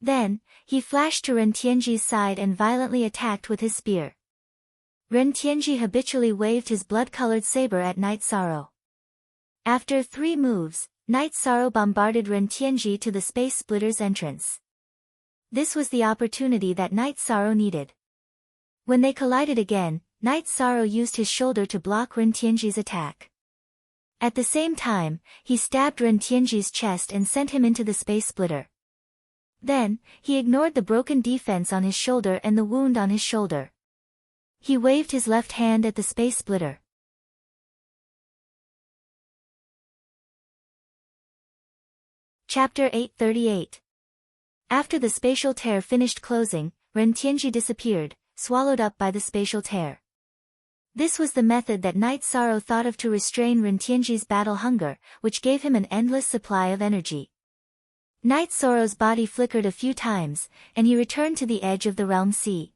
Then, he flashed to Ren Tianji's side and violently attacked with his spear. Ren Tianji habitually waved his blood-colored saber at Night Sorrow. After 3 moves, Night Sorrow bombarded Ren Tianji to the space splitter's entrance. This was the opportunity that Night Sorrow needed. When they collided again, Night Sorrow used his shoulder to block Ren Tianji's attack. At the same time, he stabbed Ren Tianji's chest and sent him into the space splitter. Then, he ignored the broken defense on his shoulder and the wound on his shoulder. He waved his left hand at the space splitter. Chapter 838. After the spatial tear finished closing, Ren Tianji disappeared, swallowed up by the spatial tear. This was the method that Night Sorrow thought of to restrain Ren Tianji's battle hunger, which gave him an endless supply of energy. Night Sorrow's body flickered a few times, and he returned to the edge of the realm sea.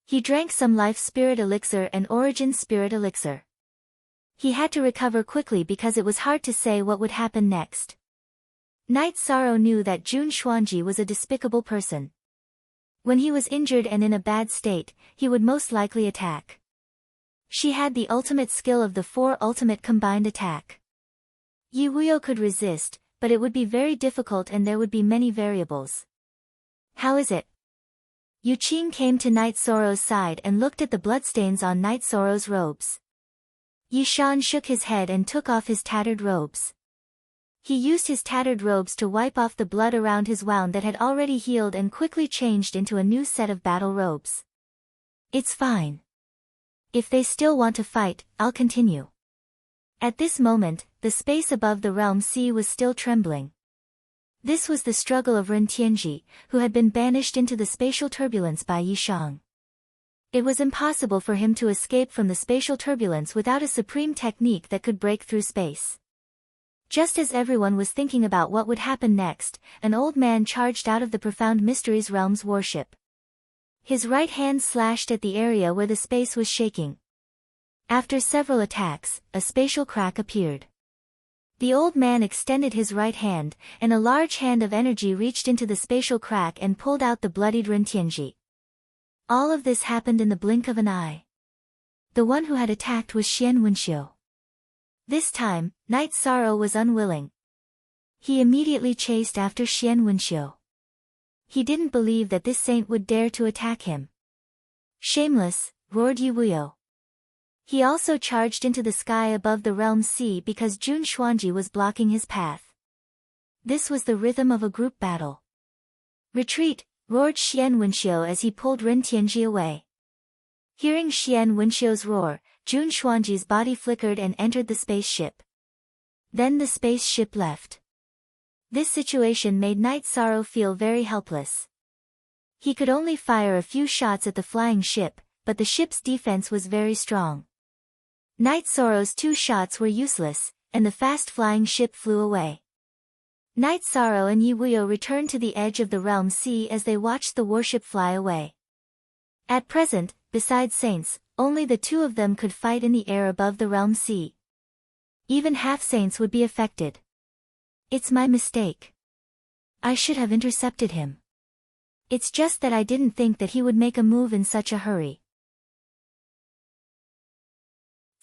He drank some life spirit elixir and origin spirit elixir. He had to recover quickly because it was hard to say what would happen next. Night Sorrow knew that Jun Xuanji was a despicable person. When he was injured and in a bad state, he would most likely attack. She had the ultimate skill of the 4 ultimate combined attack. Yi Wuyo could resist, but it would be very difficult and there would be many variables. How is it? Yu Qing came to Night Sorrow's side and looked at the bloodstains on Night Sorrow's robes. Yi Shan shook his head and took off his tattered robes. He used his tattered robes to wipe off the blood around his wound that had already healed and quickly changed into a new set of battle robes. It's fine. If they still want to fight, I'll continue. At this moment, the space above the realm sea was still trembling. This was the struggle of Ren Tianji, who had been banished into the spatial turbulence by Yi Shang. It was impossible for him to escape from the spatial turbulence without a supreme technique that could break through space. Just as everyone was thinking about what would happen next, an old man charged out of the Profound Mysteries Realm's warship. His right hand slashed at the area where the space was shaking. After several attacks, a spatial crack appeared. The old man extended his right hand, and a large hand of energy reached into the spatial crack and pulled out the bloodied Ren Tianji. All of this happened in the blink of an eye. The one who had attacked was Xian Wenxiu. This time, Knight Sorrow was unwilling. He immediately chased after Xian Wenxiu. He didn't believe that this saint would dare to attack him. Shameless, roared Yi Wuyo. He also charged into the sky above the realm sea because Jun Xuanji was blocking his path. This was the rhythm of a group battle. Retreat, roared Xian Wenxiu as he pulled Ren Tianji away. Hearing Xian Wenxiu's roar, Jun Xuanji's body flickered and entered the spaceship. Then the spaceship left. This situation made Knight Sorrow feel very helpless. He could only fire a few shots at the flying ship, but the ship's defense was very strong. Knight Sorrow's 2 shots were useless, and the fast-flying ship flew away. Knight Sorrow and Yi Wuyo returned to the edge of the realm sea as they watched the warship fly away. At present, besides saints, only the 2 of them could fight in the air above the realm sea. Even half-saints would be affected. It's my mistake. I should have intercepted him. It's just that I didn't think that he would make a move in such a hurry.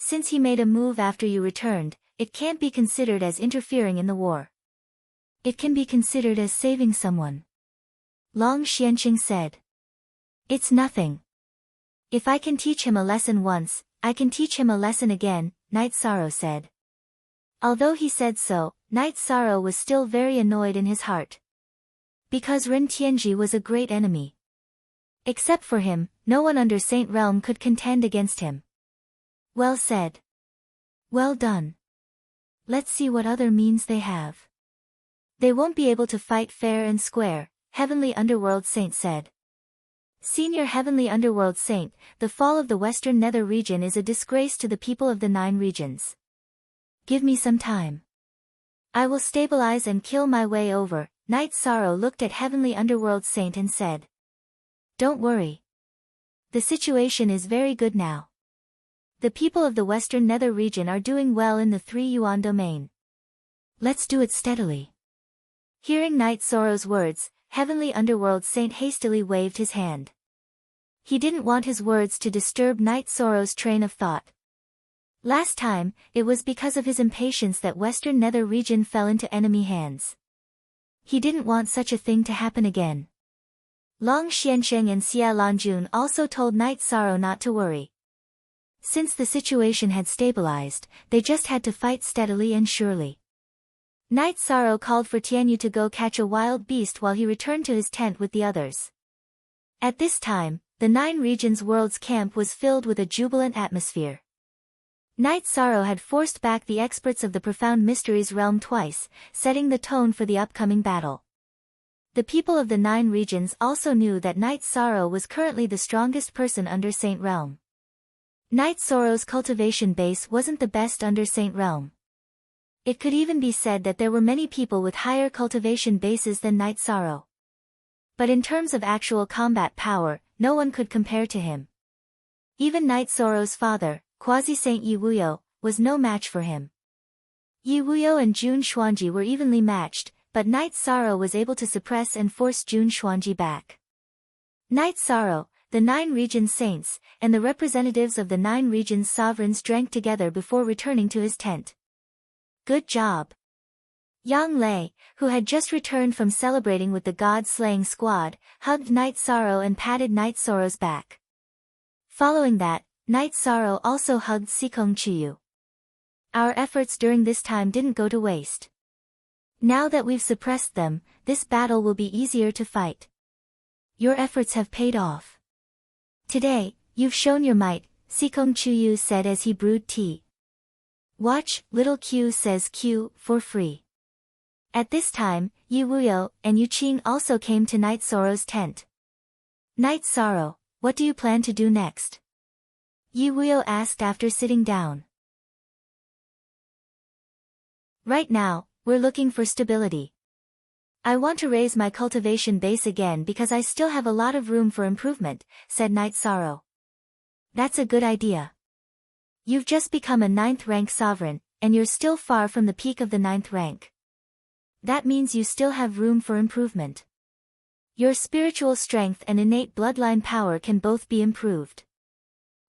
Since he made a move after you returned, it can't be considered as interfering in the war. It can be considered as saving someone. Long Xianqing said. It's nothing. If I can teach him a lesson once, I can teach him a lesson again, Knight Sorrow said. Although he said so, Knight Sorrow was still very annoyed in his heart. Because Ren Tianji was a great enemy. Except for him, no one under Saint Realm could contend against him. Well said. Well done. Let's see what other means they have. They won't be able to fight fair and square, Heavenly Underworld Saint said. Senior Heavenly Underworld Saint, the fall of the Western Nether region is a disgrace to the people of the 9 regions. Give me some time. I will stabilize and kill my way over. Knight Sorrow looked at Heavenly Underworld Saint and said. Don't worry. The situation is very good now. The people of the Western Nether region are doing well in the 3 Yuan domain. Let's do it steadily. Hearing Knight Sorrow's words, Heavenly Underworld Saint hastily waved his hand. He didn't want his words to disturb Knight Sorrow's train of thought. Last time, it was because of his impatience that Western Nether region fell into enemy hands. He didn't want such a thing to happen again. Long Xiansheng and Xia Lanjun also told Knight Sorrow not to worry. Since the situation had stabilized, they just had to fight steadily and surely. Knight Sorrow called for Tianyu to go catch a wild beast while he returned to his tent with the others. At this time, the 9 regions world's camp was filled with a jubilant atmosphere. Knight Sorrow had forced back the experts of the Profound Mysteries realm twice, setting the tone for the upcoming battle. The people of the 9 regions also knew that Knight Sorrow was currently the strongest person under Saint Realm. Knight Sorrow's cultivation base wasn't the best under Saint Realm. It could even be said that there were many people with higher cultivation bases than Knight Sorrow. But in terms of actual combat power, no one could compare to him. Even Knight Sorrow's father, Quasi-Saint Yi Wuyo, was no match for him. Yi Wuyo and Jun Xuanji were evenly matched, but Knight Sorrow was able to suppress and force Jun Xuanji back. Knight Sorrow, the 9 region saints, and the representatives of the 9 regions sovereigns drank together before returning to his tent. Good job. Yang Lei, who had just returned from celebrating with the god-slaying squad, hugged Knight Sorrow and patted Knight Sorrow's back. Following that, Knight Sorrow also hugged Sikong Chuyu. Our efforts during this time didn't go to waste. Now that we've suppressed them, this battle will be easier to fight. Your efforts have paid off. Today, you've shown your might, Sikong Chuyu said as he brewed tea. Watch, little Q says Q, for free. At this time, Yi Wuyo and Yu Qing also came to Knight Sorrow's tent. Knight Sorrow, what do you plan to do next? Yi Wuyo asked after sitting down. Right now, we're looking for stability. I want to raise my cultivation base again because I still have a lot of room for improvement, said Knight Sorrow. That's a good idea. You've just become a 9th rank sovereign, and you're still far from the peak of the 9th rank. That means you still have room for improvement. Your spiritual strength and innate bloodline power can both be improved.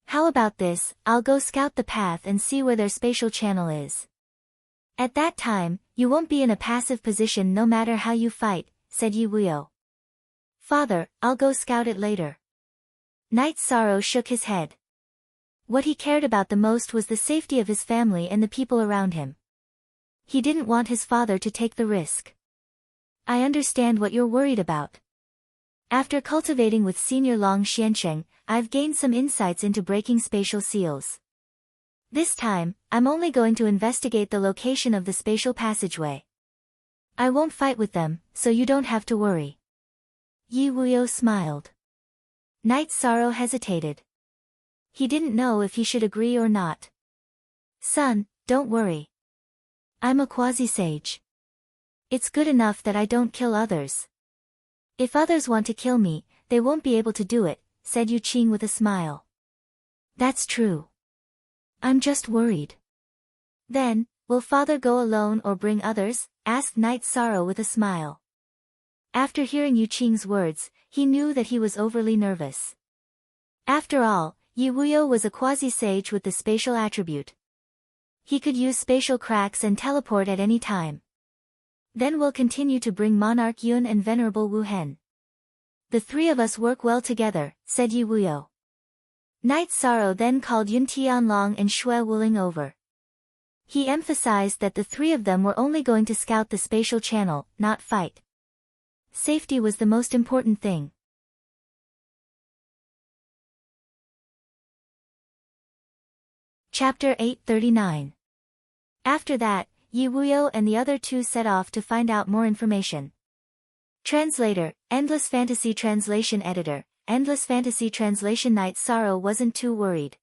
How about this, I'll go scout the path and see where their spatial channel is. At that time, you won't be in a passive position no matter how you fight, said Yi Wuyo. Father, I'll go scout it later. Knight Sorrow shook his head. What he cared about the most was the safety of his family and the people around him. He didn't want his father to take the risk. I understand what you're worried about. After cultivating with Senior Long Xiansheng, I've gained some insights into breaking spatial seals. This time, I'm only going to investigate the location of the spatial passageway. I won't fight with them, so you don't have to worry. Yi Wuyo smiled. Knight Sorrow hesitated. He didn't know if he should agree or not. Son, don't worry. I'm a quasi-sage. It's good enough that I don't kill others. If others want to kill me, they won't be able to do it, said Yu Qing with a smile. That's true. I'm just worried. Then, will father go alone or bring others? Asked Knight Sorrow with a smile. After hearing Yu Qing's words, he knew that he was overly nervous. After all, Yi Wuyo was a quasi-sage with the spatial attribute. He could use spatial cracks and teleport at any time. Then we'll continue to bring Monarch Yun and Venerable Wu Hen. The three of us work well together, said Yi Wuyo. Knight Sorrow then called Yun Tianlong and Shui Wuling over. He emphasized that the three of them were only going to scout the spatial channel, not fight. Safety was the most important thing. Chapter 839. After that, Yi Wuyo and the other two set off to find out more information. Translator, Endless Fantasy Translation Editor, Endless Fantasy Translation. Knight Sorrow wasn't too worried.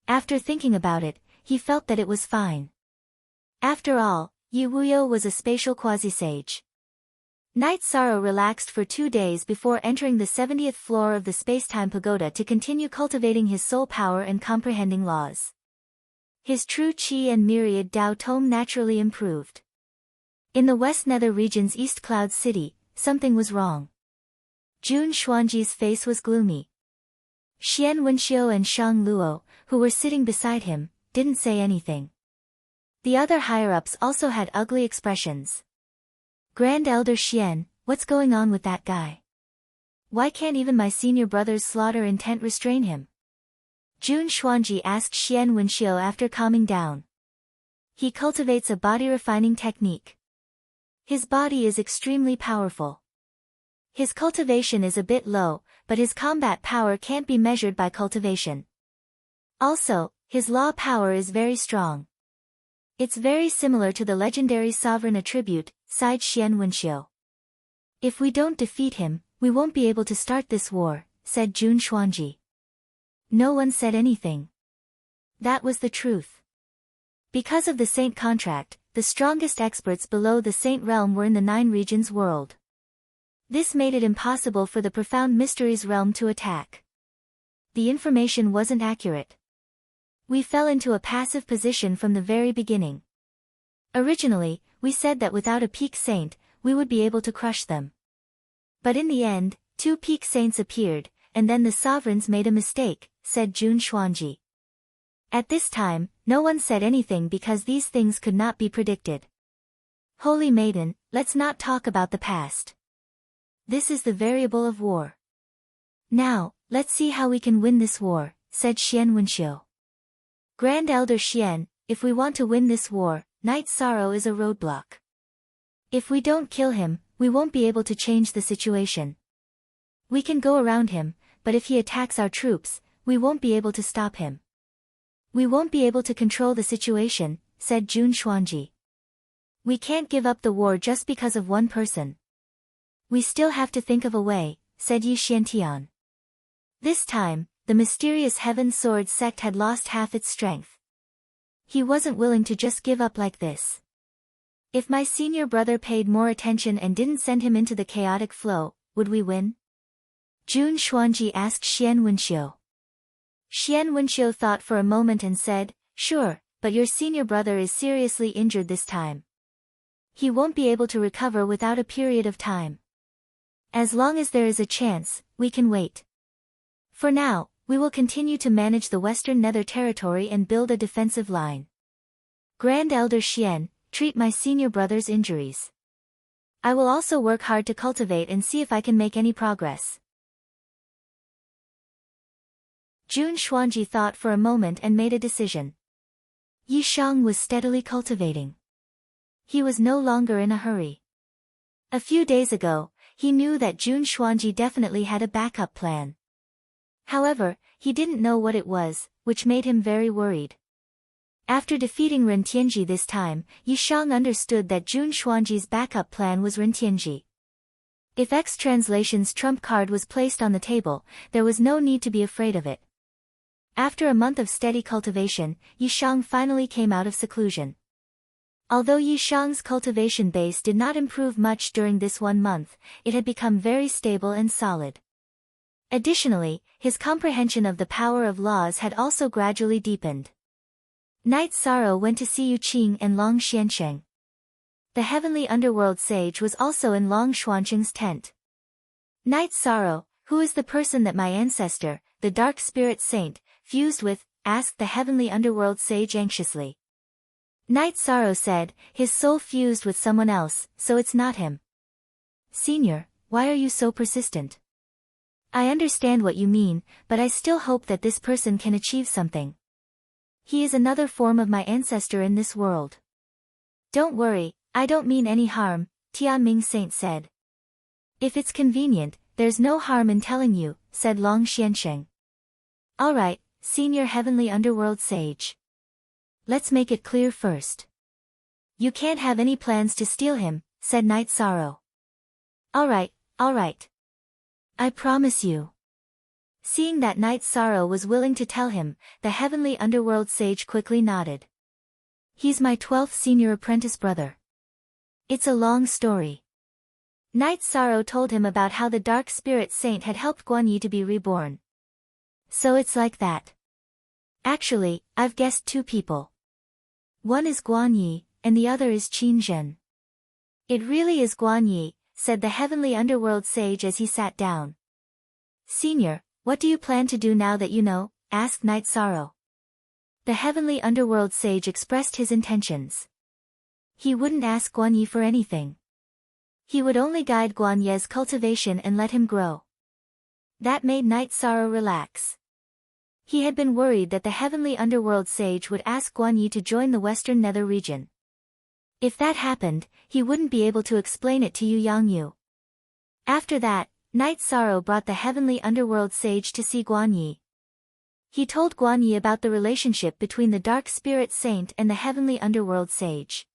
After thinking about it, he felt that it was fine. After all, Yi Wuyo was a spatial quasi-sage. Knight Sorrow relaxed for 2 days before entering the 70th floor of the Spacetime Pagoda to continue cultivating his soul power and comprehending laws. His true Qi and myriad Dao Tome naturally improved. In the West Nether region's East Cloud City, something was wrong. Jun Xuanji's face was gloomy. Xian Wenxiu and Shang Luo, who were sitting beside him, didn't say anything. The other higher-ups also had ugly expressions. Grand Elder Xian, what's going on with that guy? Why can't even my senior brother's slaughter intent restrain him? Jun Xuanji asked Xian Wenxiu after calming down. He cultivates a body-refining technique. His body is extremely powerful. His cultivation is a bit low, but his combat power can't be measured by cultivation. Also, his law power is very strong. It's very similar to the legendary sovereign attribute, sighed Xian Wenxiu. If we don't defeat him, we won't be able to start this war, said Jun Xuanji. No one said anything. That was the truth. Because of the Saint contract, the strongest experts below the Saint realm were in the 9 regions world. This made it impossible for the Profound Mysteries realm to attack. The information wasn't accurate. We fell into a passive position from the very beginning. Originally, we said that without a peak saint, we would be able to crush them. But in the end, 2 peak saints appeared, and then the sovereigns made a mistake, said Jun Xuanji. At this time, no one said anything because these things could not be predicted. Holy Maiden, let's not talk about the past. This is the variable of war. Now, let's see how we can win this war, said Xian Wenxiu. Grand Elder Xian, if we want to win this war, Knight Sorrow is a roadblock. If we don't kill him, we won't be able to change the situation. We can go around him, but if he attacks our troops, we won't be able to stop him. We won't be able to control the situation, said Jun Xuanji. We can't give up the war just because of one person. We still have to think of a way, said Yi Xiantian. This time, the mysterious Heaven Sword sect had lost half its strength. He wasn't willing to just give up like this. If my senior brother paid more attention and didn't send him into the chaotic flow, would we win? Jun Xuanji asked Xian Wenxiu. Xian Wenxiu thought for a moment and said, sure, but your senior brother is seriously injured this time. He won't be able to recover without a period of time. As long as there is a chance, we can wait. For now, we will continue to manage the Western Nether territory and build a defensive line. Grand Elder Xian, treat my senior brother's injuries. I will also work hard to cultivate and see if I can make any progress. Jun Xuanji thought for a moment and made a decision. Yi Shang was steadily cultivating. He was no longer in a hurry. A few days ago, he knew that Jun Xuanji definitely had a backup plan. However, he didn't know what it was, which made him very worried. After defeating Ren Tianji this time, Yi Shang understood that Jun Xuanji's backup plan was Ren Tianji. If X Translation's trump card was placed on the table, there was no need to be afraid of it. After a month of steady cultivation, Yi Shang finally came out of seclusion. Although Yi Shang's cultivation base did not improve much during this 1 month, it had become very stable and solid. Additionally, his comprehension of the power of laws had also gradually deepened. Knight Sorrow went to see Yu Qing and Long Xiansheng. The heavenly underworld sage was also in Long Xuancheng's tent. Knight Sorrow, who is the person that my ancestor, the dark spirit saint, fused with? Asked the heavenly underworld sage anxiously. Knight Sorrow said, his soul fused with someone else, so it's not him. Senior, why are you so persistent? I understand what you mean, but I still hope that this person can achieve something. He is another form of my ancestor in this world. Don't worry, I don't mean any harm, Tianming Saint said. If it's convenient, there's no harm in telling you, said Long Xiansheng. Alright, senior heavenly underworld sage. Let's make it clear first. You can't have any plans to steal him, said Knight Sorrow. Alright. I promise you. Seeing that Knight Sorrow was willing to tell him, the heavenly underworld sage quickly nodded. He's my 12th senior apprentice brother. It's a long story. Knight Sorrow told him about how the dark spirit saint had helped Guan Yi to be reborn. So it's like that. Actually, I've guessed 2 people. One is Guan Yi, and the other is Qin Zhen. It really is Guan Yi, said the heavenly underworld sage as he sat down. Senior, what do you plan to do now that you know? Asked Knight Sorrow. The heavenly underworld sage expressed his intentions. He wouldn't ask Guan Yi for anything. He would only guide Guan Ye's cultivation and let him grow. That made Knight Sorrow relax. He had been worried that the heavenly underworld sage would ask Guan Yi to join the Western Nether region. If that happened, he wouldn't be able to explain it to Yu Yangyu. After that, Knight Sorrow brought the heavenly underworld sage to see Guan Yi. He told Guan Yi about the relationship between the dark spirit saint and the heavenly underworld sage.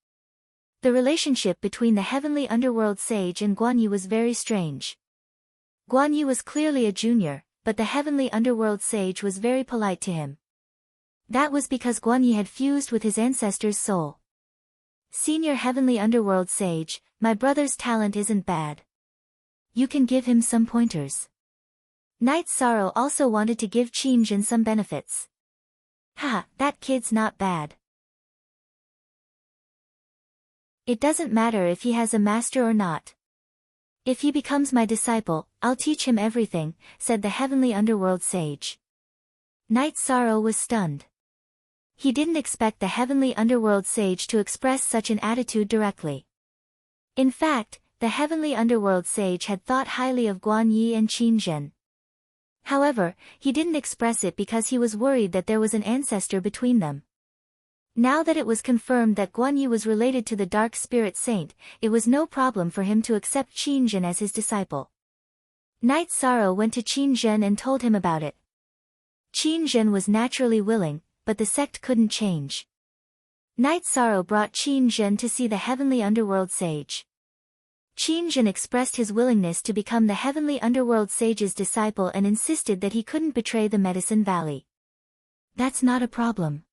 The relationship between the heavenly underworld sage and Guan Yi was very strange. Guan Yi was clearly a junior, but the heavenly underworld sage was very polite to him. That was because Guan Yi had fused with his ancestor's soul. Senior heavenly underworld sage, my brother's talent isn't bad. You can give him some pointers. Knight Sorrow also wanted to give Qin Zhen some benefits. Ha, that kid's not bad. It doesn't matter if he has a master or not. If he becomes my disciple, I'll teach him everything, said the heavenly underworld sage. Knight Sorrow was stunned. He didn't expect the heavenly underworld sage to express such an attitude directly. In fact, the heavenly underworld sage had thought highly of Guan Yi and Qin Zhen. However, he didn't express it because he was worried that there was an ancestor between them. Now that it was confirmed that Guan Yi was related to the dark spirit saint, it was no problem for him to accept Qin Zhen as his disciple. Knight Sorrow went to Qin Zhen and told him about it. Qin Zhen was naturally willing, but the sect couldn't change. Knight Sorrow brought Qin Zhen to see the heavenly underworld sage. Qin Zhen expressed his willingness to become the heavenly underworld sage's disciple and insisted that he couldn't betray the Medicine Valley. That's not a problem.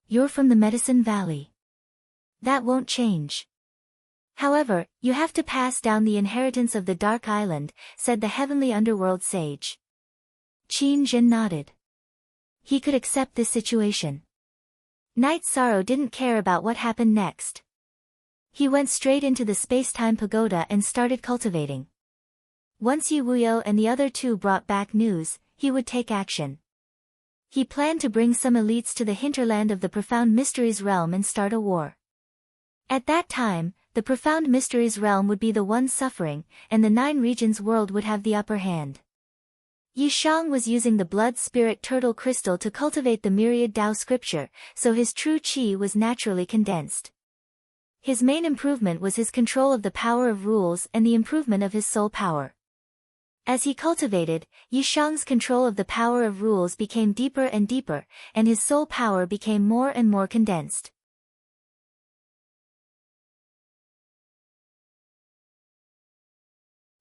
You're from the Medicine Valley. That won't change. However, you have to pass down the inheritance of the Dark Island, said the heavenly underworld sage. Qin Zhen nodded. He could accept this situation. Night Sorrow didn't care about what happened next. He went straight into the space-time pagoda and started cultivating. Once Yi Wuyo and the other two brought back news, he would take action. He planned to bring some elites to the hinterland of the Profound Mysteries realm and start a war. At that time, the Profound Mysteries realm would be the one suffering, and the Nine Regions world would have the upper hand. Yi Shang was using the blood spirit turtle crystal to cultivate the myriad Tao scripture, so his true qi was naturally condensed. His main improvement was his control of the power of rules and the improvement of his soul power. As he cultivated, Yi Shang's control of the power of rules became deeper and deeper, and his soul power became more and more condensed.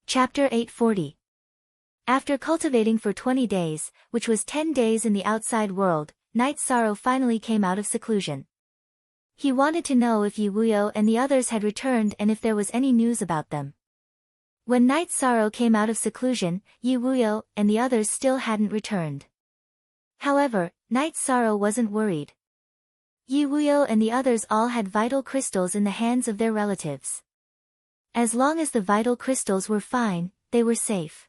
Chapter 840. After cultivating for 20 days, which was 10 days in the outside world, Night Sorrow finally came out of seclusion. He wanted to know if Yi Wuyo and the others had returned and if there was any news about them. When Night Sorrow came out of seclusion, Yi Wuyo and the others still hadn't returned. However, Night Sorrow wasn't worried. Yi Wuyo and the others all had vital crystals in the hands of their relatives. As long as the vital crystals were fine, they were safe.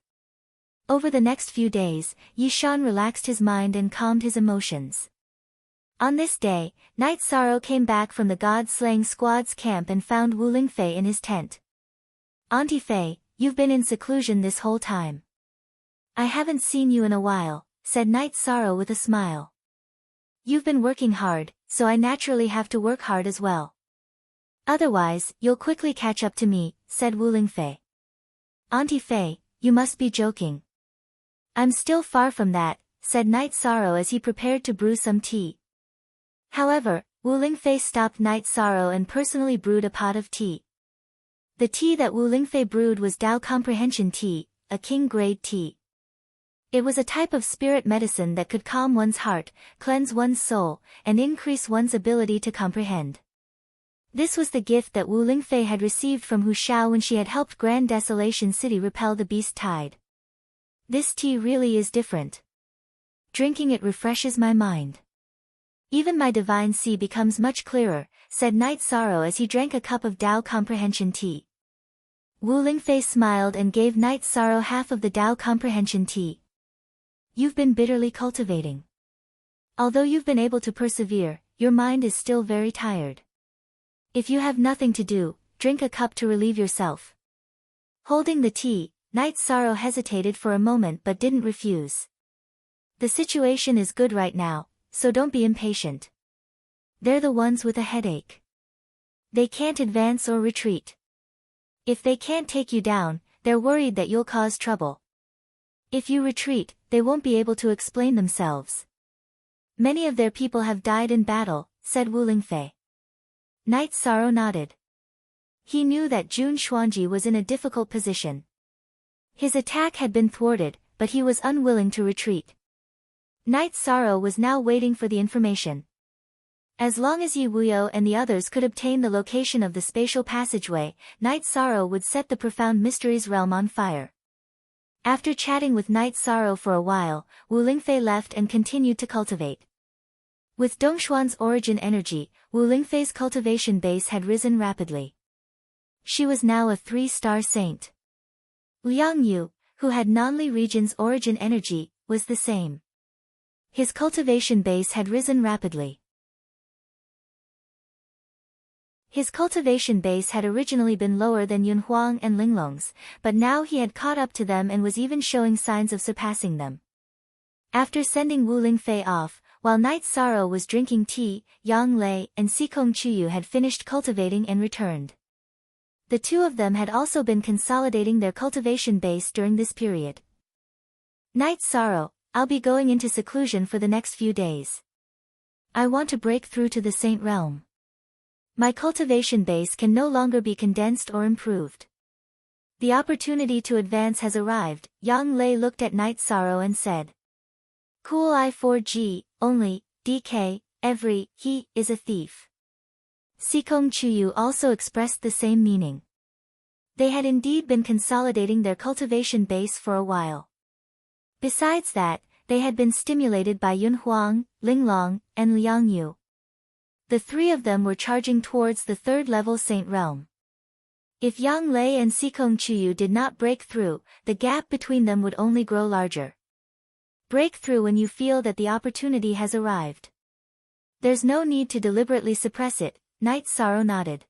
Over the next few days, Yi Shan relaxed his mind and calmed his emotions. On this day, Night Sorrow came back from the God-slaying squad's camp and found Wu Lingfei in his tent. "Auntie Fei, you've been in seclusion this whole time. I haven't seen you in a while," said Night Sorrow with a smile. "You've been working hard, so I naturally have to work hard as well. Otherwise, you'll quickly catch up to me," said Wu Lingfei. "Auntie Fei, you must be joking." "I'm still far from that," said Night Sorrow as he prepared to brew some tea. However, Wu Lingfei stopped Night Sorrow and personally brewed a pot of tea. The tea that Wu Lingfei brewed was Tao Comprehension Tea, a king-grade tea. It was a type of spirit medicine that could calm one's heart, cleanse one's soul, and increase one's ability to comprehend. This was the gift that Wu Lingfei had received from Hu Xiao when she had helped Grand Desolation City repel the beast tide. "This tea really is different. Drinking it refreshes my mind. Even my divine sea becomes much clearer," said Night Sorrow as he drank a cup of Tao Comprehension tea. Wu Lingfei smiled and gave Night Sorrow half of the Tao Comprehension tea. "You've been bitterly cultivating. Although you've been able to persevere, your mind is still very tired. If you have nothing to do, drink a cup to relieve yourself." Holding the tea, Night Sorrow hesitated for a moment but didn't refuse. "The situation is good right now, so don't be impatient. They're the ones with a headache. They can't advance or retreat. If they can't take you down, they're worried that you'll cause trouble. If you retreat, they won't be able to explain themselves. Many of their people have died in battle," said Wu Lingfei. Night Sorrow nodded. He knew that Jun Xuanji was in a difficult position. His attack had been thwarted, but he was unwilling to retreat. Night Sorrow was now waiting for the information. As long as Yi Wuyo and the others could obtain the location of the spatial passageway, Night Sorrow would set the Profound Mysteries realm on fire. After chatting with Night Sorrow for a while, Wu Lingfei left and continued to cultivate. With Dongshuan's origin energy, Wu Lingfei's cultivation base had risen rapidly. She was now a 3-star saint. Liang Yu, who had Nanli region's origin energy, was the same. His cultivation base had risen rapidly. His cultivation base had originally been lower than Yunhuang and Linglong's, but now he had caught up to them and was even showing signs of surpassing them. After sending Wu Lingfei off, while Night Sorrow was drinking tea, Yang Lei and Sikong Chuyu had finished cultivating and returned. The two of them had also been consolidating their cultivation base during this period. "Night Sorrow, I'll be going into seclusion for the next few days. I want to break through to the Saint Realm. My cultivation base can no longer be condensed or improved. The opportunity to advance has arrived." Yang Lei looked at Night Sorrow and said. "Cool I4G, only, DK, every, he, is a thief." Sikong Chuyu also expressed the same meaning. They had indeed been consolidating their cultivation base for a while. Besides that, they had been stimulated by Yunhuang, Linglong, and Liang Yu. The three of them were charging towards the third-level Saint Realm. If Yang Lei and Sikong Chuyu did not break through, the gap between them would only grow larger. Break through when you feel that the opportunity has arrived. There's no need to deliberately suppress it, Night Sorrow nodded.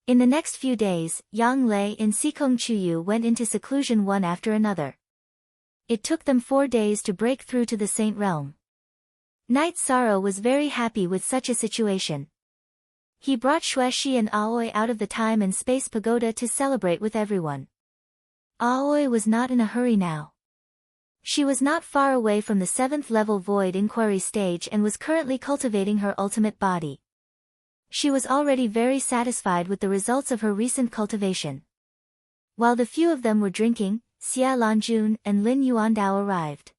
In the next few days, Yang Lei and Sikong Chuyu went into seclusion one after another. It took them 4 days to break through to the Saint Realm. Night Sorrow was very happy with such a situation. He brought Xuexi and Aoi out of the time and space pagoda to celebrate with everyone. Aoi was not in a hurry now. She was not far away from the 7th level void inquiry stage and was currently cultivating her ultimate body. She was already very satisfied with the results of her recent cultivation. While the few of them were drinking, Xia Lanjun and Lin Yuandao arrived.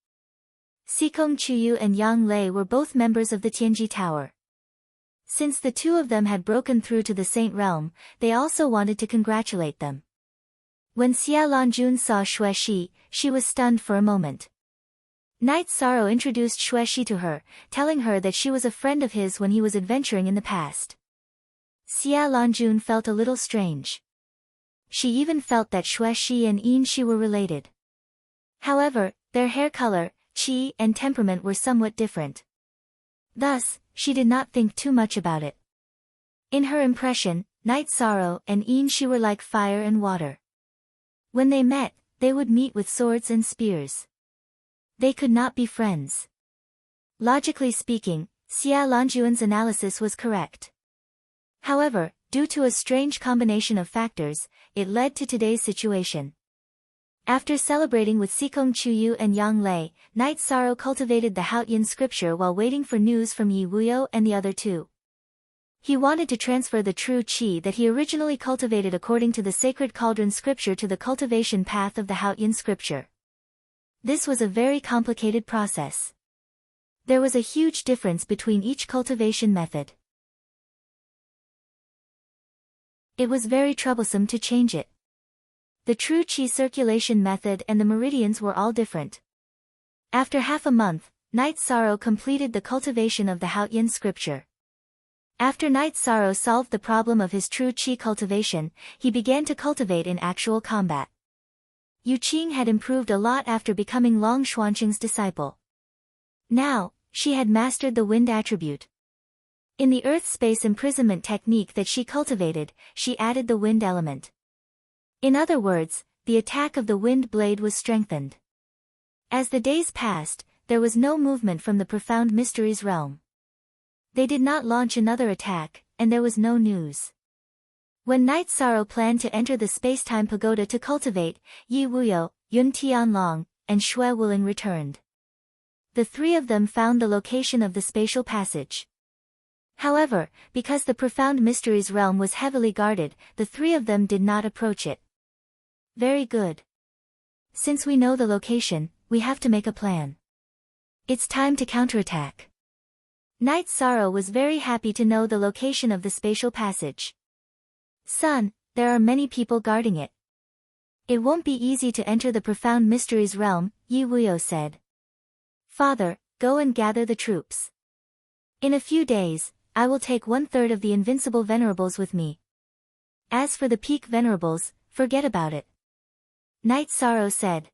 Sikong Chuyu and Yang Lei were both members of the Tianji Tower. Since the two of them had broken through to the Saint Realm, they also wanted to congratulate them. When Xia Lanjun saw Xuexi, she was stunned for a moment. Night Sorrow introduced Xuexi to her, telling her that she was a friend of his when he was adventuring in the past. Xia Lanjun felt a little strange. She even felt that Xuexi and Yinshi were related. However, their hair color, qi, and temperament were somewhat different. Thus, she did not think too much about it. In her impression, Night Sorrow and Yinshi were like fire and water. When they met, they would meet with swords and spears. They could not be friends. Logically speaking, Xia Lanjuan's analysis was correct. However, due to a strange combination of factors, it led to today's situation. After celebrating with Sikong Chuyu and Yang Lei, Night Sorrow cultivated the Haotian scripture while waiting for news from Yi Wuyo and the other two. He wanted to transfer the true qi that he originally cultivated according to the sacred cauldron scripture to the cultivation path of the Haotian scripture. This was a very complicated process. There was a huge difference between each cultivation method. It was very troublesome to change it. The true qi circulation method and the meridians were all different. After half a month, Night Sorrow completed the cultivation of the Haotian scripture. After Night Sorrow solved the problem of his true qi cultivation, he began to cultivate in actual combat. Yu Qing had improved a lot after becoming Long Xuanqing's disciple. Now, she had mastered the wind attribute. In the earth-space imprisonment technique that she cultivated, she added the wind element. In other words, the attack of the wind blade was strengthened. As the days passed, there was no movement from the profound mysteries realm. They did not launch another attack, and there was no news. When Night Sorrow planned to enter the space-time pagoda to cultivate, Yi Wuyo, Yun Tianlong, and Xue Wuling returned. The three of them found the location of the spatial passage. However, because the profound mysteries realm was heavily guarded, the three of them did not approach it. Very good. Since we know the location, we have to make a plan. It's time to counterattack. Night Sorrow was very happy to know the location of the spatial passage. Son, there are many people guarding it. It won't be easy to enter the profound mysteries realm, Yi Wuyo said. Father, go and gather the troops. In a few days, I will take 1/3 of the invincible venerables with me. As for the peak venerables, forget about it. Night Sorrow said.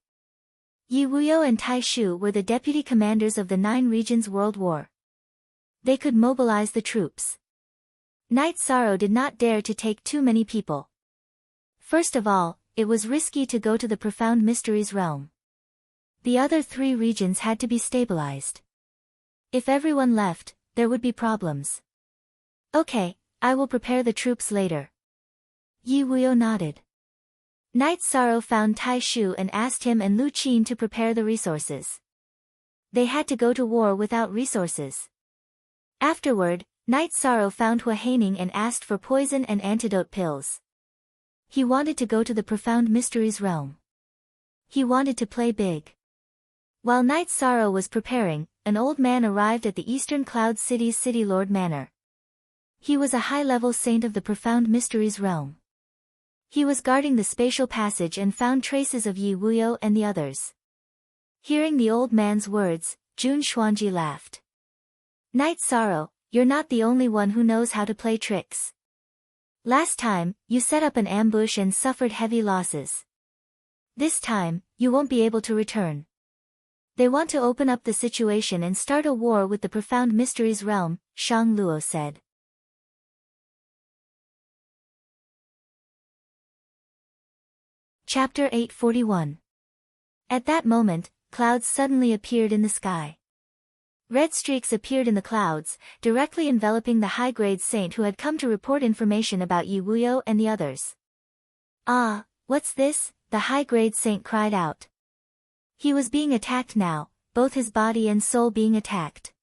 Yi Wuyo and Tai Shu were the deputy commanders of the 9 regions world war. They could mobilize the troops. Night Sorrow did not dare to take too many people. First of all, it was risky to go to the profound mysteries realm. The other 3 regions had to be stabilized. If everyone left, there would be problems. Okay, I will prepare the troops later. Yi Wuyo nodded. Night Sorrow found Tai Shu and asked him and Lu Qin to prepare the resources. They had to go to war without resources. Afterward, Night Sorrow found Hua Haining and asked for poison and antidote pills. He wanted to go to the profound mysteries realm. He wanted to play big. While Night Sorrow was preparing, an old man arrived at the Eastern Cloud City's City Lord Manor. He was a high-level saint of the profound mysteries realm. He was guarding the spatial passage and found traces of Yi Wuyo and the others. Hearing the old man's words, Jun Xuanji laughed. Night Sorrow, you're not the only one who knows how to play tricks. Last time, you set up an ambush and suffered heavy losses. This time, you won't be able to return. They want to open up the situation and start a war with the Profound Mysteries realm, Shang Luo said. Chapter 841. At that moment, clouds suddenly appeared in the sky. Red streaks appeared in the clouds, directly enveloping the high-grade saint who had come to report information about Yi Wuyo and the others. Ah, what's this? The high-grade saint cried out. He was being attacked now, both his body and soul being attacked.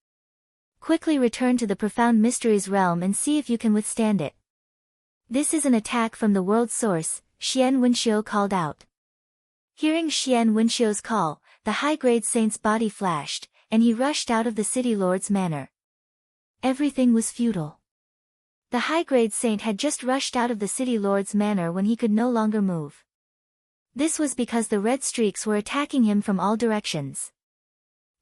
Quickly return to the Profound Mysteries realm and see if you can withstand it. This is an attack from the world source, Xian Wenxiu called out. Hearing Xian Wenxiu's call, the high-grade saint's body flashed, and he rushed out of the city lord's manor. Everything was futile. The high-grade saint had just rushed out of the city lord's manor when he could no longer move. This was because the red streaks were attacking him from all directions.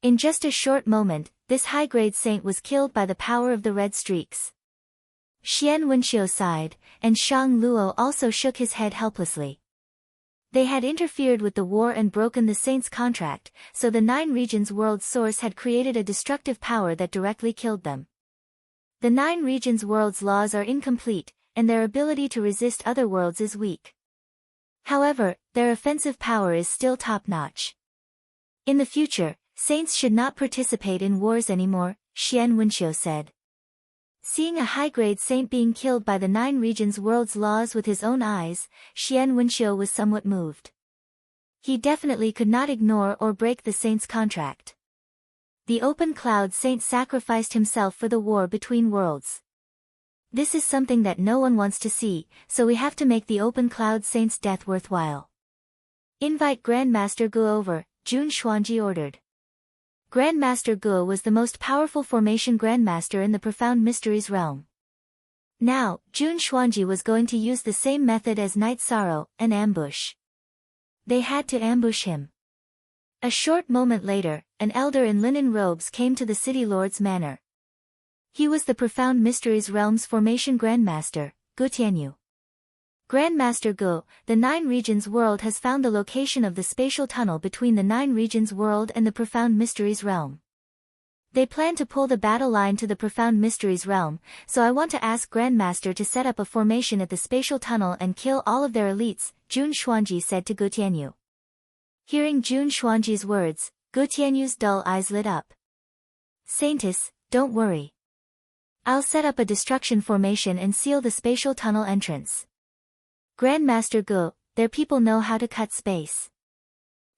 In just a short moment, this high-grade saint was killed by the power of the red streaks. Xian Wenxiu sighed, and Shang Luo also shook his head helplessly. They had interfered with the war and broken the saint's contract, so the Nine Regions world source had created a destructive power that directly killed them. The Nine Regions world's laws are incomplete, and their ability to resist other worlds is weak. However, their offensive power is still top-notch. In the future, saints should not participate in wars anymore, Xian Wenxiu said. Seeing a high-grade saint being killed by the Nine Regions world's laws with his own eyes, Xian Wenxiu was somewhat moved. He definitely could not ignore or break the saint's contract. The open cloud saint sacrificed himself for the war between worlds. This is something that no one wants to see, so we have to make the open cloud saint's death worthwhile. Invite Grandmaster Gu over, Jun Xuanji ordered. Grandmaster Gu was the most powerful formation grandmaster in the Profound Mysteries realm. Now, Jun Xuanji was going to use the same method as Night Sorrow, an ambush. They had to ambush him. A short moment later, an elder in linen robes came to the city lord's manor. He was the Profound Mysteries realm's formation grandmaster, Gu Tianyu. Grandmaster Gu, the Nine Regions world has found the location of the spatial tunnel between the Nine Regions world and the Profound Mysteries realm. They plan to pull the battle line to the Profound Mysteries realm, so I want to ask Grandmaster to set up a formation at the spatial tunnel and kill all of their elites, Jun Xuanji said to Gu Tianyu. Hearing Jun Xuanji's words, Gu Tianyu's dull eyes lit up. Saintess, don't worry. I'll set up a destruction formation and seal the spatial tunnel entrance. Grandmaster Gu, their people know how to cut space.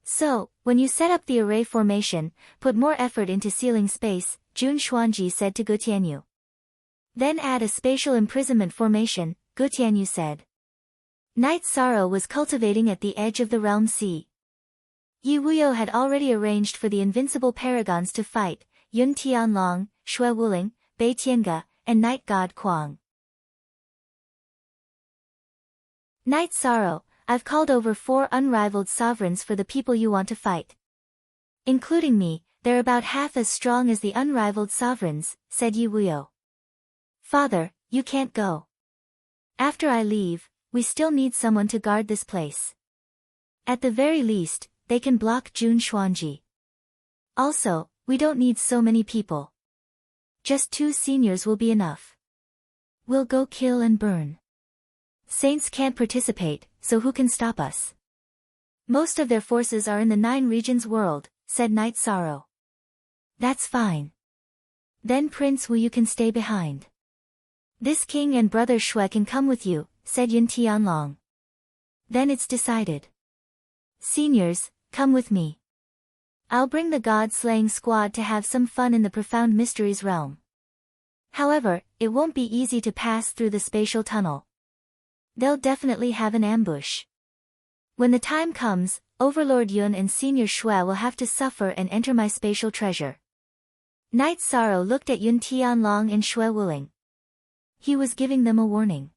So, when you set up the array formation, put more effort into sealing space, Jun Xuanji said to Gu Tianyu. Then add a spatial imprisonment formation, Gu Tianyu said. Night Sorrow was cultivating at the edge of the realm sea. Yi Wuyo had already arranged for the invincible paragons to fight, Yun Tianlong, Shui Wuling, Bei Tianga, and Night God Kuang. Night Sorrow, I've called over 4 unrivaled sovereigns for the people you want to fight. Including me, they're about half as strong as the unrivaled sovereigns, said Yi Wuyo. Father, you can't go. After I leave, we still need someone to guard this place. At the very least, they can block Jun Xuanji. Also, we don't need so many people. Just 2 seniors will be enough. We'll go kill and burn. Saints can't participate, so who can stop us? Most of their forces are in the Nine Regions world, said Night Sorrow. That's fine. Then Prince Wu you can stay behind. This king and brother Shui can come with you, said Yun Tianlong. Then it's decided. Seniors, come with me. I'll bring the god-slaying squad to have some fun in the Profound Mysteries realm. However, it won't be easy to pass through the spatial tunnel. They'll definitely have an ambush. When the time comes, Overlord Yun and Senior Shui will have to suffer and enter my spatial treasure. Night Sorrow looked at Yun Tianlong and Shui Wuling. He was giving them a warning.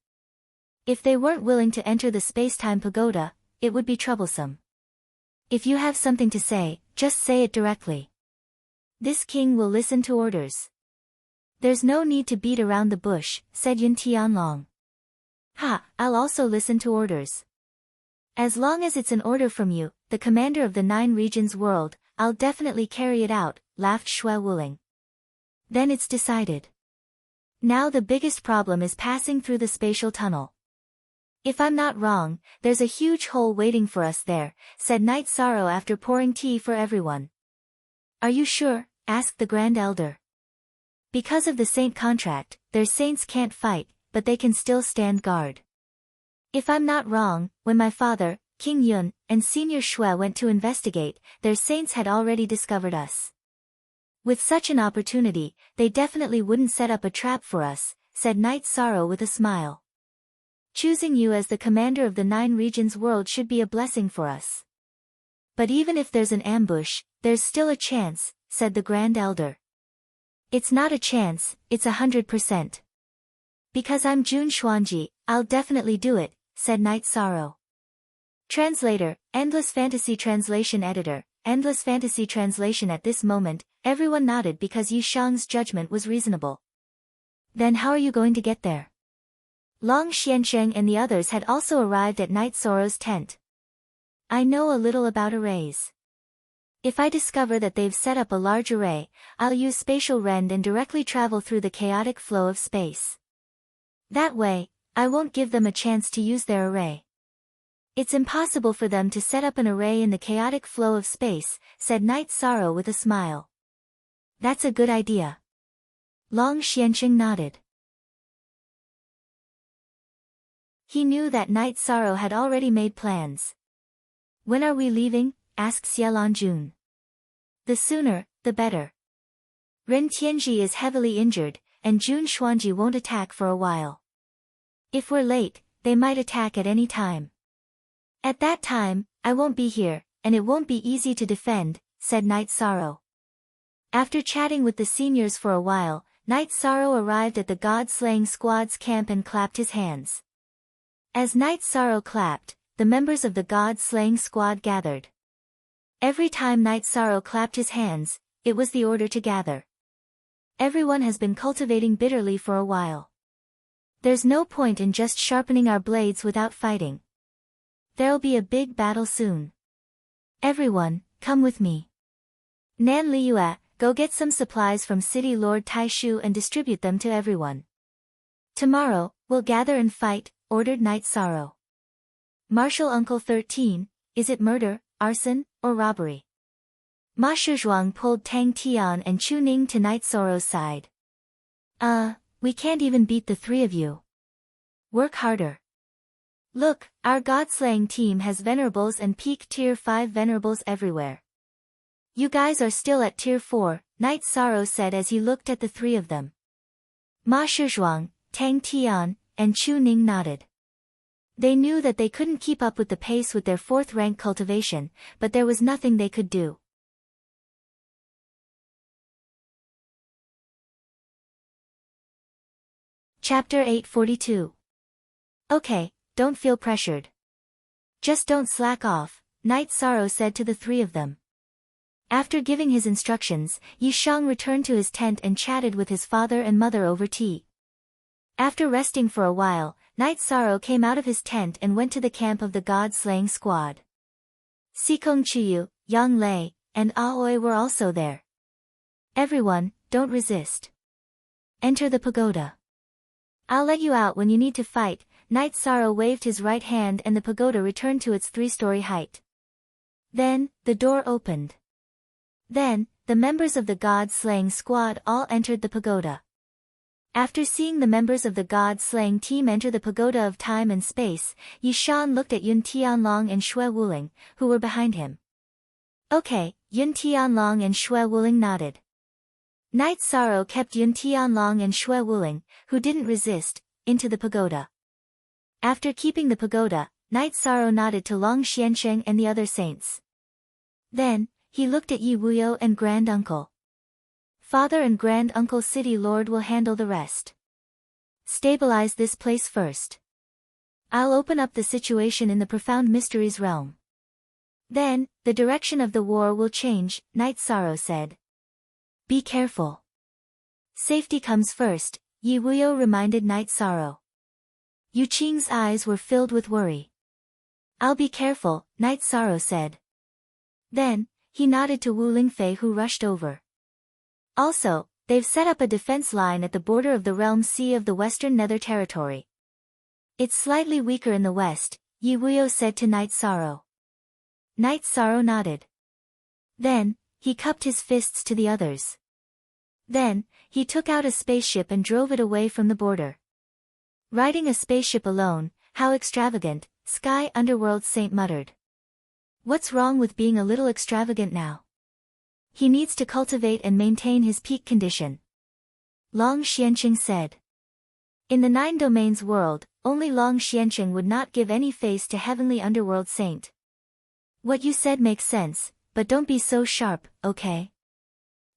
If they weren't willing to enter the space-time pagoda, it would be troublesome. If you have something to say, just say it directly. This king will listen to orders. There's no need to beat around the bush, said Yun Tianlong. Ha, I'll also listen to orders. As long as it's an order from you, the commander of the 9 regions world, I'll definitely carry it out, laughed Xue Wuling. Then it's decided. Now the biggest problem is passing through the spatial tunnel. If I'm not wrong, there's a huge hole waiting for us there, said Knight Sorrow after pouring tea for everyone. Are you sure? Asked the Grand Elder. Because of the saint contract, their saints can't fight, but they can still stand guard. If I'm not wrong, when my father, King Yun, and Senior Xue went to investigate, their saints had already discovered us. With such an opportunity, they definitely wouldn't set up a trap for us, said Knight Sorrow with a smile. Choosing you as the commander of the 9 regions world should be a blessing for us. But even if there's an ambush, there's still a chance, said the Grand Elder. It's not a chance, it's 100%. Because I'm Jun Xuanji, I'll definitely do it, said Knight Sorrow. Translator, Endless Fantasy Translation Editor, Endless Fantasy Translation. At this moment, everyone nodded because Yi Shang's judgment was reasonable. Then how are you going to get there? Long Xiansheng and the others had also arrived at Knight Sorrow's tent. I know a little about arrays. If I discover that they've set up a large array, I'll use spatial rend and directly travel through the chaotic flow of space. That way, I won't give them a chance to use their array. It's impossible for them to set up an array in the chaotic flow of space, said Knight Sorrow with a smile. That's a good idea. Long Xiansheng nodded. He knew that Knight Sorrow had already made plans. When are we leaving? Asked Xielan Jun. The sooner, the better. Ren Tianji is heavily injured, and Jun Xuanji won't attack for a while. If we're late, they might attack at any time. At that time, I won't be here, and it won't be easy to defend, said Knight Sorrow. After chatting with the seniors for a while, Knight Sorrow arrived at the God-slaying squad's camp and clapped his hands. As Knight Sorrow clapped, the members of the God-slaying squad gathered. Every time Knight Sorrow clapped his hands, it was the order to gather. Everyone has been cultivating bitterly for a while. There's no point in just sharpening our blades without fighting. There'll be a big battle soon. Everyone, come with me. Nan Liyue, go get some supplies from City Lord Taishu and distribute them to everyone. Tomorrow, we'll gather and fight, ordered Knight Sorrow. Marshal Uncle 13, is it murder, arson, or robbery? Ma Shizhuang pulled Tang Tian and Chu Ning to Knight Sorrow's side. We can't even beat the 3 of you. Work harder. Look, our God-slaying team has venerables and peak tier 5 venerables everywhere. You guys are still at tier 4, Knight Sorrow said as he looked at the 3 of them. Ma Shizhuang, Tang Tian, and Chu Ning nodded. They knew that they couldn't keep up with the pace with their 4th rank cultivation, but there was nothing they could do. Chapter 842. Okay, don't feel pressured. Just don't slack off, Knight Sorrow said to the 3 of them. After giving his instructions, Yi Shang returned to his tent and chatted with his father and mother over tea. After resting for a while, Knight Sorrow came out of his tent and went to the camp of the God-slaying squad. Sikong Chuyu, Yang Lei, and Aoi were also there. Everyone, don't resist. Enter the pagoda. I'll let you out when you need to fight. Knight Sorrow waved his right hand and the pagoda returned to its 3-story height. Then, the door opened. Then, the members of the God-slaying squad all entered the pagoda. After seeing the members of the God-slaying team enter the pagoda of time and space, Yi Shan looked at Yun Tianlong and Xue Wuling, who were behind him. Okay, Yun Tianlong and Xue Wuling nodded. Knight Sorrow kept Yun Tianlong and Xue Wuling, who didn't resist, into the pagoda. After keeping the pagoda, Knight Sorrow nodded to Long Xiansheng and the other saints. Then, he looked at Yi Wuyo and Grand Uncle. Father and Grand Uncle City Lord will handle the rest. Stabilize this place first. I'll open up the situation in the Profound Mysteries realm. Then, the direction of the war will change, Knight Sorrow said. Be careful. Safety comes first, Yi Wuyo reminded Night Sorrow. Yu Qing's eyes were filled with worry. I'll be careful, Night Sorrow said. Then, he nodded to Wu Lingfei, who rushed over. Also, they've set up a defense line at the border of the Realm Sea of the Western Nether Territory. It's slightly weaker in the west, Yi Wuyo said to Night Sorrow. Night Sorrow nodded. Then, he cupped his fists to the others. Then, he took out a spaceship and drove it away from the border. Riding a spaceship alone, how extravagant, Sky Underworld Saint muttered. What's wrong with being a little extravagant now? He needs to cultivate and maintain his peak condition. Long Xianqing said. In the 9 domains world, only Long Xianqing would not give any face to Heavenly Underworld Saint. What you said makes sense, but don't be so sharp, okay?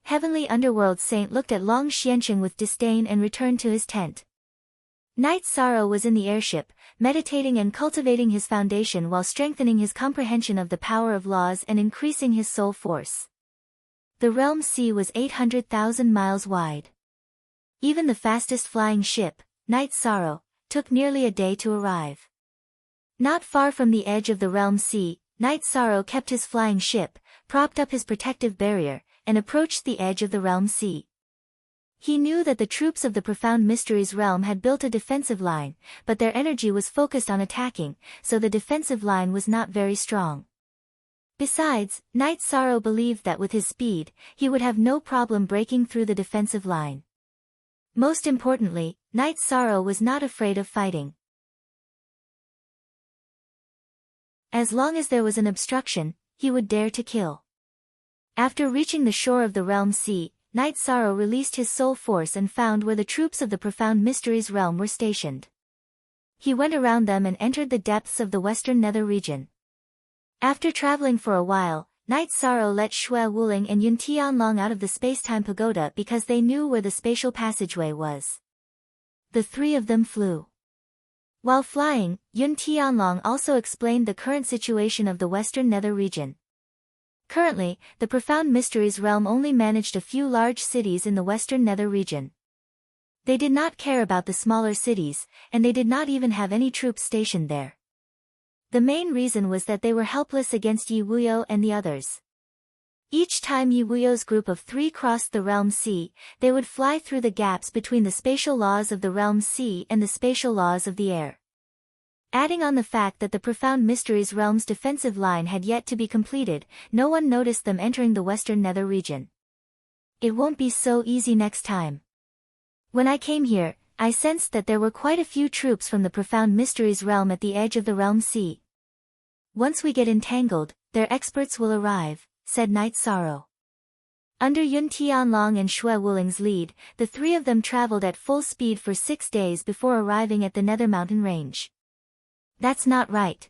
Heavenly Underworld Saint looked at Long Xianqing with disdain and returned to his tent. Night Sorrow was in the airship, meditating and cultivating his foundation while strengthening his comprehension of the power of laws and increasing his soul force. The Realm Sea was 800,000 miles wide. Even the fastest flying ship, Night Sorrow, took nearly a day to arrive. Not far from the edge of the Realm Sea, Night Sorrow kept his flying ship, propped up his protective barrier, and approached the edge of the Realm Sea. He knew that the troops of the Profound Mysteries realm had built a defensive line, but their energy was focused on attacking, so the defensive line was not very strong. Besides, Night Sorrow believed that with his speed, he would have no problem breaking through the defensive line. Most importantly, Night Sorrow was not afraid of fighting. As long as there was an obstruction, he would dare to kill. After reaching the shore of the Realm Sea, Night Sorrow released his soul force and found where the troops of the Profound Mysteries realm were stationed. He went around them and entered the depths of the Western Nether region. After traveling for a while, Night Sorrow let Shui Wuling and Yun Tianlong out of the space-time pagoda because they knew where the spatial passageway was. The 3 of them flew. While flying, Yun Tianlong also explained the current situation of the Western Nether region. Currently, the Profound Mysteries realm only managed a few large cities in the Western Nether region. They did not care about the smaller cities, and they did not even have any troops stationed there. The main reason was that they were helpless against Yi Wuyo and the others. Each time Yi Wuyo's group of 3 crossed the Realm Sea, they would fly through the gaps between the spatial laws of the Realm Sea and the spatial laws of the air. Adding on the fact that the Profound Mysteries realm's defensive line had yet to be completed, no one noticed them entering the Western Nether region. It won't be so easy next time. When I came here, I sensed that there were quite a few troops from the Profound Mysteries realm at the edge of the Realm Sea. Once we get entangled, their experts will arrive, said Night Sorrow. Under Yun Tianlong and Shui Wuling's lead, the 3 of them traveled at full speed for 6 days before arriving at the Nether Mountain Range. That's not right.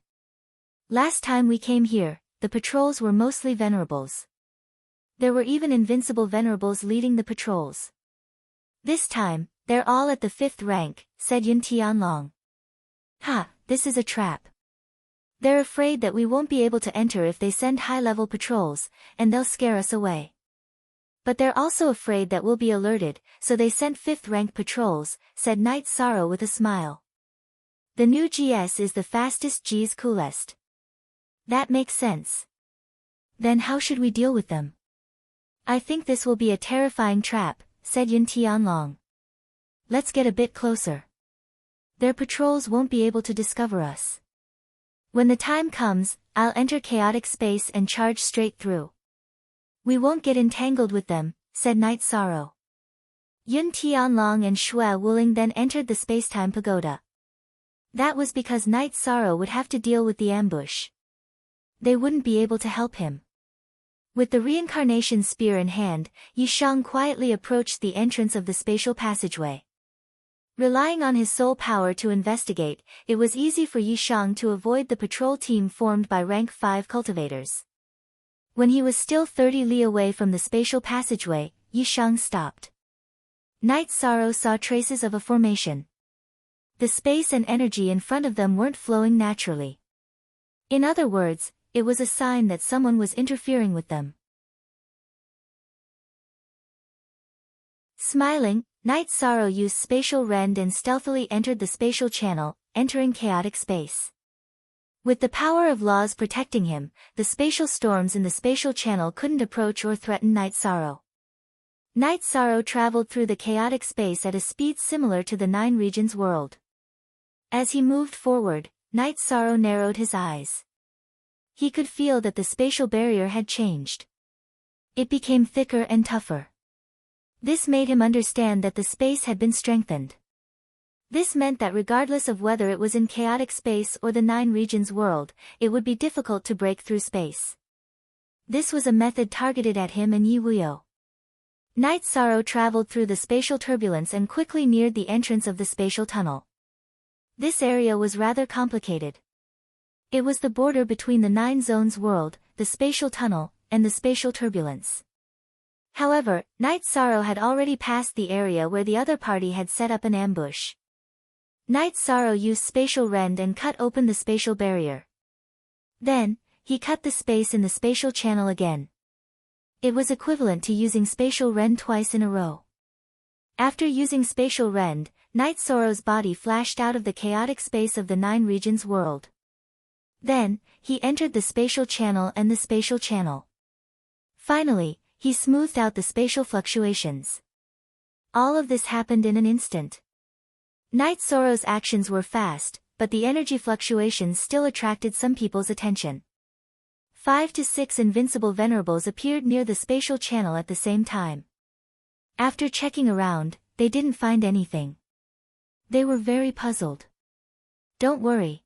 Last time we came here, the patrols were mostly venerables. There were even invincible venerables leading the patrols. This time, they're all at the 5th rank, said Yun Tianlong. Ha, this is a trap. They're afraid that we won't be able to enter if they send high-level patrols, and they'll scare us away. But they're also afraid that we'll be alerted, so they sent 5th rank patrols, said Night Sorrow with a smile. The new GS is the fastest G's coolest. That makes sense. Then how should we deal with them? I think this will be a terrifying trap, said Yun Tianlong. Let's get a bit closer. Their patrols won't be able to discover us. When the time comes, I'll enter chaotic space and charge straight through. We won't get entangled with them, said Night Sorrow. Yun Tianlong and Shui Wuling then entered the spacetime pagoda. That was because Night Sorrow would have to deal with the ambush. They wouldn't be able to help him. With the reincarnation spear in hand, Yi Shang quietly approached the entrance of the spatial passageway. Relying on his soul power to investigate, it was easy for Yi Shang to avoid the patrol team formed by rank 5 cultivators. When he was still 30 li away from the spatial passageway, Yi Shang stopped. Night Sorrow saw traces of a formation. The space and energy in front of them weren't flowing naturally. In other words, it was a sign that someone was interfering with them. Smiling, Night Sorrow used spatial rend and stealthily entered the spatial channel, entering chaotic space. With the power of laws protecting him, the spatial storms in the spatial channel couldn't approach or threaten Night Sorrow. Night Sorrow traveled through the chaotic space at a speed similar to the Nine Regions world. As he moved forward, Night Sorrow narrowed his eyes. He could feel that the spatial barrier had changed. It became thicker and tougher. This made him understand that the space had been strengthened. This meant that regardless of whether it was in chaotic space or the Nine Regions world, it would be difficult to break through space. This was a method targeted at him and Yi Wuyo. Night Sorrow traveled through the spatial turbulence and quickly neared the entrance of the spatial tunnel. This area was rather complicated. It was the border between the Nine Zones world, the spatial tunnel, and the spatial turbulence. However, Night Sorrow had already passed the area where the other party had set up an ambush. Night Sorrow used spatial rend and cut open the spatial barrier. Then, he cut the space in the spatial channel again. It was equivalent to using spatial rend twice in a row. After using spatial rend, Night Sorrow's body flashed out of the chaotic space of the Nine Regions world. Then, he entered the spatial channel and the spatial channel. Finally, he smoothed out the spatial fluctuations. All of this happened in an instant. Night Sorrow's actions were fast, but the energy fluctuations still attracted some people's attention. 5 to 6 invincible venerables appeared near the spatial channel at the same time. After checking around, they didn't find anything. They were very puzzled. Don't worry.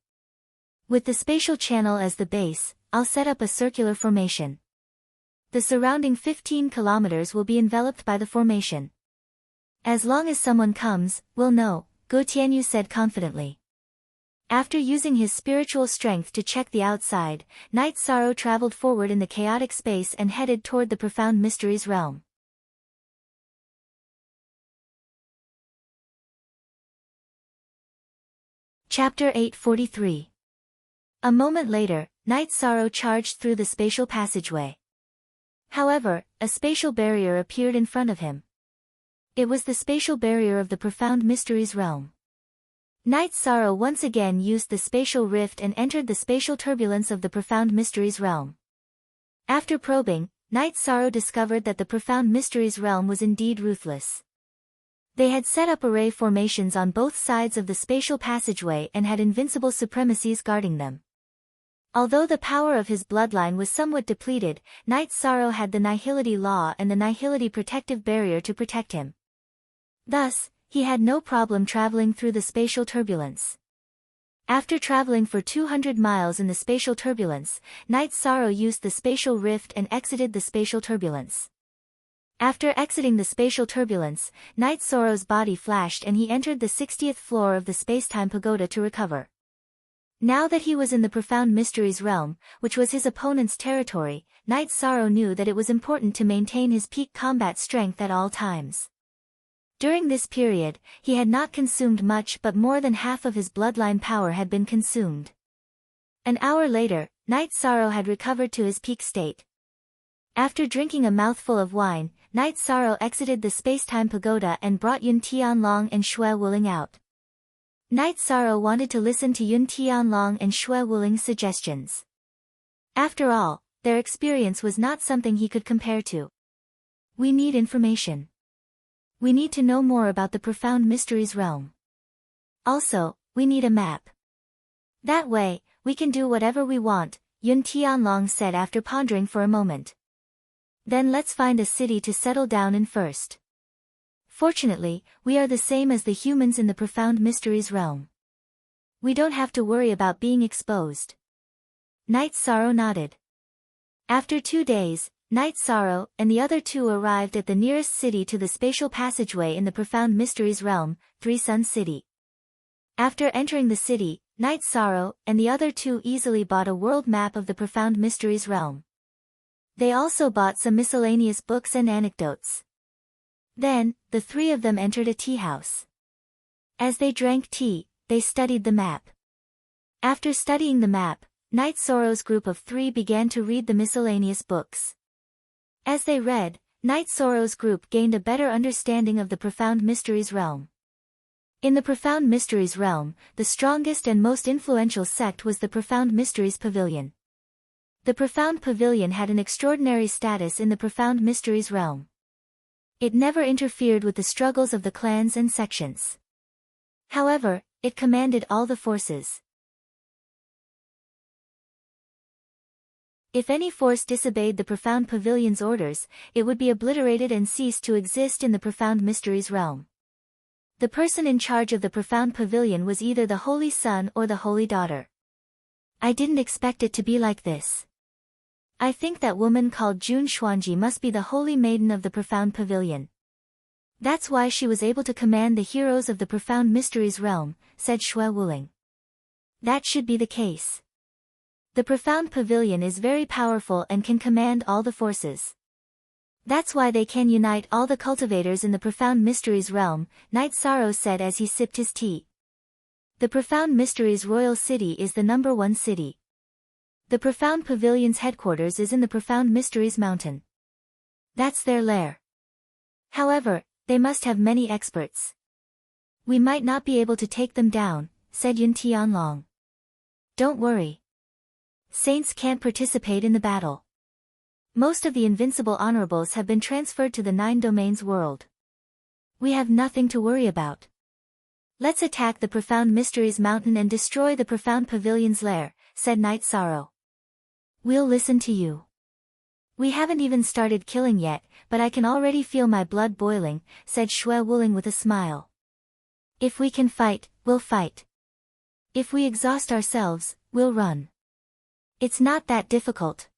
With the spatial channel as the base, I'll set up a circular formation. The surrounding 15 kilometers will be enveloped by the formation. As long as someone comes, we'll know, Go Tianyu said confidently. After using his spiritual strength to check the outside, Night Sorrow traveled forward in the chaotic space and headed toward the profound mysteries realm. Chapter 843. A moment later, Night Sorrow charged through the spatial passageway. However, a spatial barrier appeared in front of him. It was the spatial barrier of the profound mysteries realm. Night Sorrow once again used the spatial rift and entered the spatial turbulence of the profound mysteries realm. After probing, Night Sorrow discovered that the profound mysteries realm was indeed ruthless. They had set up array formations on both sides of the spatial passageway and had invincible supremacies guarding them. Although the power of his bloodline was somewhat depleted, Night Sorrow had the Nihility Law and the Nihility Protective Barrier to protect him. Thus, he had no problem traveling through the spatial turbulence. After traveling for 200 miles in the spatial turbulence, Night Sorrow used the spatial rift and exited the spatial turbulence. After exiting the spatial turbulence, Night Sorrow's body flashed and he entered the 60th floor of the Spacetime Pagoda to recover. Now that he was in the profound mysteries realm, which was his opponent's territory, Night Sorrow knew that it was important to maintain his peak combat strength at all times. During this period, he had not consumed much but more than half of his bloodline power had been consumed. An hour later, Night Sorrow had recovered to his peak state. After drinking a mouthful of wine, Night Sorrow exited the Spacetime Pagoda and brought Yun Tianlong and Xue Wuling out. Night Sorrow wanted to listen to Yun Tianlong and Xue Wuling's suggestions. After all, their experience was not something he could compare to. We need information. We need to know more about the profound mysteries realm. Also, we need a map. That way, we can do whatever we want, Yun Tianlong said after pondering for a moment. Then let's find a city to settle down in first. Fortunately, we are the same as the humans in the profound mysteries realm. We don't have to worry about being exposed. Night Sorrow nodded. After 2 days, Night Sorrow and the other two arrived at the nearest city to the spatial passageway in the profound mysteries realm, Three Sun City. After entering the city, Night Sorrow and the other two easily bought a world map of the profound mysteries realm. They also bought some miscellaneous books and anecdotes. Then, the three of them entered a tea house. As they drank tea, they studied the map. After studying the map, Night Sorrow's group of three began to read the miscellaneous books. As they read, Night Sorrow's group gained a better understanding of the Profound Mysteries realm. In the Profound Mysteries realm, the strongest and most influential sect was the Profound Mysteries Pavilion. The Profound Pavilion had an extraordinary status in the Profound Mysteries realm. It never interfered with the struggles of the clans and sections. However, it commanded all the forces. If any force disobeyed the Profound Pavilion's orders, it would be obliterated and cease to exist in the Profound Mysteries realm. The person in charge of the Profound Pavilion was either the Holy Son or the Holy Daughter. I didn't expect it to be like this. I think that woman called Jun Xuanji must be the Holy Maiden of the Profound Pavilion. That's why she was able to command the heroes of the Profound Mysteries realm, said Xue Wuling. That should be the case. The Profound Pavilion is very powerful and can command all the forces. That's why they can unite all the cultivators in the Profound Mysteries realm, Night Sorrow said as he sipped his tea. The Profound Mysteries Royal City is the #1 city. The Profound Pavilion's headquarters is in the Profound Mysteries Mountain. That's their lair. However, they must have many experts. We might not be able to take them down, said Yun Tianlong. Don't worry. Saints can't participate in the battle. Most of the invincible honorables have been transferred to the 9 Domains world. We have nothing to worry about. Let's attack the Profound Mysteries Mountain and destroy the Profound Pavilion's lair, said Night Sorrow. We'll listen to you. We haven't even started killing yet, but I can already feel my blood boiling, said Xue Wuling with a smile. If we can fight, we'll fight. If we exhaust ourselves, we'll run. It's not that difficult.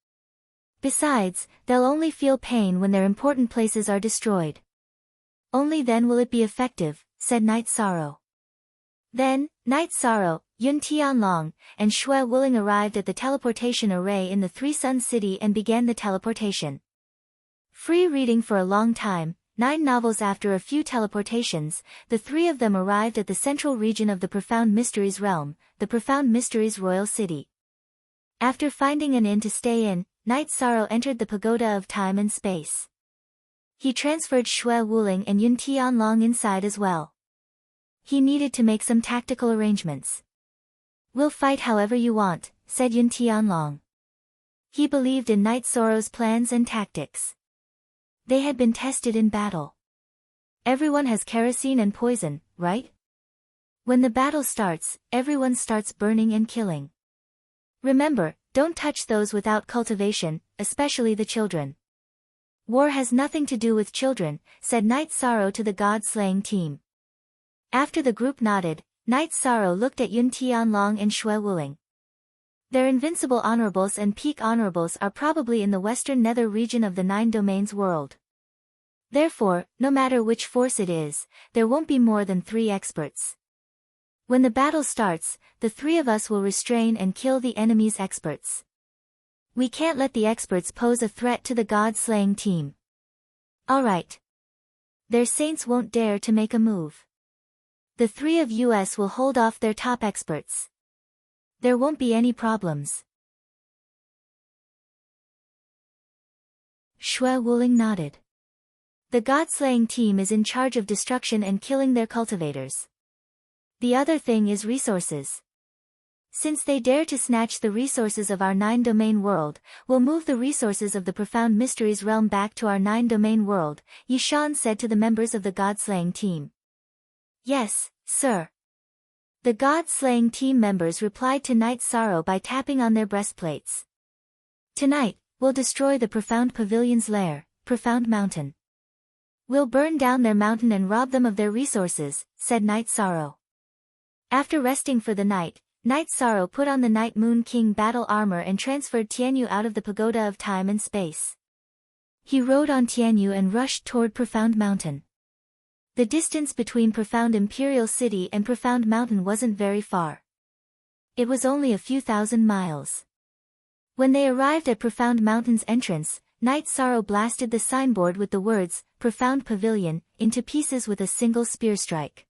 Besides, they'll only feel pain when their important places are destroyed. Only then will it be effective, said Night Sorrow. Then, Night Sorrow, Yun Tianlong, and Xue Wuling arrived at the teleportation array in the Three Sun City and began the teleportation. Free reading for a long time, 9 novels after a few teleportations, the 3 of them arrived at the central region of the Profound Mysteries realm, the Profound Mysteries Royal City. After finding an inn to stay in, Night Sorrow entered the Pagoda of Time and Space. He transferred Xue Wuling and Yun Tianlong inside as well. He needed to make some tactical arrangements. We'll fight however you want, said Yun Tianlong. He believed in Night Sorrow's plans and tactics. They had been tested in battle. Everyone has kerosene and poison, right? When the battle starts, everyone starts burning and killing. Remember, don't touch those without cultivation, especially the children. War has nothing to do with children, said Night Sorrow to the god-slaying team. After the group nodded, Night Sorrow looked at Yun Tianlong and Xue Wuling. Their invincible honorables and peak honorables are probably in the western nether region of the 9 Domains world. Therefore, no matter which force it is, there won't be more than 3 experts. When the battle starts, the 3 of us will restrain and kill the enemy's experts. We can't let the experts pose a threat to the god-slaying team. Alright. Their saints won't dare to make a move. The 3 of us will hold off their top experts. There won't be any problems. Xue Wuling nodded. The god-slaying team is in charge of destruction and killing their cultivators. The other thing is resources. Since they dare to snatch the resources of our 9-domain world, we'll move the resources of the Profound Mysteries realm back to our 9-domain world, Yishan said to the members of the god-slaying team. Yes, sir. The god-slaying team members replied to Night Sorrow by tapping on their breastplates. Tonight, we'll destroy the Profound Pavilion's lair, Profound Mountain. We'll burn down their mountain and rob them of their resources, said Night Sorrow. After resting for the night, Night Sorrow put on the Night Moon King battle armor and transferred Tianyu out of the Pagoda of Time and Space. He rode on Tianyu and rushed toward Profound Mountain. The distance between Profound Imperial City and Profound Mountain wasn't very far. It was only a few thousand miles. When they arrived at Profound Mountain's entrance, Night Sorrow blasted the signboard with the words, Profound Pavilion, into pieces with a single spear strike.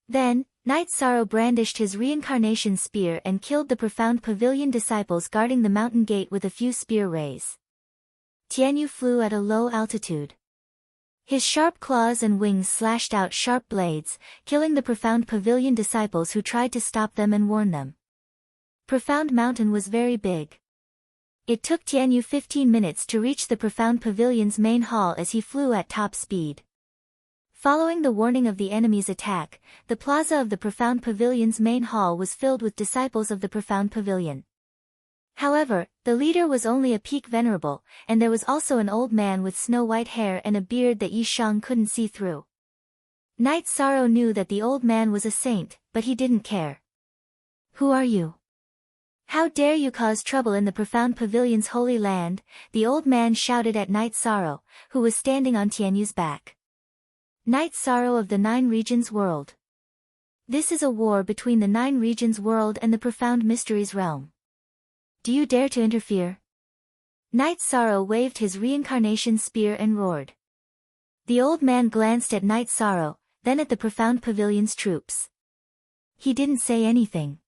Then, Night Sorrow brandished his reincarnation spear and killed the Profound Pavilion disciples guarding the mountain gate with a few spear rays. Tianyu flew at a low altitude. His sharp claws and wings slashed out sharp blades, killing the Profound Pavilion disciples who tried to stop them and warn them. Profound Mountain was very big. It took Tianyu 15 minutes to reach the Profound Pavilion's main hall as he flew at top speed. Following the warning of the enemy's attack, the plaza of the Profound Pavilion's main hall was filled with disciples of the Profound Pavilion. However, the leader was only a peak venerable, and there was also an old man with snow-white hair and a beard that Yi Shang couldn't see through. Night Sorrow knew that the old man was a saint, but he didn't care. "Who are you? How dare you cause trouble in the Profound Pavilion's holy land?" the old man shouted at Night Sorrow, who was standing on Tianyu's back. Night Sorrow of the Nine Regions World. This is a war between the Nine Regions World and the Profound Mysteries Realm. Do you dare to interfere? Night Sorrow waved his reincarnation spear and roared. The old man glanced at Night Sorrow, then at the Profound Pavilion's troops. He didn't say anything.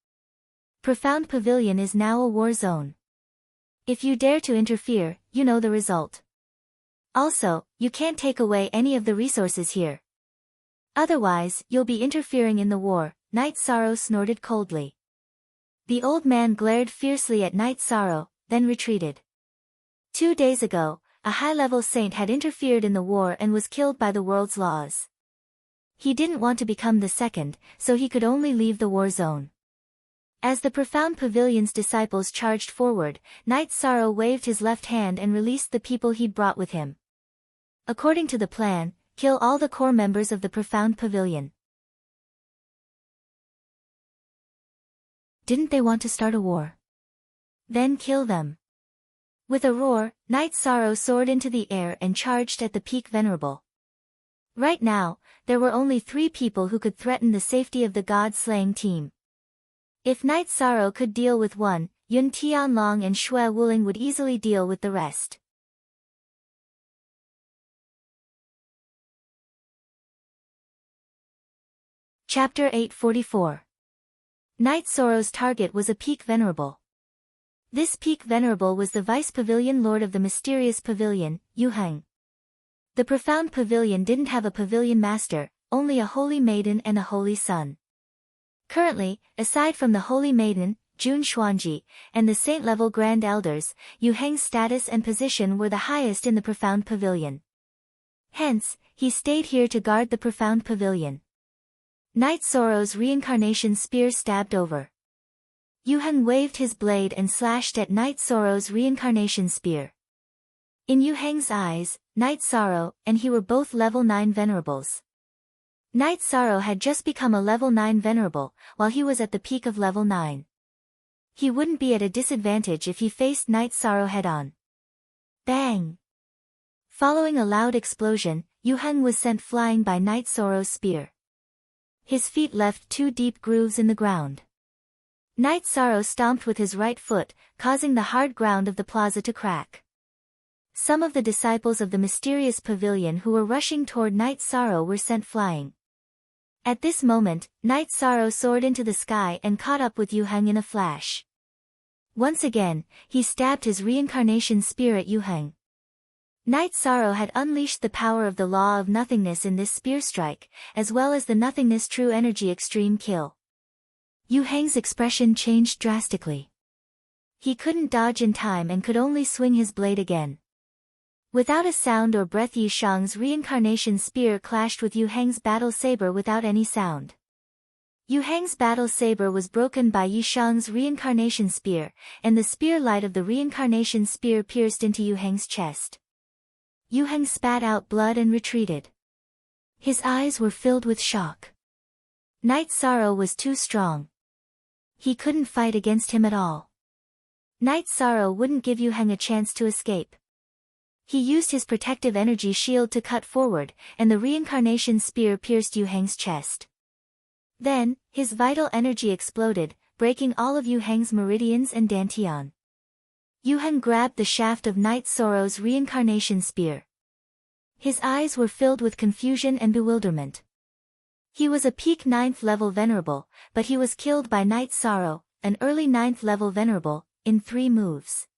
Profound Pavilion is now a war zone. If you dare to interfere, you know the result. Also, you can't take away any of the resources here. Otherwise, you'll be interfering in the war, Night Sorrow snorted coldly. The old man glared fiercely at Night Sorrow, then retreated. 2 days ago, a high-level saint had interfered in the war and was killed by the world's laws. He didn't want to become the second, so he could only leave the war zone. As the Profound Pavilion's disciples charged forward, Night Sorrow waved his left hand and released the people he'd brought with him. According to the plan, kill all the core members of the Profound Pavilion. Didn't they want to start a war? Then kill them. With a roar, Night Sorrow soared into the air and charged at the peak venerable. Right now, there were only 3 people who could threaten the safety of the god-slaying team. If Night Sorrow could deal with one, Yun Tianlong and Shui Wuling would easily deal with the rest. Chapter 844. Night Sorrow's target was a peak venerable. This peak venerable was the vice pavilion lord of the mysterious pavilion, Yu Heng. The Profound Pavilion didn't have a pavilion master, only a holy maiden and a holy son. Currently, aside from the holy maiden, Jun Xuanji, and the saint-level grand elders, Yu Heng's status and position were the highest in the Profound Pavilion. Hence, he stayed here to guard the Profound Pavilion. Night Sorrow's reincarnation spear stabbed over. Yu Heng waved his blade and slashed at Night Sorrow's reincarnation spear. In Yu Heng's eyes, Night Sorrow and he were both level 9 venerables. Night Sorrow had just become a level 9 venerable, while he was at the peak of level 9. He wouldn't be at a disadvantage if he faced Night Sorrow head-on. Bang! Following a loud explosion, Yu Heng was sent flying by Night Sorrow's spear. His feet left 2 deep grooves in the ground. Night Sorrow stomped with his right foot, causing the hard ground of the plaza to crack. Some of the disciples of the mysterious pavilion who were rushing toward Night Sorrow were sent flying. At this moment, Night Sorrow soared into the sky and caught up with Yu Heng in a flash. Once again, he stabbed his reincarnation spear at Yu Heng. Night Sorrow had unleashed the power of the law of nothingness in this spear strike, as well as the nothingness true energy extreme kill. Yu Heng's expression changed drastically. He couldn't dodge in time and could only swing his blade again. Without a sound or breath, Yi Shang's reincarnation spear clashed with Yu Heng's battle saber without any sound. Yu Heng's battle saber was broken by Yi Shang's reincarnation spear, and the spear light of the reincarnation spear pierced into Yu Heng's chest. Yu Heng spat out blood and retreated. His eyes were filled with shock. Night Sorrow was too strong. He couldn't fight against him at all. Night Sorrow wouldn't give Yu Heng a chance to escape. He used his protective energy shield to cut forward, and the reincarnation spear pierced Yu Heng's chest. Then, his vital energy exploded, breaking all of Yu Heng's meridians and dantian. Yu Heng grabbed the shaft of Night Sorrow's reincarnation spear. His eyes were filled with confusion and bewilderment. He was a peak 9th level venerable, but he was killed by Night Sorrow, an early 9th level venerable, in 3 moves.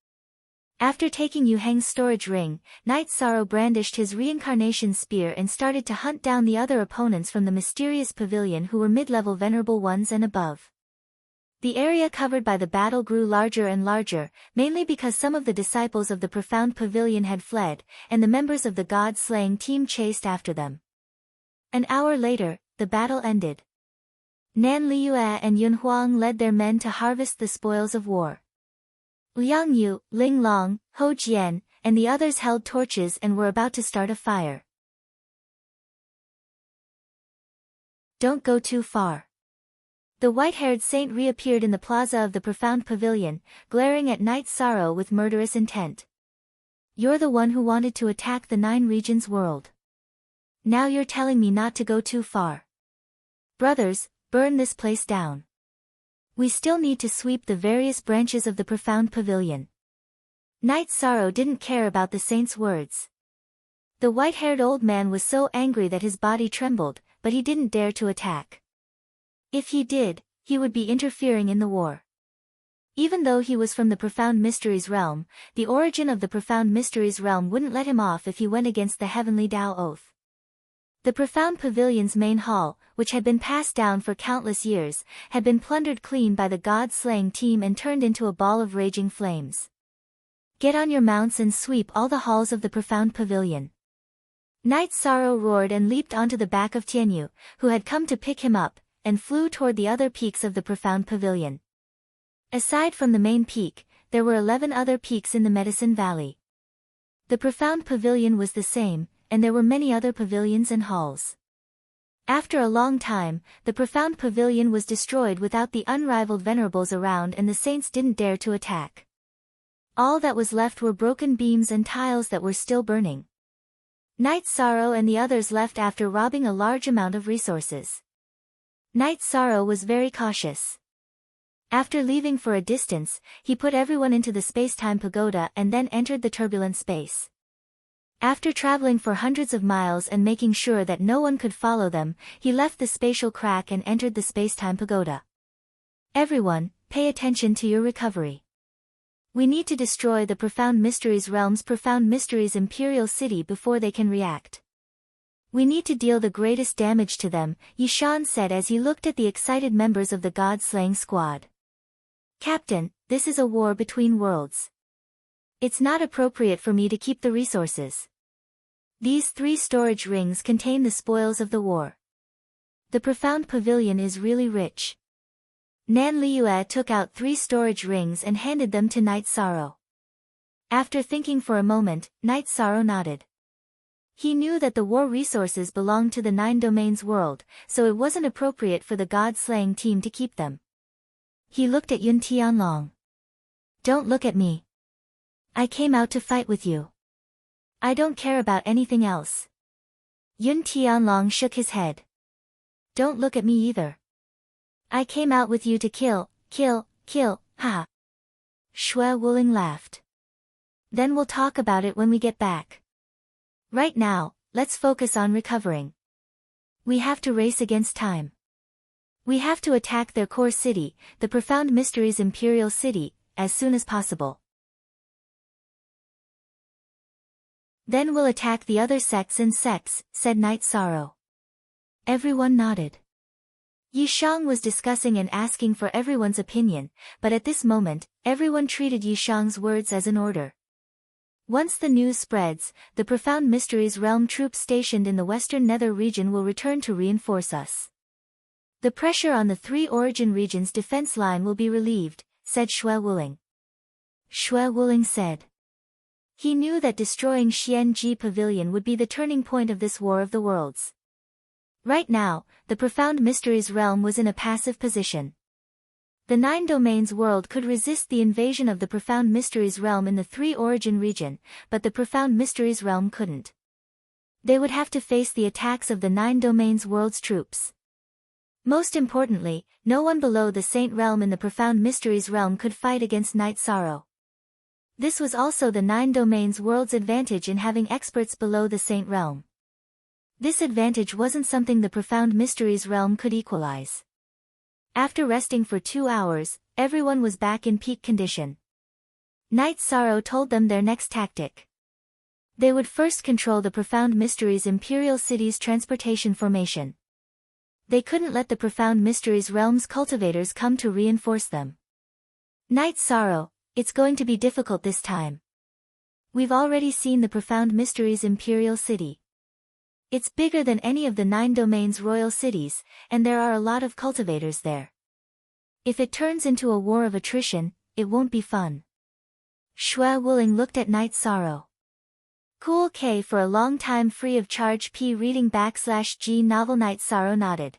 After taking Yu Heng's storage ring, Night Sorrow brandished his reincarnation spear and started to hunt down the other opponents from the mysterious pavilion who were mid-level venerable ones and above. The area covered by the battle grew larger and larger, mainly because some of the disciples of the profound pavilion had fled, and the members of the god-slaying team chased after them. An hour later, the battle ended. Nan Liue and Yun Huang led their men to harvest the spoils of war. Liang Yu, Ling Long, Ho Jian, and the others held torches and were about to start a fire. Don't go too far. The white-haired saint reappeared in the plaza of the profound pavilion, glaring at Night Sorrow with murderous intent. You're the one who wanted to attack the 9 regions world. Now you're telling me not to go too far. Brothers, burn this place down. We still need to sweep the various branches of the profound pavilion. Night Sorrow didn't care about the saint's words. The white-haired old man was so angry that his body trembled, but he didn't dare to attack. If he did, he would be interfering in the war. Even though he was from the Profound Mysteries realm, the origin of the Profound Mysteries realm wouldn't let him off if he went against the Heavenly Tao Oath. The Profound Pavilion's main hall, which had been passed down for countless years, had been plundered clean by the god-slaying team and turned into a ball of raging flames. Get on your mounts and sweep all the halls of the Profound Pavilion. Night Sorrow roared and leaped onto the back of Tianyu, who had come to pick him up, and flew toward the other peaks of the Profound Pavilion. Aside from the main peak, there were 11 other peaks in the Medicine Valley. The Profound Pavilion was the same, and there were many other pavilions and halls. After a long time, the Profound Pavilion was destroyed without the unrivaled venerables around, and the saints didn't dare to attack. All that was left were broken beams and tiles that were still burning. Night Sorrow and the others left after robbing a large amount of resources. Night Sorrow was very cautious. After leaving for a distance, he put everyone into the space-time pagoda and then entered the turbulent space. After traveling for hundreds of miles and making sure that no one could follow them, he left the spatial crack and entered the space-time pagoda. Everyone, pay attention to your recovery. We need to destroy the Profound Mysteries realm's Profound Mysteries Imperial City before they can react. We need to deal the greatest damage to them, Yishan said as he looked at the excited members of the god-slaying squad. Captain, this is a war between worlds. It's not appropriate for me to keep the resources. These 3 storage rings contain the spoils of the war. The Profound Pavilion is really rich. Nan Liue took out 3 storage rings and handed them to Night Sorrow. After thinking for a moment, Night Sorrow nodded. He knew that the war resources belonged to the 9 domains world, so it wasn't appropriate for the god-slaying team to keep them. He looked at Yun Tianlong. Don't look at me. I came out to fight with you. I don't care about anything else. Yun Tianlong shook his head. Don't look at me either. I came out with you to kill, ha. Shui Wuling laughed. Then we'll talk about it when we get back. Right now, let's focus on recovering. We have to race against time. We have to attack their core city, the Profound Mysteries Imperial City, as soon as possible. Then we'll attack the other sects and sects, said Night Sorrow. Everyone nodded. Yishang was discussing and asking for everyone's opinion, but at this moment, everyone treated Yishang's words as an order. Once the news spreads, the Profound Mysteries realm troops stationed in the Western Nether region will return to reinforce us. The pressure on the 3 origin regions' defense line will be relieved, said Shui Wuling. Shui Wuling said. He knew that destroying Xianji Pavilion would be the turning point of this War of the Worlds. Right now, the Profound Mysteries realm was in a passive position. The 9 domains world could resist the invasion of the Profound Mysteries realm in the 3 origin region, but the Profound Mysteries realm couldn't. They would have to face the attacks of the 9 domains world's troops. Most importantly, no one below the Saint realm in the Profound Mysteries realm could fight against Night Sorrow. This was also the 9 domains world's advantage in having experts below the Saint realm. This advantage wasn't something the Profound Mysteries realm could equalize. After resting for 2 hours, everyone was back in peak condition. Night Sorrow told them their next tactic. They would first control the Profound Mysteries Imperial City's transportation formation. They couldn't let the Profound Mysteries Realm's cultivators come to reinforce them. Night Sorrow, it's going to be difficult this time. We've already seen the Profound Mysteries Imperial City. It's bigger than any of the 9 domains royal cities, and there are a lot of cultivators there. If it turns into a war of attrition, it won't be fun. Shui Wuling looked at Night Sorrow. Cool K for a long time free of charge P reading /G novel. Night Sorrow nodded.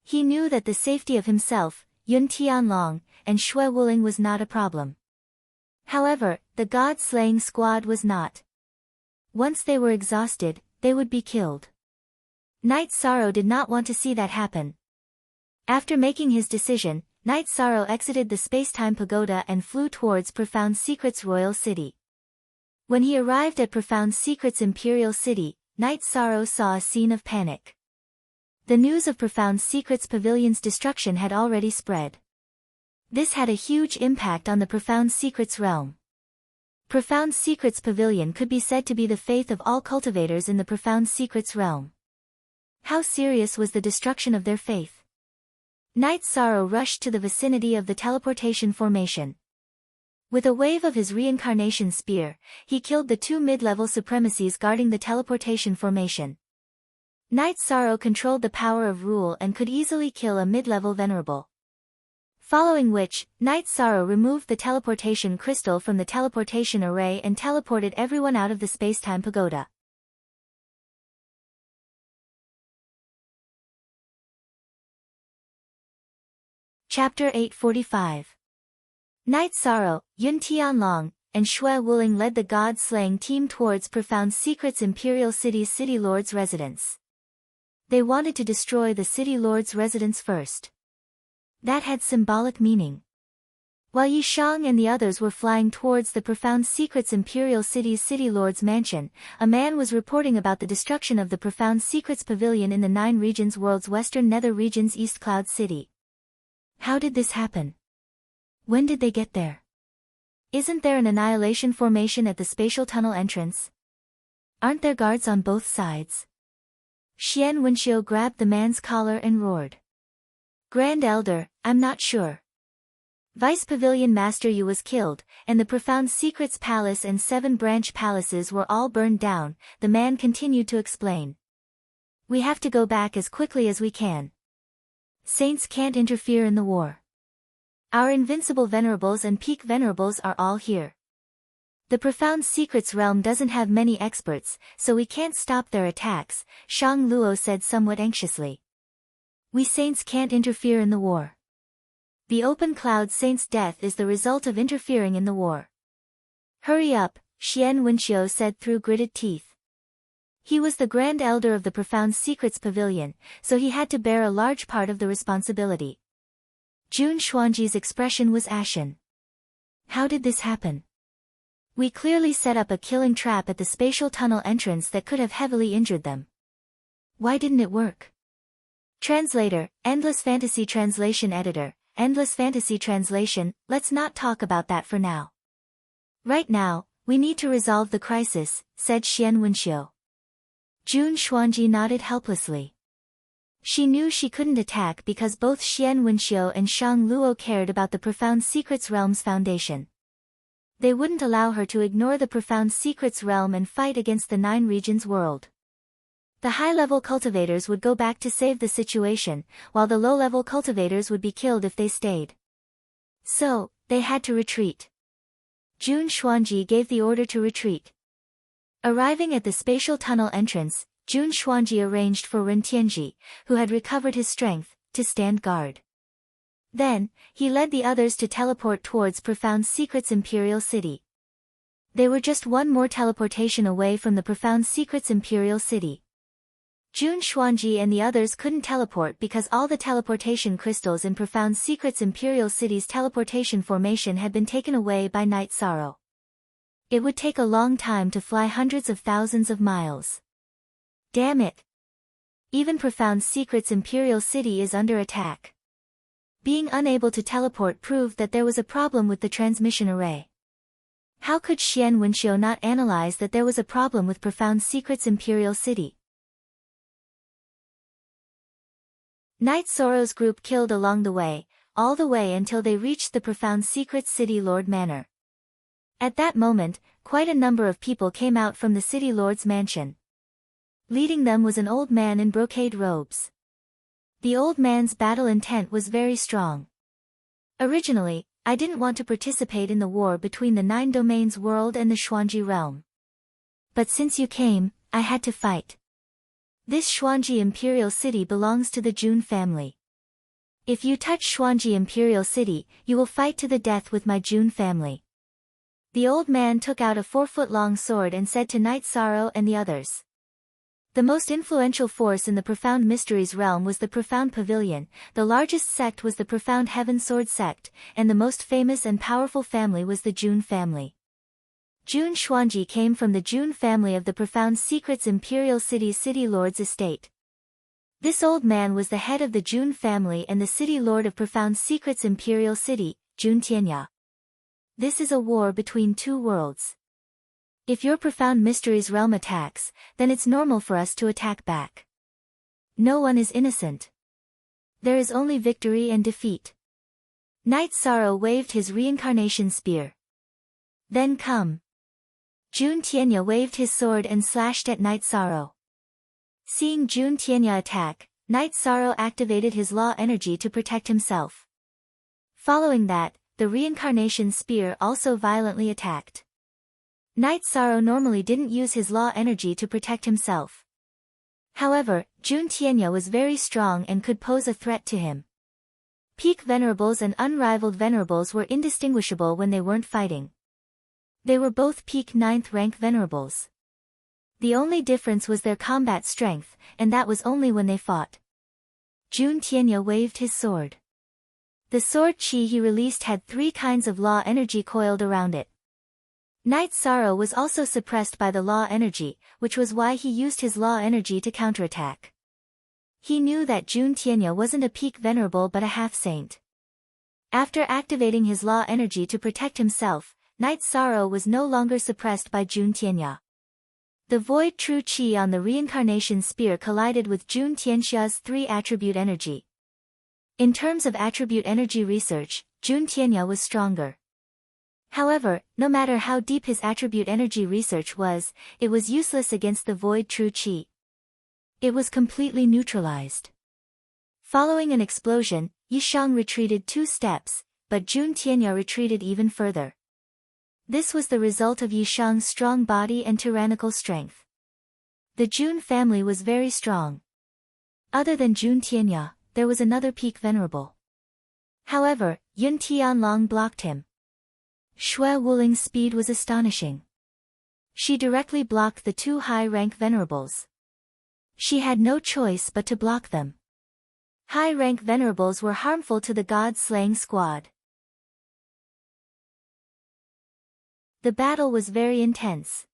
He knew that the safety of himself, Yun Tianlong, and Shui Wuling was not a problem. However, the god-slaying squad was not. Once they were exhausted, they would be killed. Night Sorrow did not want to see that happen. After making his decision, Night Sorrow exited the Space-Time Pagoda and flew towards Profound Secret's royal city. When he arrived at Profound Secret's imperial city, Night Sorrow saw a scene of panic. The news of Profound Secret's pavilion's destruction had already spread. This had a huge impact on the Profound Secrets realm. Profound Secrets Pavilion could be said to be the faith of all cultivators in the Profound Secrets realm. How serious was the destruction of their faith? Night Sorrow rushed to the vicinity of the teleportation formation. With a wave of his reincarnation spear, he killed the 2 mid-level supremacies guarding the teleportation formation. Night Sorrow controlled the power of rule and could easily kill a mid-level venerable. Following which, Night Sorrow removed the teleportation crystal from the teleportation array and teleported everyone out of the space-time pagoda. Chapter 845. Night Sorrow, Yun Tianlong, and Shui Wuling led the god-slaying team towards Profound Secret's Imperial City's City Lord's residence. They wanted to destroy the City Lord's residence first. That had symbolic meaning. While Yi Shang and the others were flying towards the Profound Secret's Imperial City's City Lord's mansion, a man was reporting about the destruction of the Profound Secret's Pavilion in the 9 regions world's Western Nether region's East Cloud City. How did this happen? When did they get there? Isn't there an annihilation formation at the spatial tunnel entrance? Aren't there guards on both sides? Xian Wenxiu grabbed the man's collar and roared. Grand Elder, I'm not sure. Vice Pavilion Master Yu was killed, and the Profound Secrets Palace and 7 branch palaces were all burned down, the man continued to explain. We have to go back as quickly as we can. Saints can't interfere in the war. Our invincible venerables and peak venerables are all here. The Profound Secrets realm doesn't have many experts, so we can't stop their attacks, Shang Luo said somewhat anxiously. We saints can't interfere in the war. The Open Cloud Saint's death is the result of interfering in the war. Hurry up, Xian Wenxiu said through gritted teeth. He was the Grand Elder of the Profound Secrets Pavilion, so he had to bear a large part of the responsibility. Jun Xuanji's expression was ashen. How did this happen? We clearly set up a killing trap at the spatial tunnel entrance that could have heavily injured them. Why didn't it work? Translator, Endless Fantasy Translation Editor, Endless Fantasy Translation, let's not talk about that for now. Right now, we need to resolve the crisis, said Xian Wenxiu. Jun Xuanji nodded helplessly. She knew she couldn't attack because both Xian Wenxiu and Shang Luo cared about the Profound Secrets Realm's foundation. They wouldn't allow her to ignore the Profound Secrets Realm and fight against the 9 regions world. The high-level cultivators would go back to save the situation, while the low-level cultivators would be killed if they stayed. So, they had to retreat. Jun Xuanji gave the order to retreat. Arriving at the spatial tunnel entrance, Jun Xuanji arranged for Ren Tianji, who had recovered his strength, to stand guard. Then, he led the others to teleport towards Profound Secret's Imperial City. They were just one more teleportation away from the Profound Secret's Imperial City. Jun Xuanji and the others couldn't teleport because all the teleportation crystals in Profound Secret's Imperial City's teleportation formation had been taken away by Night Sorrow. It would take a long time to fly hundreds of thousands of miles. Damn it! Even Profound Secret's Imperial City is under attack. Being unable to teleport proved that there was a problem with the transmission array. How could Xian Wenxiu not analyze that there was a problem with Profound Secret's imperial city? Night Sorrow's group killed along the way, all the way until they reached the Profound Secret's City Lord Manor. At that moment, quite a number of people came out from the City Lord's mansion. Leading them was an old man in brocade robes. The old man's battle intent was very strong. Originally, I didn't want to participate in the war between the Nine Domains world and the Xuanji realm. But since you came, I had to fight. This Xuanji Imperial City belongs to the Jun family. If you touch Xuanji Imperial City, you will fight to the death with my Jun family. The old man took out a 4-foot-long sword and said to Night Sorrow and the others. The most influential force in the Profound Mysteries realm was the Profound Pavilion, the largest sect was the Profound Heaven Sword sect, and the most famous and powerful family was the Jun family. Jun Xuanji came from the Jun family of the Profound Secret's Imperial City's City Lord's estate. This old man was the head of the Jun family and the City Lord of Profound Secret's Imperial City, Jun Tianya. This is a war between two worlds. If your Profound Mysteries realm attacks, then it's normal for us to attack back. No one is innocent. There is only victory and defeat. Night Sorrow waved his reincarnation spear. Then come. Jun Tianya waved his sword and slashed at Night Sorrow. Seeing Jun Tianya attack, Night Sorrow activated his law energy to protect himself. Following that, the reincarnation spear also violently attacked. Night Sorrow normally didn't use his law energy to protect himself. However, Jun Tianya was very strong and could pose a threat to him. Peak Venerables and Unrivaled Venerables were indistinguishable when they weren't fighting. They were both peak 9th rank Venerables. The only difference was their combat strength, and that was only when they fought. Jun Tianya waved his sword. The sword chi he released had 3 kinds of law energy coiled around it. Night Sorrow was also suppressed by the law energy, which was why he used his law energy to counterattack. He knew that Jun Tianya wasn't a peak venerable but a half-saint. After activating his law energy to protect himself, Night Sorrow was no longer suppressed by Jun Tianya. The Void True Chi on the reincarnation spear collided with Jun Tianxia's 3-attribute energy. In terms of attribute energy research, Jun Tianya was stronger. However, no matter how deep his attribute energy research was, it was useless against the Void True Chi. It was completely neutralized. Following an explosion, Yishang retreated 2 steps, but Jun Tianya retreated even further. This was the result of Yishang's strong body and tyrannical strength. The Jun family was very strong. Other than Jun Tianya, there was another peak venerable. However, Yun Tianlong blocked him. Shui Wuling's speed was astonishing. She directly blocked the 2 high-rank venerables. She had no choice but to block them. High-rank venerables were harmful to the god-slaying squad. The battle was very intense.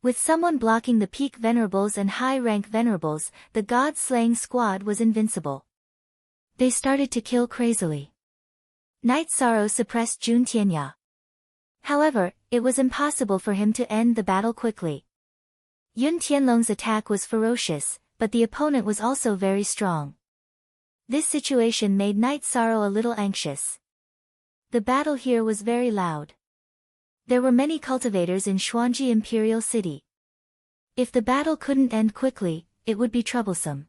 With someone blocking the peak venerables and high-rank venerables, the god-slaying squad was invincible. They started to kill crazily. Night Sorrow suppressed Jun Tianya. However, it was impossible for him to end the battle quickly. Yun Tianlong's attack was ferocious, but the opponent was also very strong. This situation made Night Sorrow a little anxious. The battle here was very loud. There were many cultivators in Xuanji Imperial City. If the battle couldn't end quickly, it would be troublesome.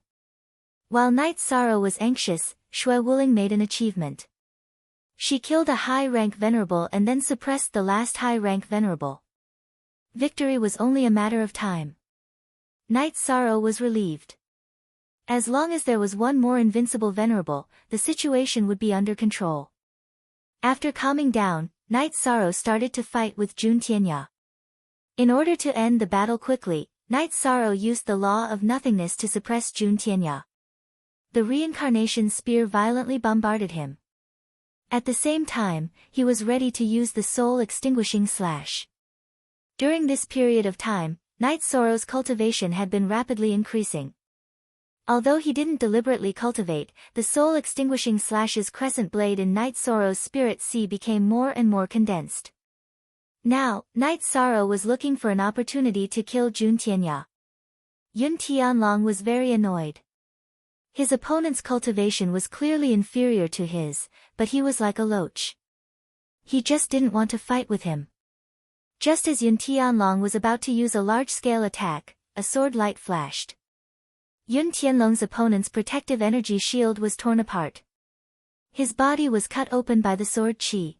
While Night Sorrow was anxious, Shui Wuling made an achievement. She killed a high-rank venerable and then suppressed the last high-rank venerable. Victory was only a matter of time. Night Sorrow was relieved. As long as there was one more invincible venerable, the situation would be under control. After calming down, Night Sorrow started to fight with Jun Tianya. In order to end the battle quickly, Night Sorrow used the law of nothingness to suppress Jun Tianya. The reincarnation spear violently bombarded him. At the same time, he was ready to use the soul-extinguishing slash. During this period of time, Night Sorrow's cultivation had been rapidly increasing. Although he didn't deliberately cultivate, the soul-extinguishing slash's crescent blade in Night Sorrow's spirit sea became more and more condensed. Now, Night Sorrow was looking for an opportunity to kill Jun Tianya. Yun Tianlong was very annoyed. His opponent's cultivation was clearly inferior to his, but he was like a loach. He just didn't want to fight with him. Just as Yun Tianlong was about to use a large-scale attack, a sword light flashed. Yun Tianlong's opponent's protective energy shield was torn apart. His body was cut open by the sword qi.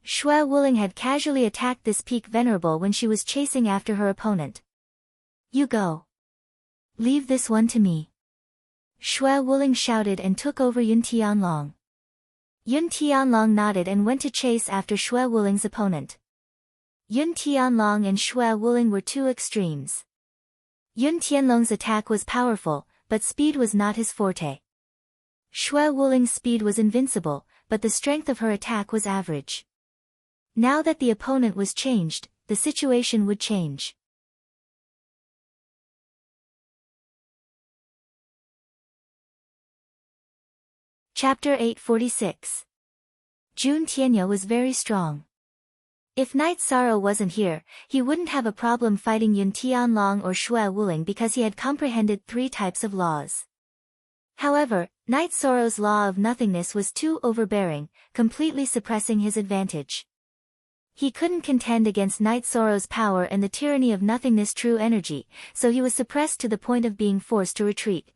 Xue Wuling had casually attacked this peak venerable when she was chasing after her opponent. You go. Leave this one to me. Xue Wuling shouted and took over Yun Tianlong. Yun Tianlong nodded and went to chase after Xue Wuling's opponent. Yun Tianlong and Xue Wuling were two extremes. Yun Tianlong's attack was powerful, but speed was not his forte. Xue Wuling's speed was invincible, but the strength of her attack was average. Now that the opponent was changed, the situation would change. Chapter 846. Jun Tianya was very strong. If Night Sorrow wasn't here, he wouldn't have a problem fighting Yun Tianlong or Xue Wuling because he had comprehended 3 types of laws. However, Night Sorrow's law of nothingness was too overbearing, completely suppressing his advantage. He couldn't contend against Night Sorrow's power and the tyranny of nothingness true energy, so he was suppressed to the point of being forced to retreat.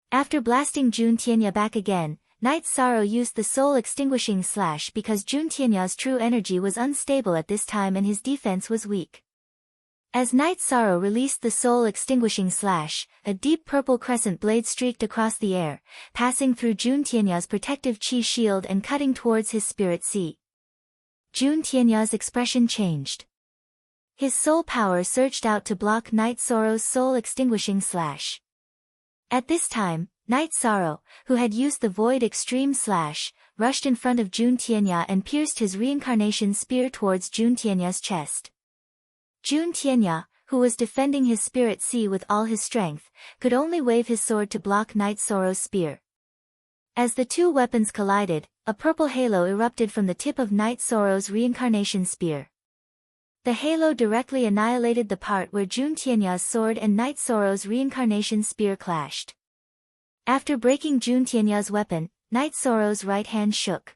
After blasting Jun Tianya back again, Night Sorrow used the soul extinguishing slash because Jun Tianya's true energy was unstable at this time and his defense was weak. As Night Sorrow released the soul extinguishing slash, a deep purple crescent blade streaked across the air, passing through Jun Tianya's protective chi shield and cutting towards his spirit sea. Jun Tianya's expression changed. His soul power surged out to block Night Sorrow's soul extinguishing slash. At this time, Night Sorrow, who had used the Void Extreme Slash, rushed in front of Jun Tianya and pierced his reincarnation spear towards Jun Tianya's chest. Jun Tianya, who was defending his spirit sea with all his strength, could only wave his sword to block Night Sorrow's spear. As the two weapons collided, a purple halo erupted from the tip of Night Sorrow's reincarnation spear. The halo directly annihilated the part where Jun Tianya's sword and Night Sorrow's reincarnation spear clashed. After breaking Jun Tianya's weapon, Night Sorrow's right hand shook.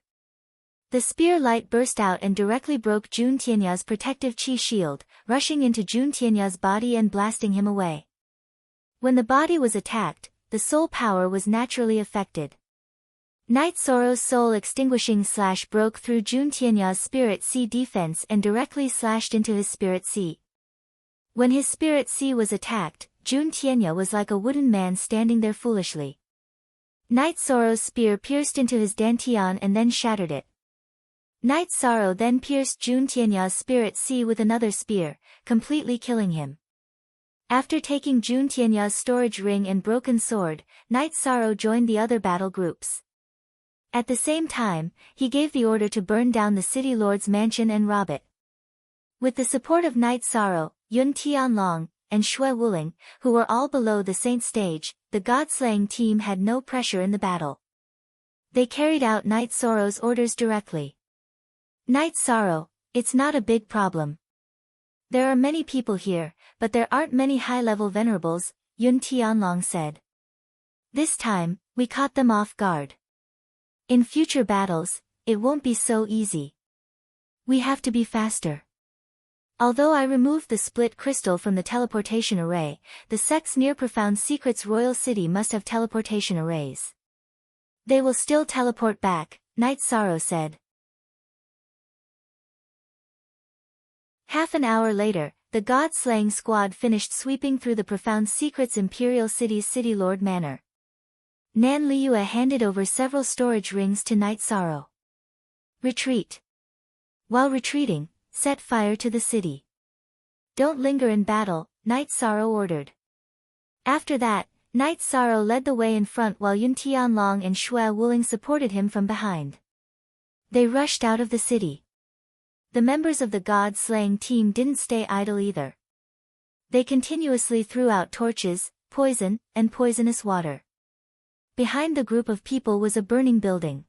The spear light burst out and directly broke Jun Tianya's protective chi shield, rushing into Jun Tianya's body and blasting him away. When the body was attacked, the soul power was naturally affected. Night Sorrow's soul extinguishing slash broke through Jun Tianya's spirit sea defense and directly slashed into his spirit sea. When his spirit sea was attacked, Jun Tianya was like a wooden man standing there foolishly. Night Sorrow's spear pierced into his dantian and then shattered it. Night Sorrow then pierced Jun Tianya's spirit sea with another spear, completely killing him. After taking Jun Tianya's storage ring and broken sword, Night Sorrow joined the other battle groups. At the same time, he gave the order to burn down the city lord's mansion and rob it. With the support of Night Sorrow, Yun Tianlong, and Xue Wuling, who were all below the saint stage, the god-slaying team had no pressure in the battle. They carried out Night Sorrow's orders directly. Night Sorrow, it's not a big problem. There are many people here, but there aren't many high-level venerables, Yun Tianlong said. This time, we caught them off guard. In future battles, it won't be so easy. We have to be faster. Although I removed the split crystal from the teleportation array, the sect's near Profound Secrets Royal City must have teleportation arrays. They will still teleport back, Night Sorrow said. Half an hour later, the god-slaying squad finished sweeping through the Profound Secrets Imperial City's City Lord Manor. Nan Liyue handed over several storage rings to Night Sorrow. Retreat. While retreating, set fire to the city. Don't linger in battle, Night Sorrow ordered. After that, Night Sorrow led the way in front while Yun Tianlong and Xue Wuling supported him from behind. They rushed out of the city. The members of the god-slaying team didn't stay idle either. They continuously threw out torches, poison, and poisonous water. Behind the group of people was a burning building.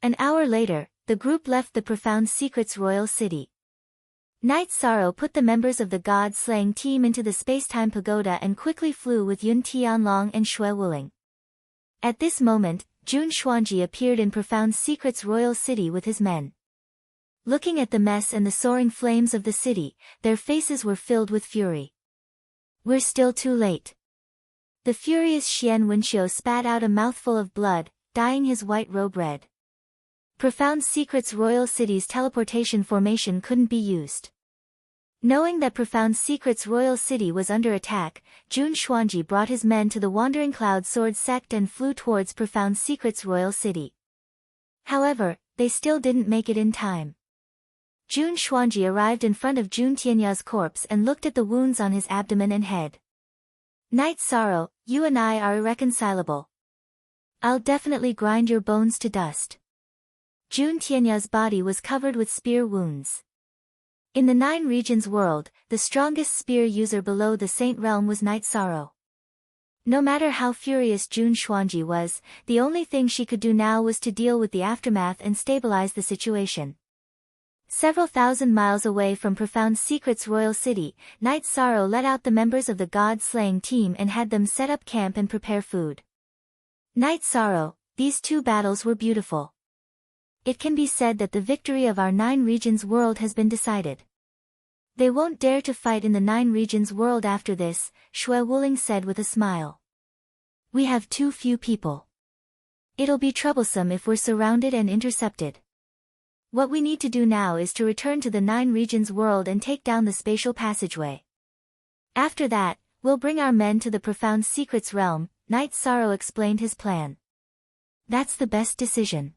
An hour later, the group left the Profound Secrets Royal City. Night Sorrow put the members of the god-slaying team into the space-time pagoda and quickly flew with Yun Tianlong and Shui Wuling. At this moment, Jun Xuanji appeared in Profound Secret's royal city with his men. Looking at the mess and the soaring flames of the city, their faces were filled with fury. "We're still too late." The furious Xian Wenqiu spat out a mouthful of blood, dyeing his white robe red. Profound Secret's royal city's teleportation formation couldn't be used. Knowing that Profound Secret's royal city was under attack, Jun Xuanji brought his men to the Wandering Cloud Sword sect and flew towards Profound Secret's royal city. However, they still didn't make it in time. Jun Xuanji arrived in front of Jun Tianya's corpse and looked at the wounds on his abdomen and head. "Night Sorrow, you and I are irreconcilable. I'll definitely grind your bones to dust." Jun Tianya's body was covered with spear wounds. In the Nine Regions world, the strongest spear user below the Saint Realm was Night Sorrow. No matter how furious Jun Xuanji was, the only thing she could do now was to deal with the aftermath and stabilize the situation. Several thousand miles away from Profound Secret's royal city, Night Sorrow let out the members of the god-slaying team and had them set up camp and prepare food. "Night Sorrow, these two battles were beautiful. It can be said that the victory of our Nine Regions world has been decided. They won't dare to fight in the Nine Regions world after this," Shui Wuling said with a smile. "We have too few people. It'll be troublesome if we're surrounded and intercepted. What we need to do now is to return to the Nine Regions world and take down the spatial passageway. After that, we'll bring our men to the Profound Secrets realm," Night Sorrow explained his plan. "That's the best decision.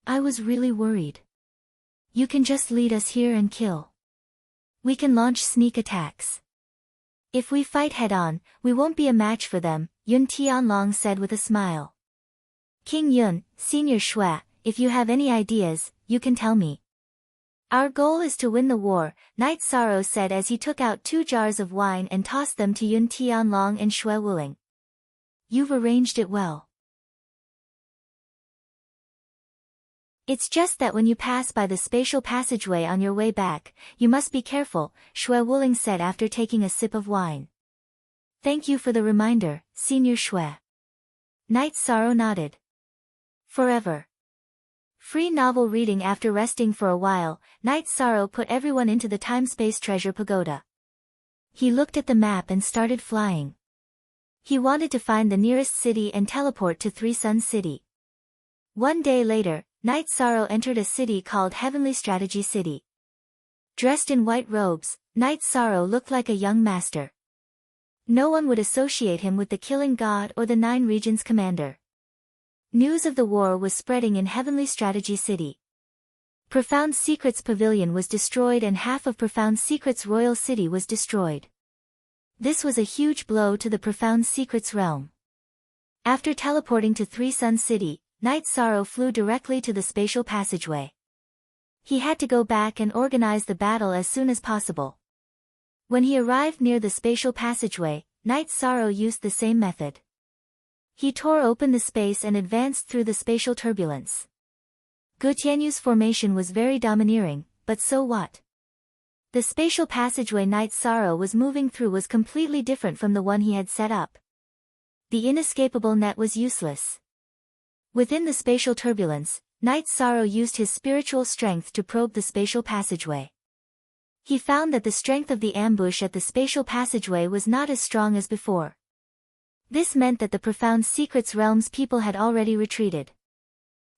I was really worried. You can just lead us here and kill. We can launch sneak attacks. If we fight head-on, we won't be a match for them," Yun Tianlong said with a smile. "King Yun, Senior Shui, if you have any ideas, you can tell me." "Our goal is to win the war," Night Sorrow said as he took out 2 jars of wine and tossed them to Yun Tianlong and Shui Wuling. "You've arranged it well. It's just that when you pass by the spatial passageway on your way back, you must be careful," Shui Wuling said after taking a sip of wine. "Thank you for the reminder, Senior Shui." Night Sorrow nodded. Forever. Free novel reading. After resting for a while, Night Sorrow put everyone into the time-space treasure pagoda. He looked at the map and started flying. He wanted to find the nearest city and teleport to Three Suns City. One day later, Night Sorrow entered a city called Heavenly Strategy City. Dressed in white robes, Night Sorrow looked like a young master. No one would associate him with the Killing God or the Nine Regions commander. News of the war was spreading in Heavenly Strategy City. Profound Secret's pavilion was destroyed and half of Profound Secret's royal city was destroyed. This was a huge blow to the Profound Secret's realm. After teleporting to Three Suns City, Night Sorrow flew directly to the spatial passageway. He had to go back and organize the battle as soon as possible. When he arrived near the spatial passageway, Night Sorrow used the same method. He tore open the space and advanced through the spatial turbulence. Gutianyu's formation was very domineering, but so what? The spatial passageway Night Sorrow was moving through was completely different from the one he had set up. The inescapable net was useless. Within the spatial turbulence, Night Sorrow used his spiritual strength to probe the spatial passageway. He found that the strength of the ambush at the spatial passageway was not as strong as before. This meant that the Profound Secrets realm's people had already retreated.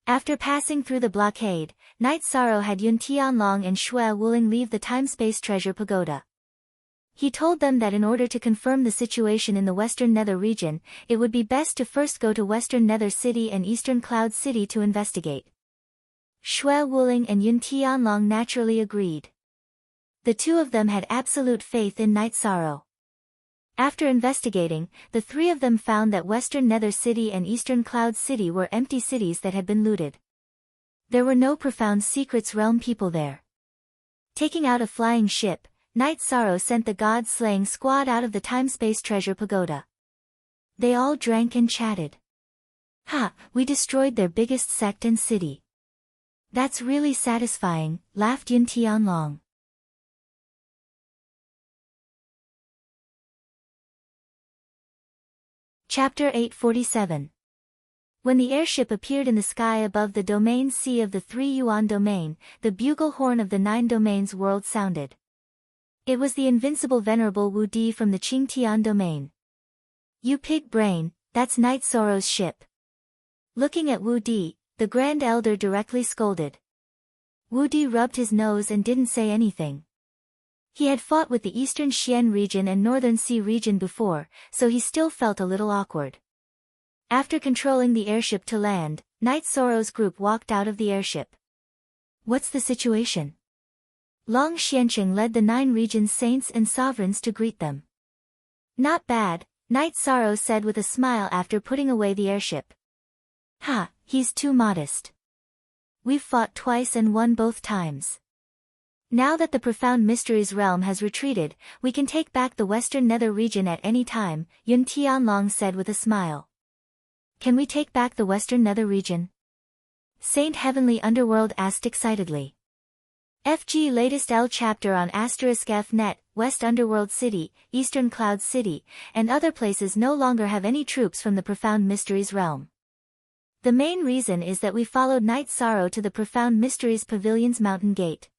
After passing through the blockade, Night Sorrow had Yun Tianlong and Shui Wuling leave the time-space treasure pagoda. He told them that in order to confirm the situation in the Western Nether region, it would be best to first go to Western Nether City and Eastern Cloud City to investigate. Shui Wuling and Yun Tianlong naturally agreed. The two of them had absolute faith in Night Sorrow. After investigating, the three of them found that Western Nether City and Eastern Cloud City were empty cities that had been looted. There were no Profound Secrets realm people there. Taking out a flying ship, Night Sorrow sent the god-slaying squad out of the time-space treasure pagoda. They all drank and chatted. "Ha, we destroyed their biggest sect and city. That's really satisfying," laughed Yun Tianlong. Chapter 847. When the airship appeared in the sky above the domain C of the 3 Yuan domain, the bugle horn of the 9 domains world sounded. It was the invincible venerable Wu Di from the Qingtian domain. You pig brain, that's Night Sorrow's ship. Looking at Wu Di, the Grand Elder directly scolded. Wu Di rubbed his nose and didn't say anything. He had fought with the Eastern Xian region and Northern Sea region before, so he still felt a little awkward. After controlling the airship to land, Night Sorrow's group walked out of the airship. What's the situation? Long Xianqing led the 9 region's saints and sovereigns to greet them. Not bad, Night Sorrow said with a smile after putting away the airship. Ha, he's too modest. We've fought twice and won both times. Now that the Profound Mysteries realm has retreated, we can take back the Western Nether region at any time, Yun Tianlong said with a smile. Can we take back the Western Nether region? Saint Heavenly Underworld asked excitedly. FG latest L chapter on *F-net, West Underworld City, Eastern Cloud City, and other places no longer have any troops from the Profound Mysteries realm. The main reason is that we followed Night Sorrow to the Profound Mysteries Pavilion's mountain gate.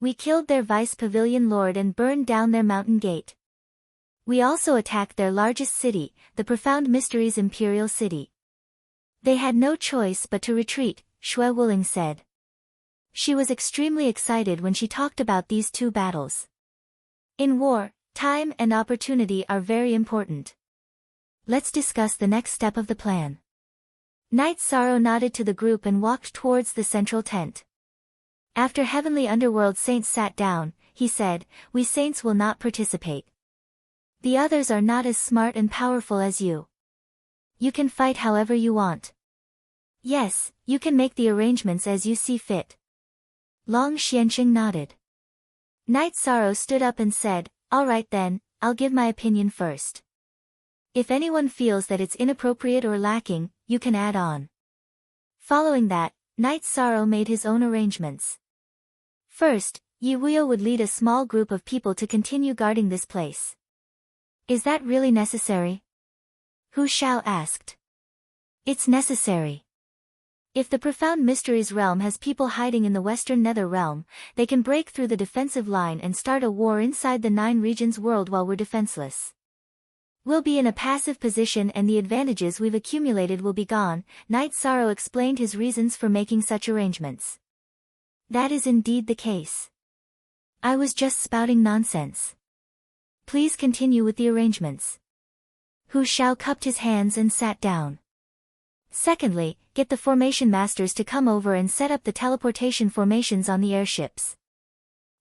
We killed their vice pavilion lord and burned down their mountain gate. We also attacked their largest city, the Profound Mysteries Imperial City. They had no choice but to retreat, Xue Wuling said. She was extremely excited when she talked about these 2 battles. In war, time and opportunity are very important. Let's discuss the next step of the plan. Night Sorrow nodded to the group and walked towards the central tent. After Heavenly Underworld Saints sat down, he said, we Saints will not participate. The others are not as smart and powerful as you. You can fight however you want. Yes, you can make the arrangements as you see fit. Long Xianqing nodded. Night Sorrow stood up and said, all right then, I'll give my opinion first. If anyone feels that it's inappropriate or lacking, you can add on. Following that, Night Sorrow made his own arrangements. First, Yi Wuyo would lead a small group of people to continue guarding this place. Is that really necessary? Hu Xiao asked. It's necessary. If the Profound Mysteries realm has people hiding in the Western Nether realm, they can break through the defensive line and start a war inside the 9 regions world while we're defenseless. We'll be in a passive position and the advantages we've accumulated will be gone. Night Sorrow explained his reasons for making such arrangements. That is indeed the case. I was just spouting nonsense. Please continue with the arrangements. Hu Xiao cupped his hands and sat down. Secondly, get the formation masters to come over and set up the teleportation formations on the airships.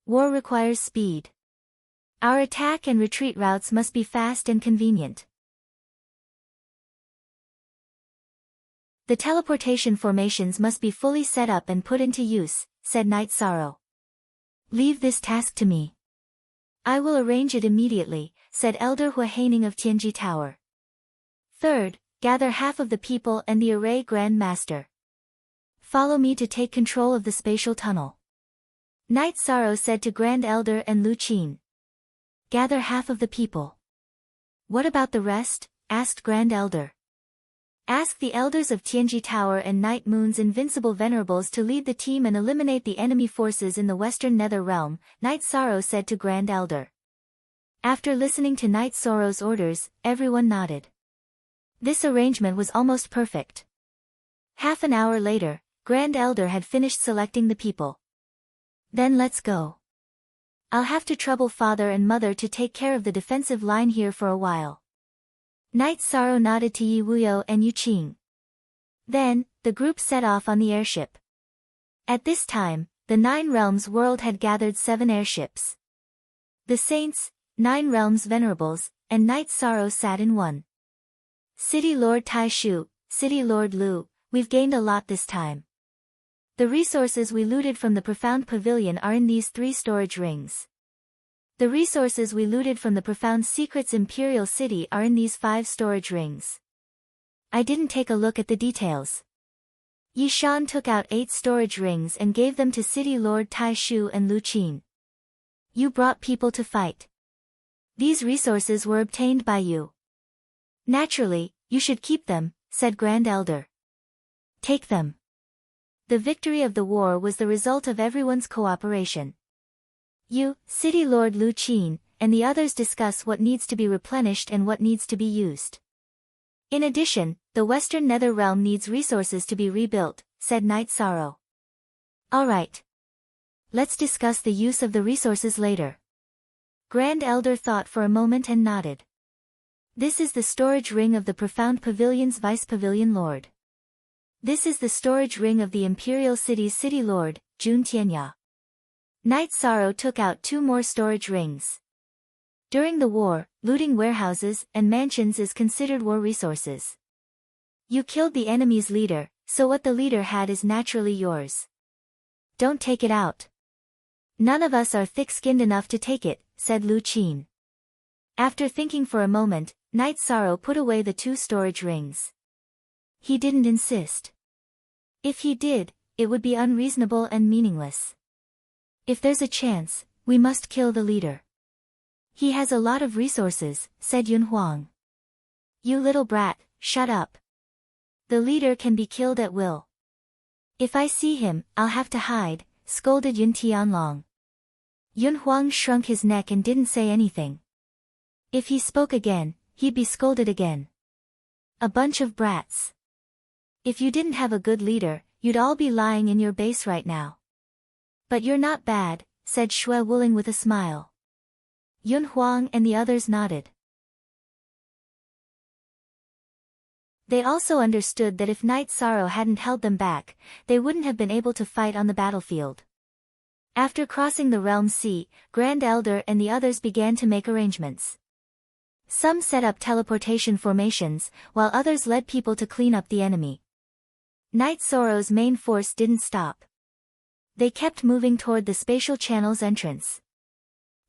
War requires speed. Our attack and retreat routes must be fast and convenient. The teleportation formations must be fully set up and put into use, said Night Sorrow. Leave this task to me. I will arrange it immediately, said Elder Hua Haining of Tianji Tower. Third, gather half of the people and the array Grand Master. Follow me to take control of the spatial tunnel. Night Sorrow said to Grand Elder and Lu Qin. Gather half of the people. What about the rest? Asked Grand Elder. Ask the elders of Tianji Tower and Night Moon's invincible venerables to lead the team and eliminate the enemy forces in the Western Nether realm, Night Sorrow said to Grand Elder. After listening to Night Sorrow's orders, everyone nodded. This arrangement was almost perfect. Half an hour later, Grand Elder had finished selecting the people. Then let's go. I'll have to trouble Father and Mother to take care of the defensive line here for a while. Night Sorrow nodded to Yi Wuyo and Yu Qing. Then, the group set off on the airship. At this time, the 9 Realms world had gathered 7 airships. The Saints, 9 Realms Venerables, and Night Sorrow sat in one. City Lord Tai Shu, City Lord Lu, we've gained a lot this time. The resources we looted from the Profound Pavilion are in these 3 storage rings. The resources we looted from the Profound Secrets Imperial City are in these 5 storage rings. I didn't take a look at the details. Yi Shan took out 8 storage rings and gave them to City Lord Tai Shu and Lu Qin. You brought people to fight. These resources were obtained by you. Naturally, you should keep them, said Grand Elder. Take them. The victory of the war was the result of everyone's cooperation. You, City Lord Lu Qin, and the others discuss what needs to be replenished and what needs to be used. In addition, the Western Nether Realm needs resources to be rebuilt, said Knight Sorrow. Alright. Let's discuss the use of the resources later. Grand Elder thought for a moment and nodded. This is the storage ring of the Profound Pavilion's Vice Pavilion Lord. This is the storage ring of the Imperial City's City Lord, Jun Tianya. Knight Sorrow took out 2 more storage rings. During the war, looting warehouses and mansions is considered war resources. You killed the enemy's leader, so what the leader had is naturally yours. Don't take it out. None of us are thick-skinned enough to take it, said Lu Qin. After thinking for a moment, Knight Sorrow put away the 2 storage rings. He didn't insist. If he did, it would be unreasonable and meaningless. If there's a chance, we must kill the leader. He has a lot of resources, said Yun Huang. You little brat, shut up. The leader can be killed at will. If I see him, I'll have to hide, scolded Yun Tianlong. Yun Huang shrunk his neck and didn't say anything. If he spoke again, he'd be scolded again. A bunch of brats. If you didn't have a good leader, you'd all be lying in your base right now. But you're not bad, said Shui Wuling with a smile. Yun Huang and the others nodded. They also understood that if Knight Sorrow hadn't held them back, they wouldn't have been able to fight on the battlefield. After crossing the Realm Sea, Grand Elder and the others began to make arrangements. Some set up teleportation formations, while others led people to clean up the enemy. Knight Sorrow's main force didn't stop. They kept moving toward the spatial channel's entrance.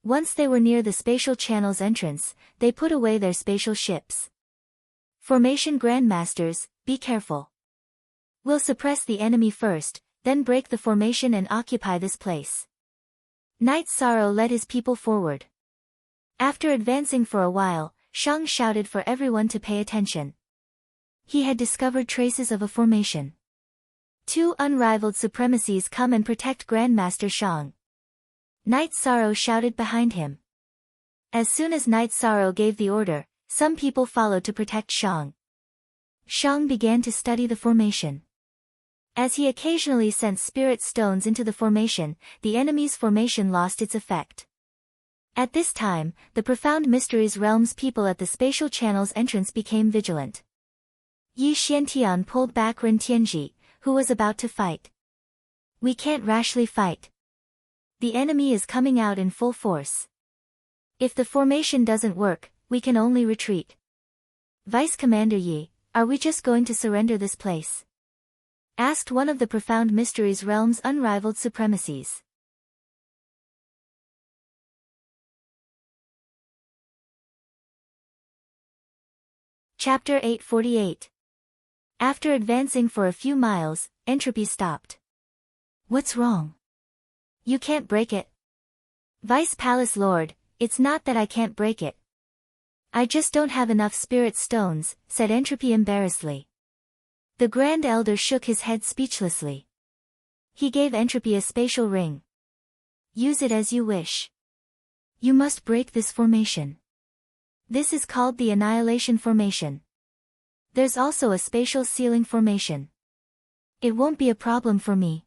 Once they were near the spatial channel's entrance, they put away their spatial ships. Formation Grandmasters, be careful. We'll suppress the enemy first, then break the formation and occupy this place. Knight Sorrow led his people forward. After advancing for a while, Shang shouted for everyone to pay attention. He had discovered traces of a formation. 2 unrivaled supremacies come and protect Grandmaster Shang. Knight Sorrow shouted behind him. As soon as Knight Sorrow gave the order, some people followed to protect Shang. Shang began to study the formation. As he occasionally sent spirit stones into the formation, the enemy's formation lost its effect. At this time, the Profound Mysteries Realm's people at the spatial channel's entrance became vigilant. Yi Xiantian pulled back Ren Tianji, who was about to fight. We can't rashly fight. The enemy is coming out in full force. If the formation doesn't work, we can only retreat. Vice Commander Yi, are we just going to surrender this place? Asked one of the Profound Mysteries Realm's unrivaled supremacies. Chapter 848. After advancing for a few miles, entropy stopped. What's wrong? You can't break it. Vice Palace Lord, it's not that I can't break it. I just don't have enough spirit stones, said Entropy embarrassedly. The Grand Elder shook his head speechlessly. He gave Entropy a spatial ring. Use it as you wish. You must break this formation. This is called the Annihilation Formation. There's also a spatial ceiling formation. It won't be a problem for me.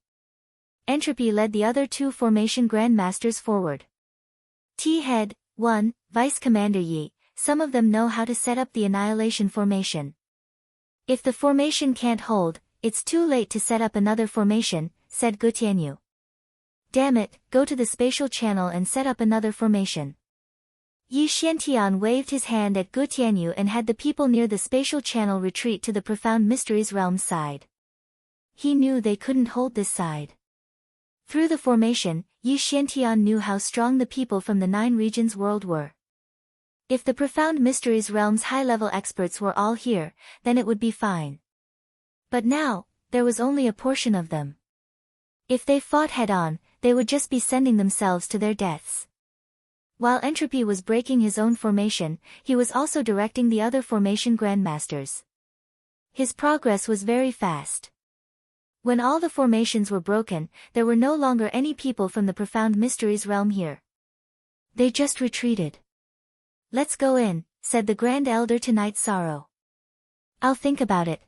Entropy led the other 2 formation grandmasters forward. T-Head, 1, Vice Commander Yi, some of them know how to set up the Annihilation Formation. If the formation can't hold, it's too late to set up another formation, said Gu Tianyu. Damn it, go to the spatial channel and set up another formation. Yi Xiantian waved his hand at Gu Tianyu and had the people near the spatial channel retreat to the Profound Mysteries Realm side. He knew they couldn't hold this side. Through the formation, Yi Xiantian knew how strong the people from the 9 regions world were. If the Profound Mysteries Realm's high-level experts were all here, then it would be fine. But now, there was only a portion of them. If they fought head-on, they would just be sending themselves to their deaths. While Entropy was breaking his own formation, he was also directing the other formation grandmasters. His progress was very fast. When all the formations were broken, there were no longer any people from the Profound Mysteries realm here. They just retreated. "Let's go in," said the Grand Elder to Night Sorrow. "I'll think about it."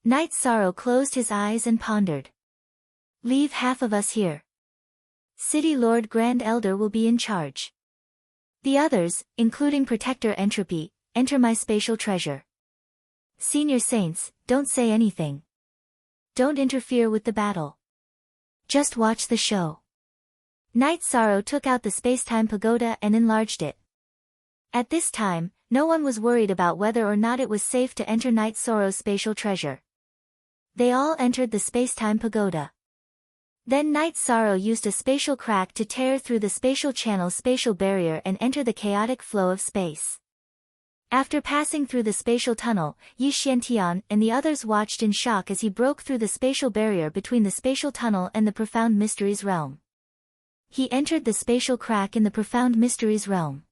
Night Sorrow closed his eyes and pondered. "Leave half of us here. City Lord Grand Elder will be in charge. The others, including Protector Entropy, enter my spatial treasure. Senior Saints, don't say anything. Don't interfere with the battle. Just watch the show." Night Sorrow took out the Spacetime Pagoda and enlarged it. At this time, no one was worried about whether or not it was safe to enter Night Sorrow's spatial treasure. They all entered the Spacetime Pagoda. Then Night Sorrow used a spatial crack to tear through the spatial channel's spatial barrier and enter the chaotic flow of space. After passing through the spatial tunnel, Yi Xiantian and the others watched in shock as he broke through the spatial barrier between the spatial tunnel and the Profound Mysteries realm. He entered the spatial crack in the Profound Mysteries realm.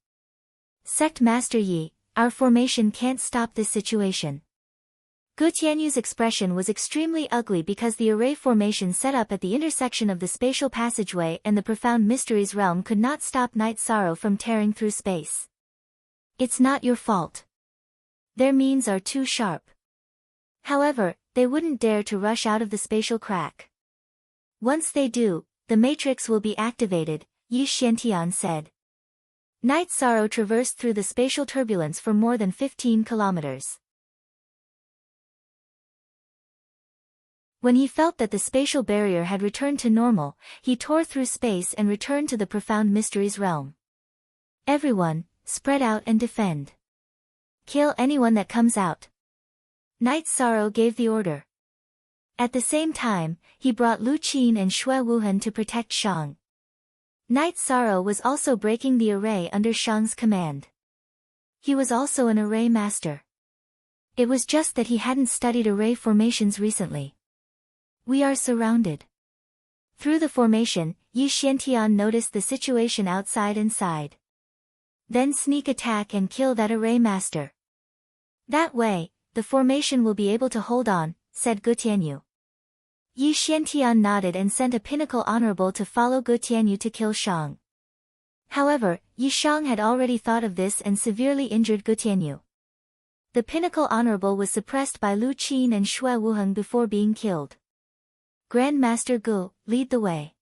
"Sect Master Yi, our formation can't stop this situation." Gu Tianyu's expression was extremely ugly because the array formation set up at the intersection of the spatial passageway and the Profound Mysteries realm could not stop Night Sorrow from tearing through space. "It's not your fault. Their means are too sharp." However, they wouldn't dare to rush out of the spatial crack. "Once they do, the matrix will be activated," Yi Xiantian said. Night Sorrow traversed through the spatial turbulence for more than 15 kilometers. When he felt that the spatial barrier had returned to normal, he tore through space and returned to the Profound Mysteries realm. "Everyone, spread out and defend. Kill anyone that comes out." Night Sorrow gave the order. At the same time, he brought Lu Qin and Shui Wuhan to protect Shang. Night Sorrow was also breaking the array under Shang's command. He was also an array master. It was just that he hadn't studied array formations recently. "We are surrounded." Through the formation, Yi Xiantian noticed the situation outside and sighed. "Then sneak attack and kill that array master. That way, the formation will be able to hold on," said Gu Tianyu. Yi Xiantian nodded and sent a pinnacle honorable to follow Gu Tianyu to kill Shang. However, Yi Shang had already thought of this and severely injured Gu Tianyu. The pinnacle honorable was suppressed by Lu Qin and Shui Wuheng before being killed. "Grandmaster Gu, lead the way.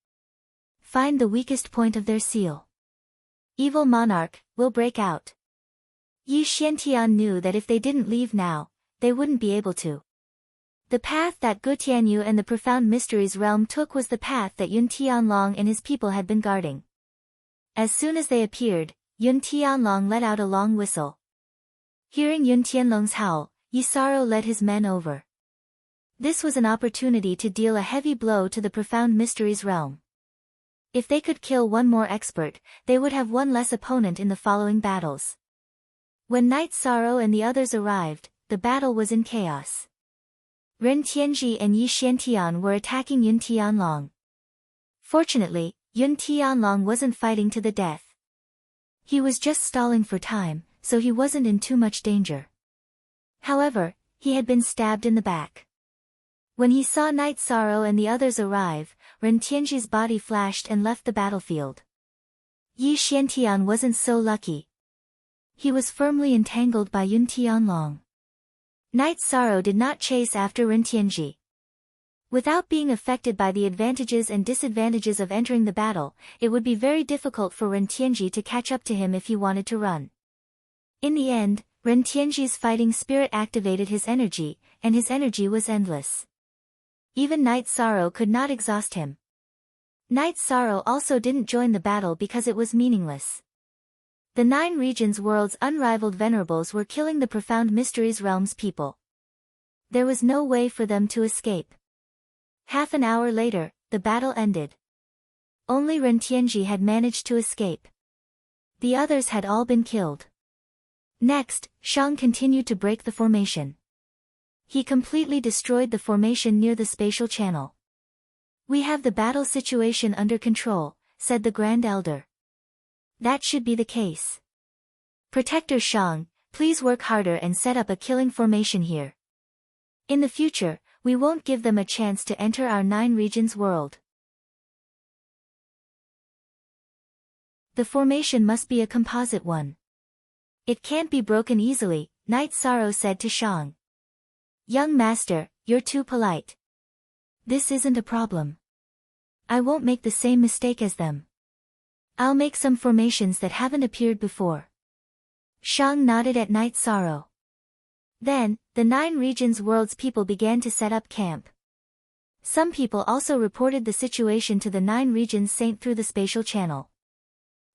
Find the weakest point of their seal. Evil Monarch will break out." Yi Xiantian knew that if they didn't leave now, they wouldn't be able to. The path that Gu Tianyu and the Profound Mysteries realm took was the path that Yun Tianlong and his people had been guarding. As soon as they appeared, Yun Tianlong let out a long whistle. Hearing Yun Tianlong's howl, Yi Sorrow led his men over. This was an opportunity to deal a heavy blow to the Profound Mysteries realm. If they could kill one more expert, they would have one less opponent in the following battles. When Night Sorrow and the others arrived, the battle was in chaos. Ren Tianji and Yi Xiantian were attacking Yun Tianlong. Fortunately, Yun Tianlong wasn't fighting to the death. He was just stalling for time, so he wasn't in too much danger. However, he had been stabbed in the back. When he saw Night Sorrow and the others arrive, Ren Tianji's body flashed and left the battlefield. Yi Xiantian wasn't so lucky. He was firmly entangled by Yun Tianlong. Night Sorrow did not chase after Ren Tianji. Without being affected by the advantages and disadvantages of entering the battle, it would be very difficult for Ren Tianji to catch up to him if he wanted to run. In the end, Ren Tianji's fighting spirit activated his energy, and his energy was endless. Even Night Sorrow could not exhaust him. Night Sorrow also didn't join the battle because it was meaningless. The 9 regions' world's unrivaled venerables were killing the Profound Mysteries realm's people. There was no way for them to escape. Half an hour later, the battle ended. Only Ren Tianji had managed to escape. The others had all been killed. Next, Shang continued to break the formation. He completely destroyed the formation near the spatial channel. "We have the battle situation under control," said the Grand Elder. That should be the case. Protector Shang, please work harder and set up a killing formation here. In the future, we won't give them a chance to enter our 9 regions world. The formation must be a composite one. It can't be broken easily, Knight Sorrow said to Shang. Young master, you're too polite. This isn't a problem. I won't make the same mistake as them. I'll make some formations that haven't appeared before. Shang nodded at Knight Sorrow. Then, the 9 regions world's people began to set up camp. Some people also reported the situation to the 9 regions saint through the spatial channel.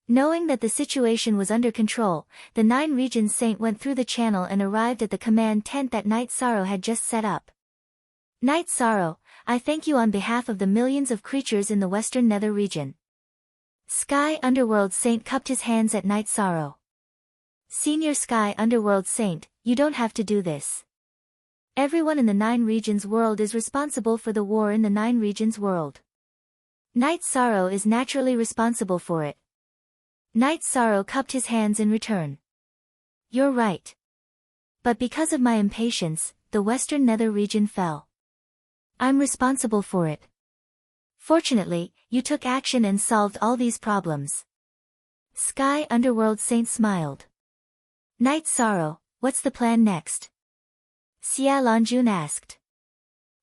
Knowing that the situation was under control, the 9 regions saint went through the channel and arrived at the command tent that Knight Sorrow had just set up. Knight Sorrow, I thank you on behalf of the millions of creatures in the Western Nether region. Sky Underworld Saint cupped his hands at Knight Sorrow. Senior Sky Underworld Saint, you don't have to do this. Everyone in the 9 regions world is responsible for the war in the 9 regions world. Knight Sorrow is naturally responsible for it. Knight Sorrow cupped his hands in return. You're right. But because of my impatience, the Western Nether region fell. I'm responsible for it. Fortunately, you took action and solved all these problems. Sky Underworld Saint smiled. Knight Sorrow, what's the plan next? Xia Lanjun asked.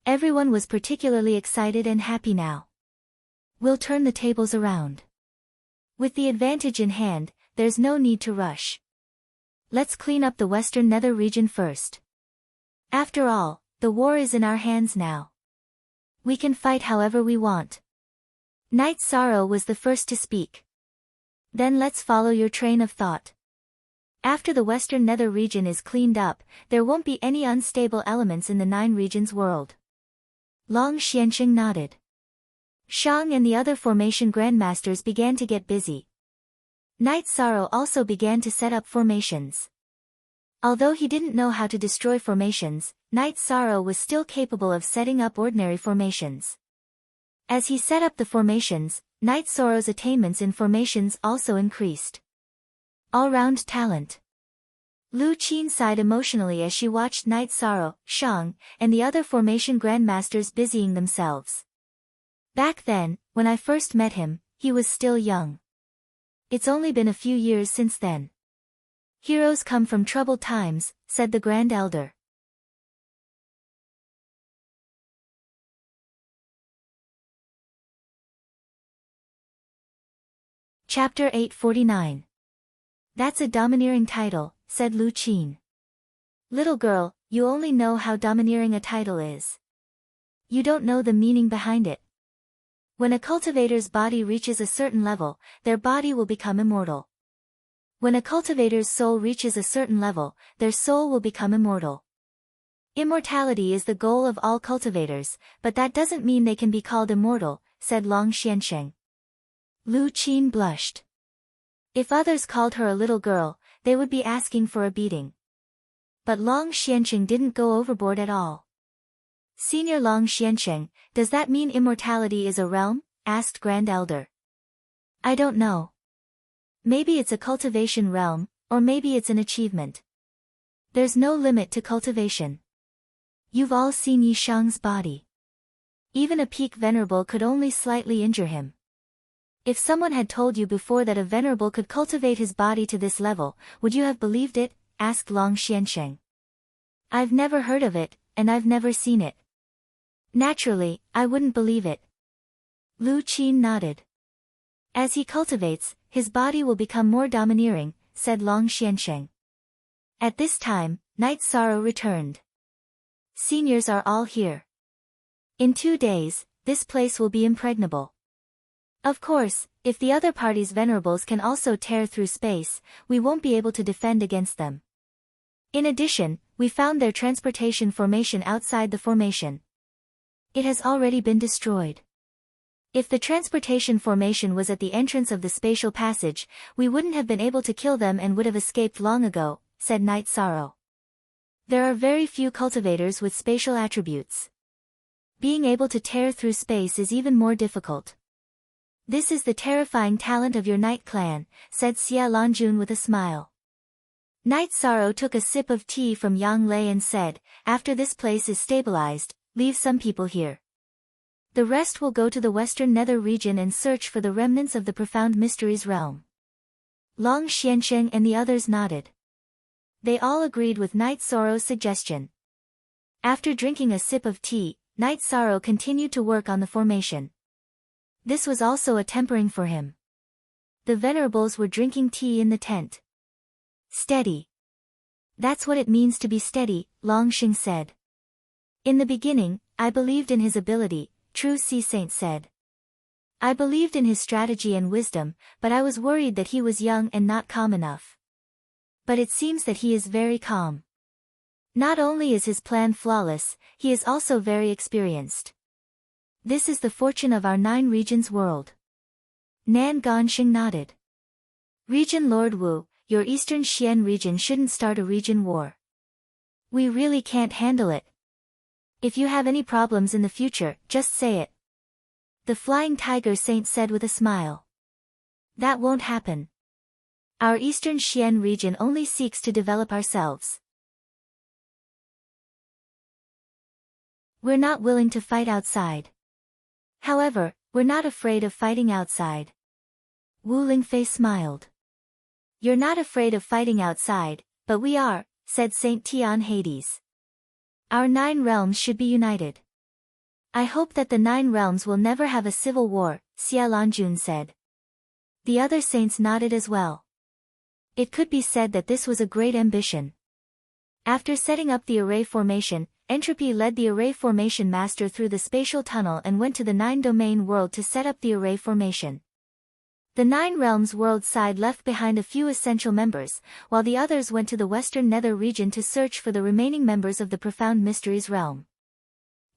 Everyone was particularly excited and happy now. We'll turn the tables around. With the advantage in hand, there's no need to rush. Let's clean up the Western Nether region first. After all, the war is in our hands now. We can fight however we want. Knight Sorrow was the first to speak. Then let's follow your train of thought. After the Western Nether region is cleaned up, there won't be any unstable elements in the 9 regions world. Long Xianxing nodded. Shang and the other formation grandmasters began to get busy. Knight Sorrow also began to set up formations. Although he didn't know how to destroy formations, Knight Sorrow was still capable of setting up ordinary formations. As he set up the formations, Knight Sorrow's attainments in formations also increased. All-round talent. Lu Qin sighed emotionally as she watched Knight Sorrow, Shang, and the other formation grandmasters busying themselves. Back then, when I first met him, he was still young. It's only been a few years since then. Heroes come from troubled times, said the Grand Elder. Chapter 849. That's a domineering title, said Lu Qin. Little girl, you only know how domineering a title is. You don't know the meaning behind it. When a cultivator's body reaches a certain level, their body will become immortal. When a cultivator's soul reaches a certain level, their soul will become immortal. Immortality is the goal of all cultivators, but that doesn't mean they can be called immortal, said Long Xiansheng. Lu Qin blushed. If others called her a little girl, they would be asking for a beating. But Long Xiansheng didn't go overboard at all. Senior Long Xiansheng, does that mean immortality is a realm? Asked Grand Elder. I don't know. Maybe it's a cultivation realm, or maybe it's an achievement. There's no limit to cultivation. You've all seen Yi Shang's body. Even a peak venerable could only slightly injure him. If someone had told you before that a venerable could cultivate his body to this level, would you have believed it? Asked Long Xiansheng. I've never heard of it, and I've never seen it. Naturally, I wouldn't believe it. Lu Qin nodded. As he cultivates, his body will become more domineering, said Long Xiansheng. At this time, Knight Sorrow returned. Seniors are all here. In 2 days, this place will be impregnable. Of course, if the other party's venerables can also tear through space, we won't be able to defend against them. In addition, we found their transportation formation outside the formation. It has already been destroyed. If the transportation formation was at the entrance of the spatial passage, we wouldn't have been able to kill them and would have escaped long ago, said Knight Sorrow. There are very few cultivators with spatial attributes. Being able to tear through space is even more difficult. This is the terrifying talent of your Night Clan, said Xia Lanjun with a smile. Night Sorrow took a sip of tea from Yang Lei and said, after this place is stabilized, leave some people here. The rest will go to the Western Nether region and search for the remnants of the Profound Mysteries realm. Long Xiansheng and the others nodded. They all agreed with Night Sorrow's suggestion. After drinking a sip of tea, Night Sorrow continued to work on the formation. This was also a tempering for him. The venerables were drinking tea in the tent. Steady. That's what it means to be steady, Long Xing said. In the beginning, I believed in his ability, True Sea Saint said. I believed in his strategy and wisdom, but I was worried that he was young and not calm enough. But it seems that he is very calm. Not only is his plan flawless, he is also very experienced. This is the fortune of our 9 regions world. Nan Ganxing nodded. Region Lord Wu, your Eastern Xian region shouldn't start a region war. We really can't handle it. If you have any problems in the future, just say it. The Flying Tiger Saint said with a smile. That won't happen. Our Eastern Xian region only seeks to develop ourselves. We're not willing to fight outside. However, we're not afraid of fighting outside. Wu Lingfei smiled. You're not afraid of fighting outside, but we are, said Saint Tian Hades. Our 9 realms should be united. I hope that the 9 realms will never have a civil war, Xia Lanjun said. The other saints nodded as well. It could be said that this was a great ambition. After setting up the array formation, Entropy led the array formation master through the spatial tunnel and went to the 9-domain world to set up the array formation. The 9 realms world side left behind a few essential members, while the others went to the Western Nether region to search for the remaining members of the Profound Mysteries realm.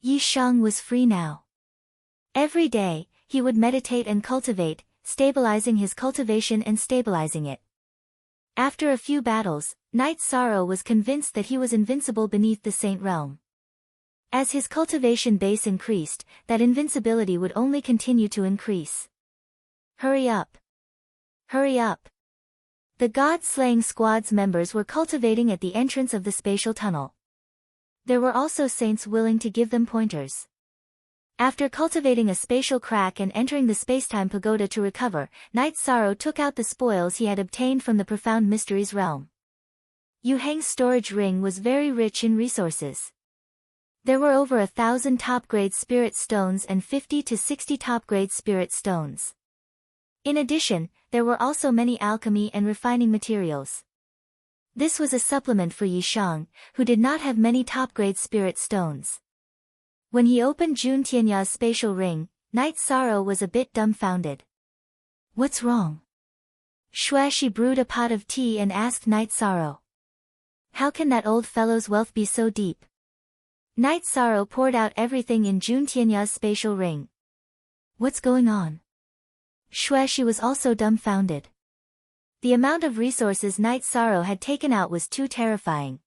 Yi Shang was free now. Every day, he would meditate and cultivate, stabilizing his cultivation and stabilizing it. After a few battles, Night Sorrow was convinced that he was invincible beneath the Saint realm. As his cultivation base increased, that invincibility would only continue to increase. Hurry up! Hurry up! The God-slaying squad's members were cultivating at the entrance of the spatial tunnel. There were also saints willing to give them pointers. After cultivating a spatial crack and entering the spacetime pagoda to recover, Night Sorrow took out the spoils he had obtained from the Profound Mysteries realm. Yu Heng's storage ring was very rich in resources. There were over 1,000 top-grade spirit stones and 50 to 60 top-grade spirit stones. In addition, there were also many alchemy and refining materials. This was a supplement for Yi Shang, who did not have many top-grade spirit stones. When he opened Jun Tianya's spatial ring, Night Sorrow was a bit dumbfounded. What's wrong? Xueshi brewed a pot of tea and asked Night Sorrow. How can that old fellow's wealth be so deep? Night Sorrow poured out everything in Jun Tianya's spatial ring. What's going on? Xueshi was also dumbfounded. The amount of resources Night Sorrow had taken out was too terrifying.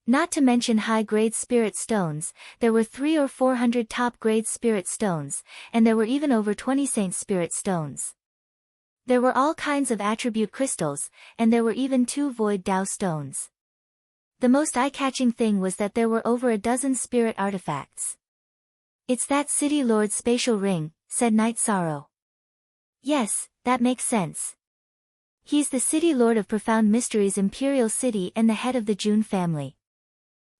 Not to mention high-grade spirit stones, there were 300 or 400 top-grade spirit stones, and there were even over 20 saint spirit stones. There were all kinds of attribute crystals, and there were even 2 void Dao stones. The most eye-catching thing was that there were over a dozen spirit artifacts. It's that City Lord's spatial ring, said Night Sorrow. Yes, that makes sense. He's the City Lord of Profound Mysteries Imperial City and the head of the Jun family.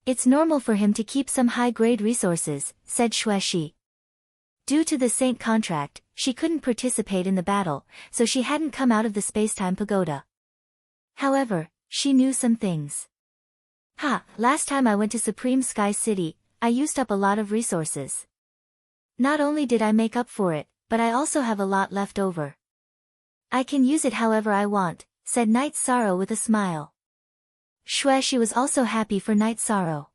It's normal for him to keep some high-grade resources, said Xueshi. Due to the Saint contract, she couldn't participate in the battle, so she hadn't come out of the spacetime pagoda. However, she knew some things. Last time I went to Supreme Sky City, I used up a lot of resources. Not only did I make up for it, but I also have a lot left over. I can use it however I want, said Night Sorrow with a smile. Xueshi was also happy for Night Sorrow.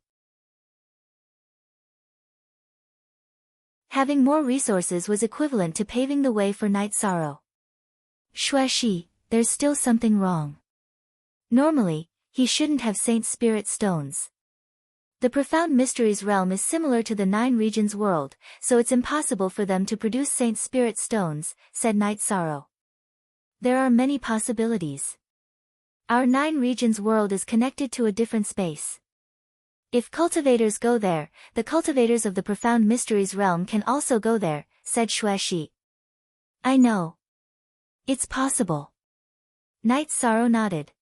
Having more resources was equivalent to paving the way for Night Sorrow. Xueshi, there's still something wrong. Normally, he shouldn't have Saint Spirit stones. The Profound Mysteries realm is similar to the Nine Regions world, so it's impossible for them to produce Saint Spirit stones, said Night Sorrow. There are many possibilities. Our Nine Regions world is connected to a different space. If cultivators go there, the cultivators of the Profound Mysteries realm can also go there, said Xueshi. I know. It's possible. Night Sorrow nodded.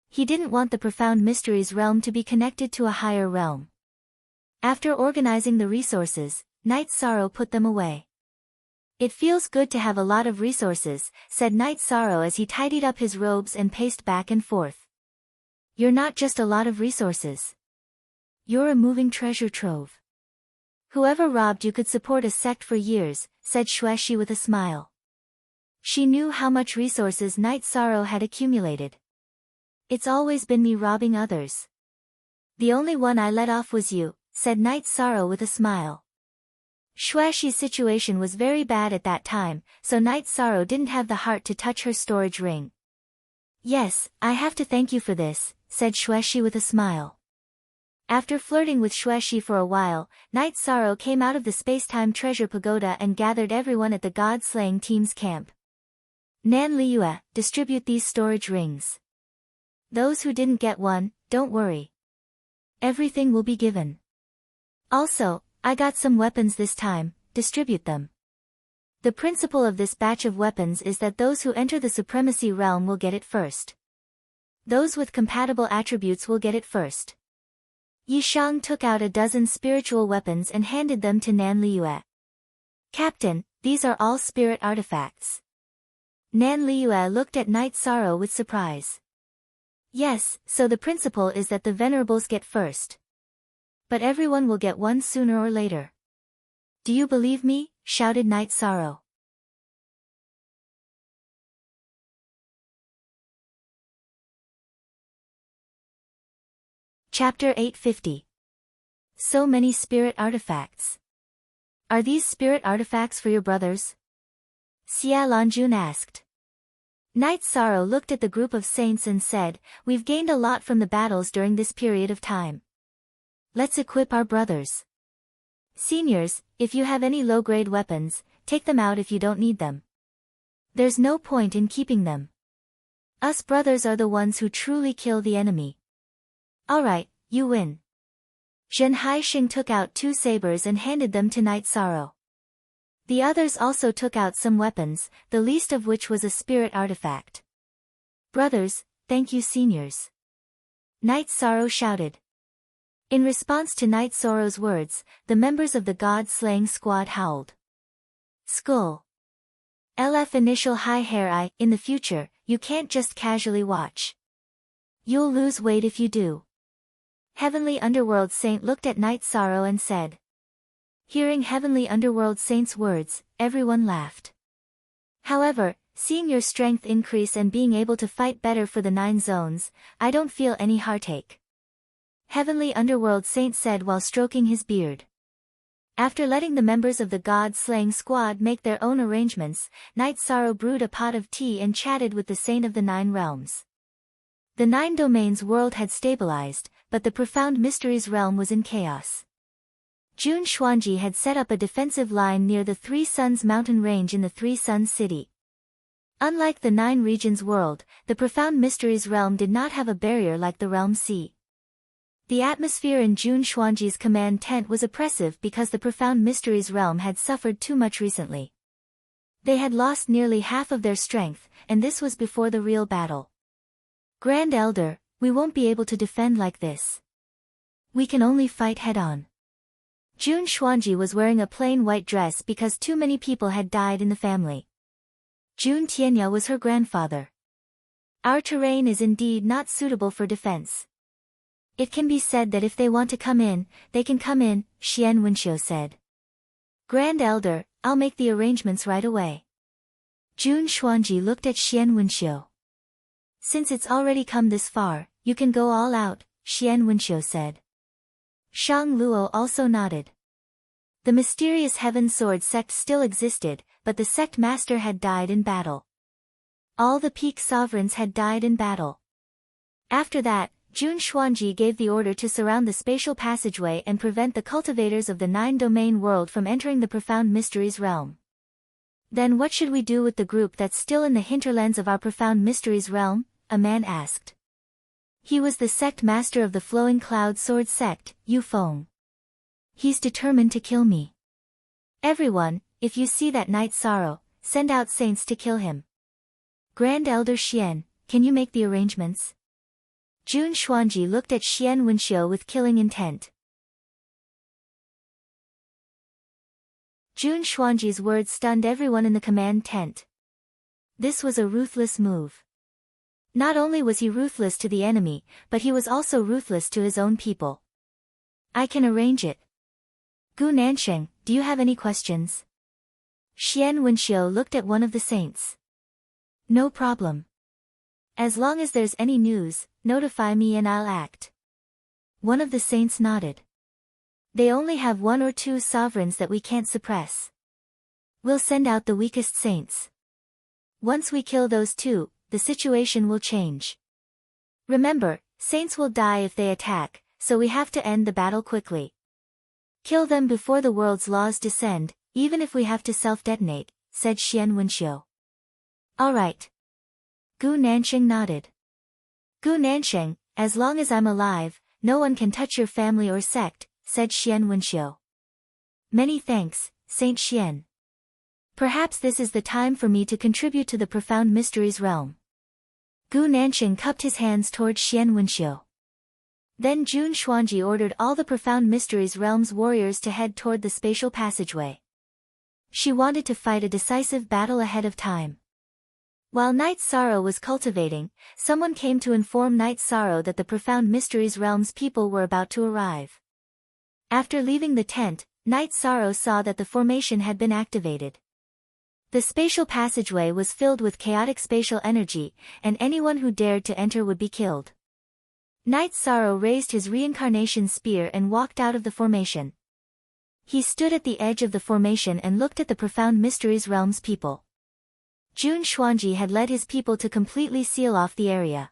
He didn't want the Profound Mysteries realm to be connected to a higher realm. After organizing the resources, Night Sorrow put them away. It feels good to have a lot of resources, said Night Sorrow as he tidied up his robes and paced back and forth. You're not just a lot of resources. You're a moving treasure trove. Whoever robbed you could support a sect for years, said Xueshi with a smile. She knew how much resources Night Sorrow had accumulated. It's always been me robbing others. The only one I let off was you, said Night Sorrow with a smile. Xueshi's situation was very bad at that time, so Night Sorrow didn't have the heart to touch her storage ring. Yes, I have to thank you for this, said Xueshi with a smile. After flirting with Xueshi for a while, Night Sorrow came out of the Spacetime Treasure Pagoda and gathered everyone at the God-slaying team's camp. Nan Liyue, distribute these storage rings. Those who didn't get one, don't worry. Everything will be given. Also, I got some weapons this time, distribute them. The principle of this batch of weapons is that those who enter the Supremacy realm will get it first. Those with compatible attributes will get it first. Yi Shang took out a dozen spiritual weapons and handed them to Nan Liyue. Captain, these are all spirit artifacts. Nan Liyue looked at Night Sorrow with surprise. Yes, so the principle is that the venerables get first. But everyone will get one sooner or later. Do you believe me? Shouted Night Sorrow. Chapter 850. So many spirit artifacts. Are these spirit artifacts for your brothers? Xia Lanjun asked. Night Sorrow looked at the group of saints and said, we've gained a lot from the battles during this period of time. Let's equip our brothers. Seniors, if you have any low-grade weapons, take them out if you don't need them. There's no point in keeping them. Us brothers are the ones who truly kill the enemy. Alright, you win. Zhen Haixing took out 2 sabers and handed them to Night Sorrow. The others also took out some weapons, the least of which was a spirit artifact. Brothers, thank you seniors. Night Sorrow shouted. In response to Night Sorrow's words, the members of the God-slaying squad howled. Skull. LF initial high hair I, in the future, you can't just casually watch. You'll lose weight if you do. Heavenly Underworld Saint looked at Night Sorrow and said. Hearing Heavenly Underworld Saint's words, everyone laughed. However, seeing your strength increase and being able to fight better for the 9 zones, I don't feel any heartache. Heavenly Underworld Saint said while stroking his beard. After letting the members of the God-slaying squad make their own arrangements, Night Sorrow brewed a pot of tea and chatted with the Saint of the 9 realms. The 9 domains world had stabilized, but the Profound Mysteries realm was in chaos. Jun Xuanji had set up a defensive line near the Three Suns mountain range in the Three Suns city. Unlike the 9 regions world, the Profound Mysteries realm did not have a barrier like the Realm Sea. The atmosphere in Jun Xuanji's command tent was oppressive because the Profound Mysteries realm had suffered too much recently. They had lost nearly half of their strength, and this was before the real battle. Grand Elder, we won't be able to defend like this. We can only fight head-on. Jun Xuanji was wearing a plain white dress because too many people had died in the family. Jun Tianya was her grandfather. Our terrain is indeed not suitable for defense. It can be said that if they want to come in, they can come in, Xian Wenxiu said. Grand Elder, I'll make the arrangements right away. Jun Xuanji looked at Xian Wenxiu. Since it's already come this far, you can go all out, Xian Wenxiu said. Shang Luo also nodded. The mysterious Heaven Sword sect still existed, but the sect master had died in battle. All the peak sovereigns had died in battle. After that, Jun Xuanji gave the order to surround the spatial passageway and prevent the cultivators of the 9-domain world from entering the Profound Mysteries realm. Then what should we do with the group that's still in the hinterlands of our Profound Mysteries realm? A man asked. He was the sect master of the Flowing Cloud Sword sect, Yu Feng. He's determined to kill me. Everyone, if you see that Night Sorrow, send out saints to kill him. Grand Elder Xian, can you make the arrangements? Jun Xuanji looked at Xian Wenxiu with killing intent. Jun Xuanji's words stunned everyone in the command tent. This was a ruthless move. Not only was he ruthless to the enemy, but he was also ruthless to his own people. I can arrange it. Gu Nansheng, do you have any questions? Xian Wenxiu looked at one of the saints. No problem. As long as there's any news, notify me and I'll act. One of the saints nodded. They only have 1 or 2 sovereigns that we can't suppress. We'll send out the weakest saints. Once we kill those 2, the situation will change. Remember, saints will die if they attack, so we have to end the battle quickly. Kill them before the world's laws descend, even if we have to self-detonate, said Xian Wenxiu. All right. Gu Nansheng nodded. Gu Nansheng, as long as I'm alive, no one can touch your family or sect, said Xian Wenxiu. Many thanks, Saint Xian. Perhaps this is the time for me to contribute to the Profound Mysteries realm. Gu Nansheng cupped his hands toward Xian Wenxiu. Then Jun Xuanji ordered all the Profound Mysteries realm's warriors to head toward the spatial passageway. She wanted to fight a decisive battle ahead of time. While Night Sorrow was cultivating, someone came to inform Night Sorrow that the Profound Mysteries realm's people were about to arrive. After leaving the tent, Night Sorrow saw that the formation had been activated. The spatial passageway was filled with chaotic spatial energy, and anyone who dared to enter would be killed. Night Sorrow raised his reincarnation spear and walked out of the formation. He stood at the edge of the formation and looked at the Profound Mysteries realm's people. Jun Xuanji had led his people to completely seal off the area.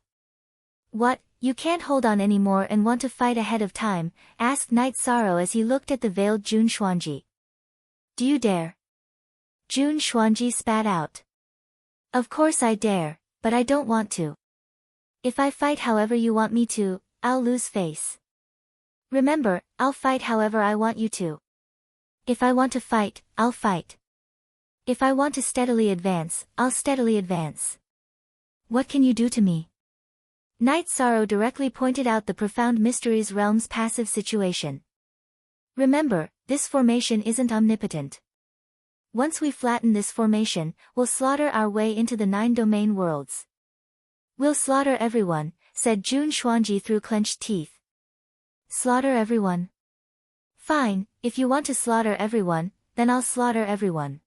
What, you can't hold on anymore and want to fight ahead of time? Asked Night Sorrow as he looked at the veiled Jun Xuanji. Do you dare? Jun Xuanji spat out. Of course I dare, but I don't want to. If I fight however you want me to, I'll lose face. Remember, I'll fight however I want you to. If I want to fight, I'll fight. If I want to steadily advance, I'll steadily advance. What can you do to me? Night Sorrow directly pointed out the Profound Mysteries realm's passive situation. Remember, this formation isn't omnipotent. Once we flatten this formation, we'll slaughter our way into the 9-domain worlds. We'll slaughter everyone, said Jun Xuanji through clenched teeth. Slaughter everyone? Fine, if you want to slaughter everyone, then I'll slaughter everyone.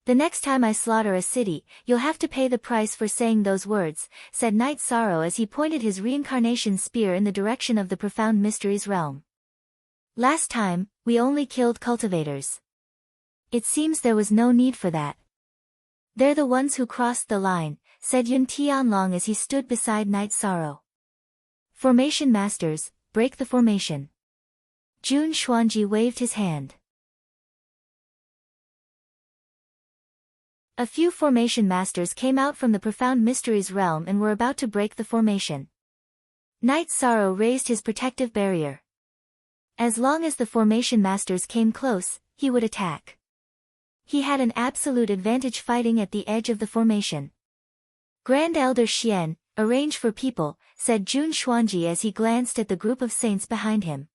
The next time I slaughter a city, you'll have to pay the price for saying those words, said Night Sorrow as he pointed his reincarnation spear in the direction of the Profound Mysteries realm. Last time, we only killed cultivators. It seems there was no need for that. They're the ones who crossed the line, said Yun Tianlong as he stood beside Night Sorrow. Formation Masters, break the formation. Jun Xuanji waved his hand. A few formation masters came out from the Profound Mysteries realm and were about to break the formation. Night Sorrow raised his protective barrier. As long as the formation masters came close, he would attack. He had an absolute advantage fighting at the edge of the formation. Grand Elder Xian, arrange for people, said Jun Xuanji as he glanced at the group of saints behind him.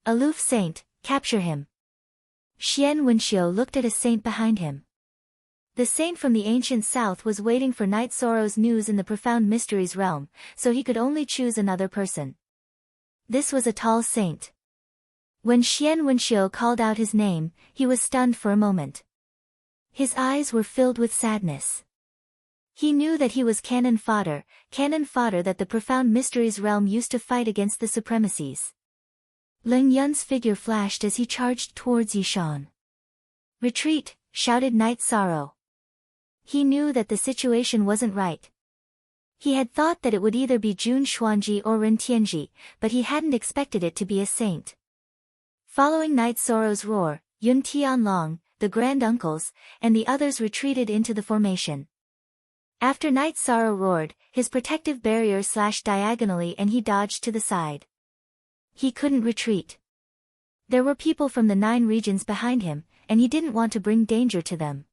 Aloof saint, capture him. Xian Wenxiu looked at a saint behind him. The saint from the ancient south was waiting for Night Sorrow's news in the Profound Mysteries realm, so he could only choose another person. This was a tall saint. When Xian Wenxiu called out his name, he was stunned for a moment. His eyes were filled with sadness. He knew that he was cannon fodder that the Profound Mysteries realm used to fight against the supremacies. Ling Yun's figure flashed as he charged towards Yishan. Retreat, shouted Night Sorrow. He knew that the situation wasn't right. He had thought that it would either be Jun Xuanji or Ren Tianji, but he hadn't expected it to be a saint. Following Night Sorrow's roar, Yun Tianlong, the grand-uncles, and the others retreated into the formation. After Night Sorrow roared, his protective barrier slashed diagonally and he dodged to the side. He couldn't retreat. There were people from the 9 regions behind him, and he didn't want to bring danger to them.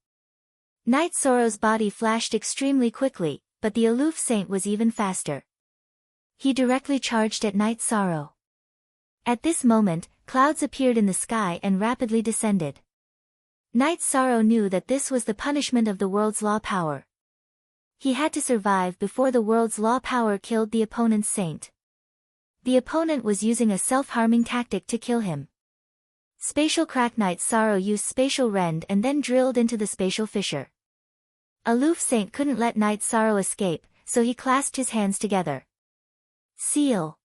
Night Sorrow's body flashed extremely quickly, but the aloof saint was even faster. He directly charged at Night Sorrow. At this moment, clouds appeared in the sky and rapidly descended. Night Sorrow knew that this was the punishment of the world's law power. He had to survive before the world's law power killed the opponent's saint. The opponent was using a self-harming tactic to kill him. Spatial Crack. Night Sorrow used Spatial Rend and then drilled into the spatial fissure. Aloof Saint couldn't let Night Sorrow escape, so he clasped his hands together. Seal.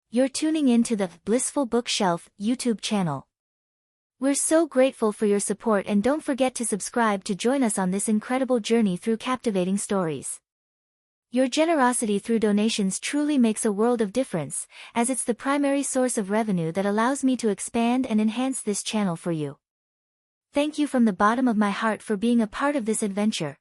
You're tuning in to the Blissful Bookshelf YouTube channel. We're so grateful for your support, and don't forget to subscribe to join us on this incredible journey through captivating stories. Your generosity through donations truly makes a world of difference, as it's the primary source of revenue that allows me to expand and enhance this channel for you. Thank you from the bottom of my heart for being a part of this adventure.